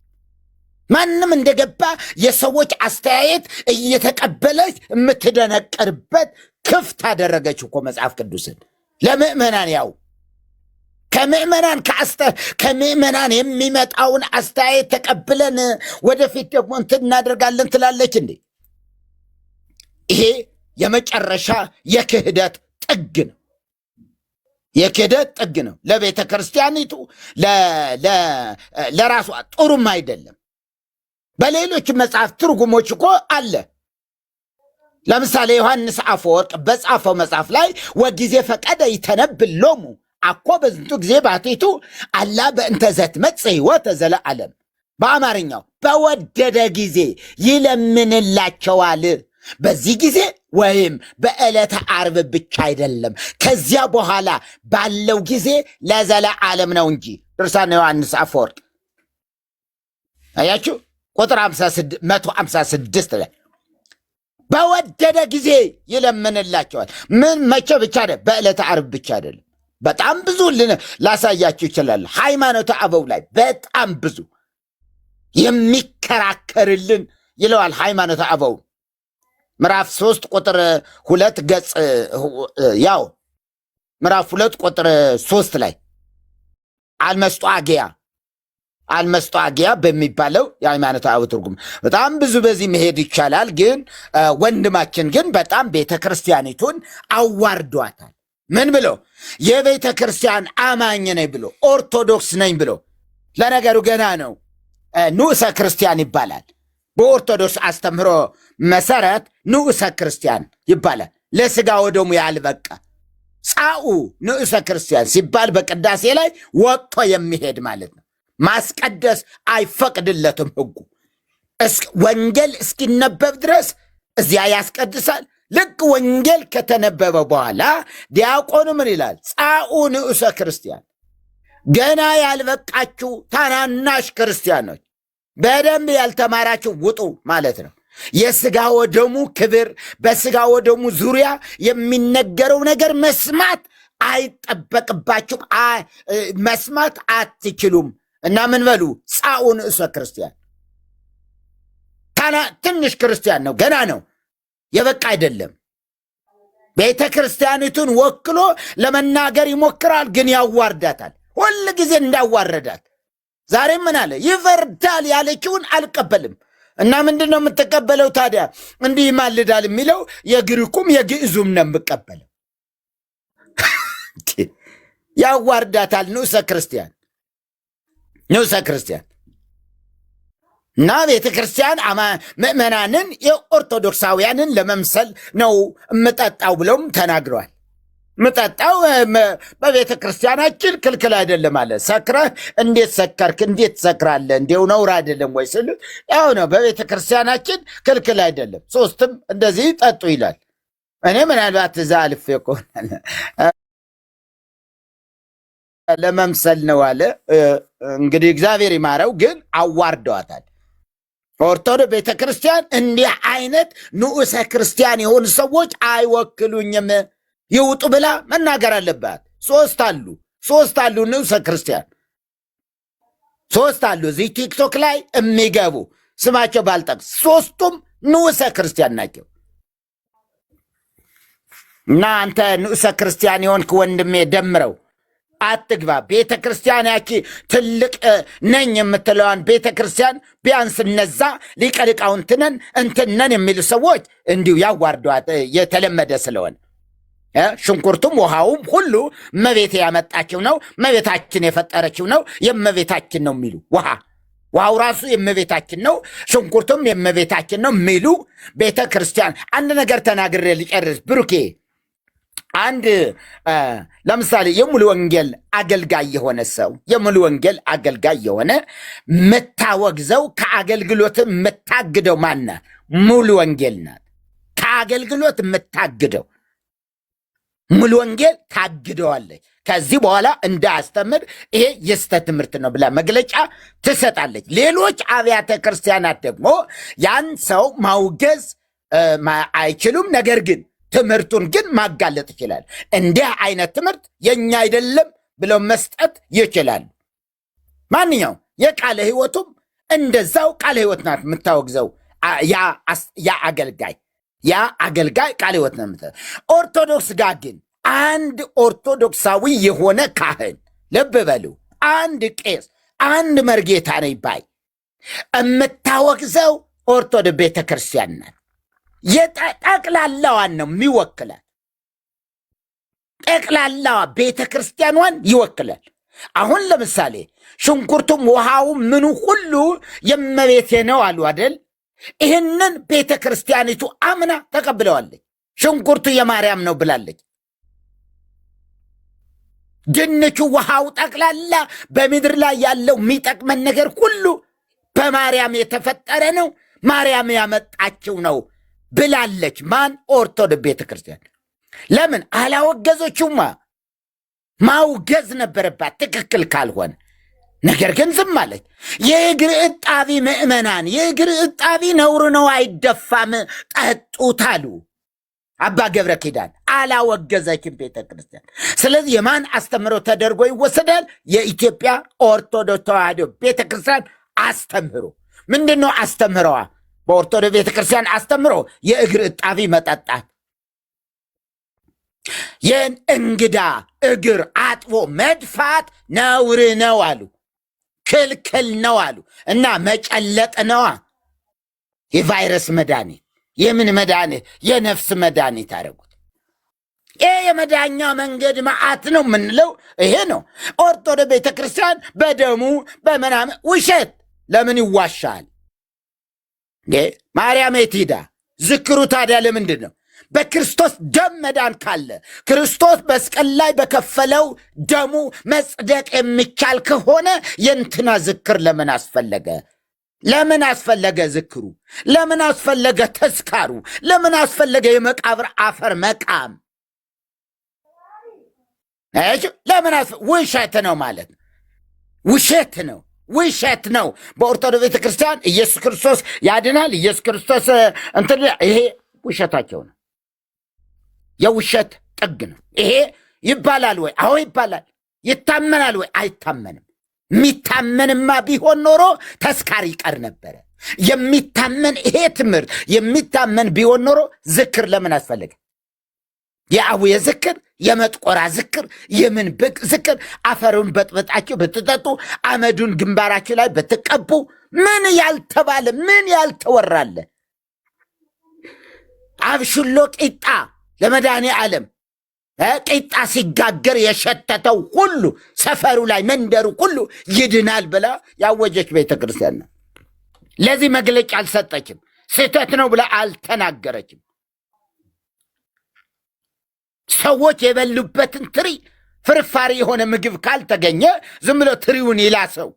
ማንም እንደገባ የሰዎች አስተያየት እየተቀበለች የምትደነቀርበት ክፍት አደረገች እኮ መጽሐፍ ቅዱስን ለምእመናን። ያው ከምእመናን የሚመጣውን አስተያየት ተቀብለን ወደፊት ደግሞ እንትን እናደርጋለን ትላለች እንዴ? ይሄ የመጨረሻ የክህደት ጥግ ነው። የክህደት ጥግ ነው። ለቤተ ክርስቲያኒቱ ለራሷ ጥሩም አይደለም። በሌሎች መጽሐፍ ትርጉሞች እኮ አለ። ለምሳሌ ዮሐንስ አፈወርቅ በጻፈው መጽሐፍ ላይ ወጊዜ ፈቀደ ይተነብል ሎሙ አኮ በዝንቱ ጊዜ ባቲቱ አላ በእንተ ዘትመጽእ ሕይወተ ዘለዓለም። በአማርኛው በወደደ ጊዜ ይለምንላቸዋል። በዚህ ጊዜ ወይም በዕለተ ዓርብ ብቻ አይደለም፣ ከዚያ በኋላ ባለው ጊዜ ለዘለዓለም ነው እንጂ። ድርሳነ ዮሐንስ አፈወርቅ አያችሁ ቁጥር 156 ላይ በወደደ ጊዜ ይለምንላቸዋል። ምን መቼ ብቻ አይደለም፣ በዕለተ ዓርብ ብቻ አይደለም። በጣም ብዙ ላሳያችሁ ይችላል። ሃይማኖተ አበው ላይ በጣም ብዙ የሚከራከርልን ይለዋል። ሃይማኖተ አበው ምዕራፍ 3 ቁጥር 2 ገጽ ያው ምዕራፍ 2 ቁጥር 3 ላይ አልመስጦ አጊያ በሚባለው የሃይማኖተ አበው ትርጉም በጣም ብዙ በዚህ መሄድ ይቻላል። ግን ወንድማችን ግን በጣም ቤተ ክርስቲያኒቱን አዋርዷታል። ምን ብሎ? የቤተ ክርስቲያን አማኝ ነኝ ብሎ፣ ኦርቶዶክስ ነኝ ብሎ። ለነገሩ ገና ነው፣ ንዑሰ ክርስቲያን ይባላል። በኦርቶዶክስ አስተምህሮ መሰረት ንዑሰ ክርስቲያን ይባላል። ለስጋ ወደሙ ያልበቃ ጻኡ ንዑሰ ክርስቲያን ሲባል በቅዳሴ ላይ ወጥቶ የሚሄድ ማለት ነው። ማስቀደስ አይፈቅድለትም ሕጉ። ወንጌል እስኪነበብ ድረስ እዚያ ያስቀድሳል። ልክ ወንጌል ከተነበበ በኋላ ዲያቆኑ ምን ይላል? ጻኡ ንዑሰ ክርስቲያን፣ ገና ያልበቃችሁ ታናናሽ ክርስቲያኖች፣ በደንብ ያልተማራችሁ ውጡ ማለት ነው። የስጋ ወደሙ ክብር፣ በስጋ ወደሙ ዙሪያ የሚነገረው ነገር መስማት አይጠበቅባችሁም፣ መስማት አትችሉም። እና ምን በሉ? ጻኡ ንዑሰ ክርስቲያን። ትንሽ ክርስቲያን ነው፣ ገና ነው፣ የበቃ አይደለም። ቤተ ክርስቲያኒቱን ወክሎ ለመናገር ይሞክራል፣ ግን ያዋርዳታል። ሁል ጊዜ እንዳዋረዳት ዛሬም ምን አለ? ይፈርዳል ያለችውን አልቀበልም። እና ምንድን ነው የምትቀበለው ታዲያ? እንዲህ ይማልዳል የሚለው የግሪኩም የግዕዙም ነው የምቀበለው። ያዋርዳታል። ንዑሰ ክርስቲያን እና ቤተ ክርስቲያን ምእመናንን የኦርቶዶክሳውያንን ለመምሰል ነው የምጠጣው ብለውም ተናግረዋል። ምጠጣው በቤተ ክርስቲያናችን ክልክል አይደለም አለ። ሰክረህ እንዴት ሰከርክ? እንዴት ትሰክራለህ? እንዲው ነውር አይደለም ወይ ስል ያው ነው፣ በቤተ ክርስቲያናችን ክልክል አይደለም። ሶስትም እንደዚህ ጠጡ ይላል። እኔ ምናልባት እዛ አልፌ ከሆነ ለመምሰል ነው አለ። እንግዲህ እግዚአብሔር ይማረው፣ ግን አዋርደዋታል። ኦርቶዶክስ ቤተ ክርስቲያን እንዲህ አይነት ንዑሰ ክርስቲያን የሆኑ ሰዎች አይወክሉኝም ይውጡ ብላ መናገር አለባት። ሶስት አሉ ንዑሰ ክርስቲያን ሶስት አሉ። እዚህ ቲክቶክ ላይ የሚገቡ ስማቸው ባልጠቅስ ሶስቱም ንዑሰ ክርስቲያን ናቸው። እና አንተ ንዑሰ ክርስቲያን የሆንክ ወንድሜ ደምረው አትግባ። ቤተ ክርስቲያን ያቺ ትልቅ ነኝ የምትለዋን ቤተ ክርስቲያን ቢያንስ እነዛ ሊቀ ሊቃውንት ነን እንትን ነን የሚሉ ሰዎች እንዲሁ ያዋርዷት የተለመደ ስለሆነ ሽንኩርቱም ውሃውም ሁሉ እመቤቴ ያመጣችው ነው፣ እመቤታችን የፈጠረችው ነው፣ የእመቤታችን ነው የሚሉ ውሃው ራሱ የእመቤታችን ነው፣ ሽንኩርቱም የእመቤታችን ነው የሚሉ ቤተ ክርስቲያን። አንድ ነገር ተናግሬ ልጨርስ ብሩኬ። አንድ ለምሳሌ የሙሉ ወንጌል አገልጋይ የሆነ ሰው የሙሉ ወንጌል አገልጋይ የሆነ የምታወግዘው ከአገልግሎት የምታግደው ማና? ሙሉ ወንጌል ናት። ከአገልግሎት የምታግደው ሙሉ ወንጌል ታግደዋለች። ከዚህ በኋላ እንዳያስተምር ይሄ የስተት ትምህርት ነው ብላ መግለጫ ትሰጣለች። ሌሎች አብያተ ክርስቲያናት ደግሞ ያን ሰው ማውገዝ አይችሉም፣ ነገር ግን ትምህርቱን ግን ማጋለጥ ይችላል። እንዲህ አይነት ትምህርት የኛ አይደለም ብለው መስጠት ይችላሉ። ማንኛው የቃለ ሕይወቱም እንደዛው ቃለ ሕይወት ናት የምታወግዘው። ያ አገልጋይ ቃለ ሕይወት ነው የምታ ኦርቶዶክስ ጋር ግን አንድ ኦርቶዶክሳዊ የሆነ ካህን ልብ በሉ፣ አንድ ቄስ፣ አንድ መርጌታ ነኝ ባይ የምታወግዘው ኦርቶዶክስ ቤተ ክርስቲያን ናት። ጠቅላላዋን ነው የሚወክላል። ጠቅላላዋ ቤተ ክርስቲያኗን ይወክላል። አሁን ለምሳሌ ሽንኩርቱም ውሃውም ምኑ ሁሉ የእመቤቴ ነው አሉ አደል? ይህንን ቤተ ክርስቲያኒቱ አምና ተቀብለዋለች። ሽንኩርቱ የማርያም ነው ብላለች። ድንቹ፣ ውሃው፣ ጠቅላላ በምድር ላይ ያለው የሚጠቅመን ነገር ሁሉ በማርያም የተፈጠረ ነው፣ ማርያም ያመጣችው ነው ብላለች። ማን? ኦርቶዶክስ ቤተ ክርስቲያን። ለምን አላወገዘችውማ? ማውገዝ ነበረባት ትክክል ካልሆነ። ነገር ግን ዝም አለች። የእግር እጣቢ ምእመናን፣ የእግር እጣቢ ነውር ነው አይደፋም፣ ጠጡት አሉ አባ ገብረ ኪዳን። አላወገዘችም ቤተ ክርስቲያን። ስለዚህ የማን አስተምሮ ተደርጎ ይወሰዳል? የኢትዮጵያ ኦርቶዶክስ ተዋሕዶ ቤተ ክርስቲያን አስተምህሮ። ምንድን ነው አስተምህሮዋ? በኦርቶዶክስ ቤተ ክርስቲያን አስተምህሮ የእግር እጣቢ መጠጣት፣ የእንግዳ እግር አጥቦ መድፋት ነውር ነው አሉ፣ ክልክል ነው አሉ። እና መጨለጥ ነዋ የቫይረስ መድኃኒት። የምን መድኃኒት? የነፍስ መድኃኒት አደረጉት። ይህ የመዳኛ መንገድ መዓት ነው የምንለው ይሄ ነው። ኦርቶዶክስ ቤተ ክርስቲያን በደሙ በምናምን ውሸት ለምን ይዋሻል? ማርያም የት ሂዳ? ዝክሩ ታዲያ ለምንድን ነው? በክርስቶስ ደም መዳን ካለ ክርስቶስ መስቀል ላይ በከፈለው ደሙ መጽደቅ የሚቻል ከሆነ የእንትና ዝክር ለምን አስፈለገ? ለምን አስፈለገ ዝክሩ? ለምን አስፈለገ ተስካሩ? ለምን አስፈለገ የመቃብር አፈር መቃም? ለምን ውሸት ነው ማለት ነው። ውሸት ነው፣ ውሸት ነው። በኦርቶዶክስ ቤተ ክርስቲያን ኢየሱስ ክርስቶስ ያድናል፣ ኢየሱስ ክርስቶስ እንትን፣ ይሄ ውሸታቸው ነው። የውሸት ጥግ ነው ይሄ። ይባላል ወይ? አዎ ይባላል። ይታመናል ወይ? አይታመንም። የሚታመንማ ቢሆን ኖሮ ተስካር ይቀር ነበረ። የሚታመን ይሄ ትምህርት የሚታመን ቢሆን ኖሮ ዝክር ለምን አስፈለገ? የአቡየ ዝክር፣ የመጥቆራ ዝክር፣ የምን ብቅ ዝክር፣ አፈሩን በጥበጣችሁ ብትጠጡ፣ አመዱን ግንባራችሁ ላይ ብትቀቡ፣ ምን ያልተባለ ምን ያልተወራለ? አብሹሎ ቂጣ ለመድኃኔ ዓለም ቂጣ ሲጋገር የሸተተው ሁሉ ሰፈሩ ላይ መንደሩ ሁሉ ይድናል ብላ ያወጀች ቤተ ክርስቲያን ነው። ለዚህ መግለጫ አልሰጠችም። ስህተት ነው ብላ አልተናገረችም። ሰዎች የበሉበትን ትሪ ፍርፋሪ የሆነ ምግብ ካልተገኘ ዝም ብሎ ትሪውን ይላሰው።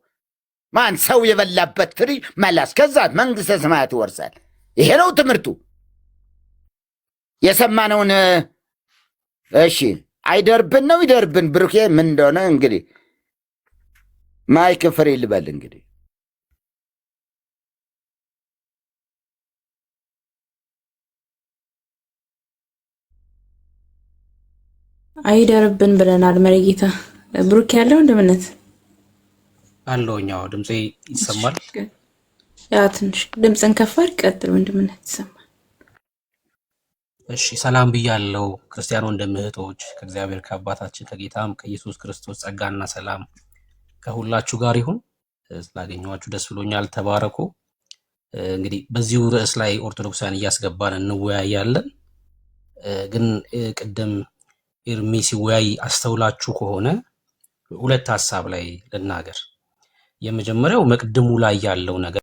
ማን? ሰው የበላበት ትሪ መላስ፣ ከዛ መንግሥተ ሰማያት ይወርሳል። ይሄ ነው ትምህርቱ። የሰማነውን እሺ፣ አይደርብን ነው ይደርብን። ብሩኬ ምን እንደሆነ እንግዲህ ማይክ ፍሬ ልበል እንግዲህ አይደርብን ብለናል። መሪጌታ ብሩክ ያለው እንደምነት አለውኛው ድምጼ ይሰማል። ያ ትንሽ ድምፅን ከፋር ቀጥል ወንድምነት ይሰማል። እሺ ሰላም ብያለው ክርስቲያን ወንድም እህቶች፣ ከእግዚአብሔር ከአባታችን ከጌታም ከኢየሱስ ክርስቶስ ጸጋና ሰላም ከሁላችሁ ጋር ይሁን። ስላገኘኋችሁ ደስ ብሎኛል። ተባረኩ። እንግዲህ በዚሁ ርዕስ ላይ ኦርቶዶክሳውያን እያስገባን እንወያያለን። ግን ቅድም ኤርሚ ሲወያይ አስተውላችሁ ከሆነ ሁለት ሐሳብ ላይ ልናገር። የመጀመሪያው መቅድሙ ላይ ያለው ነገር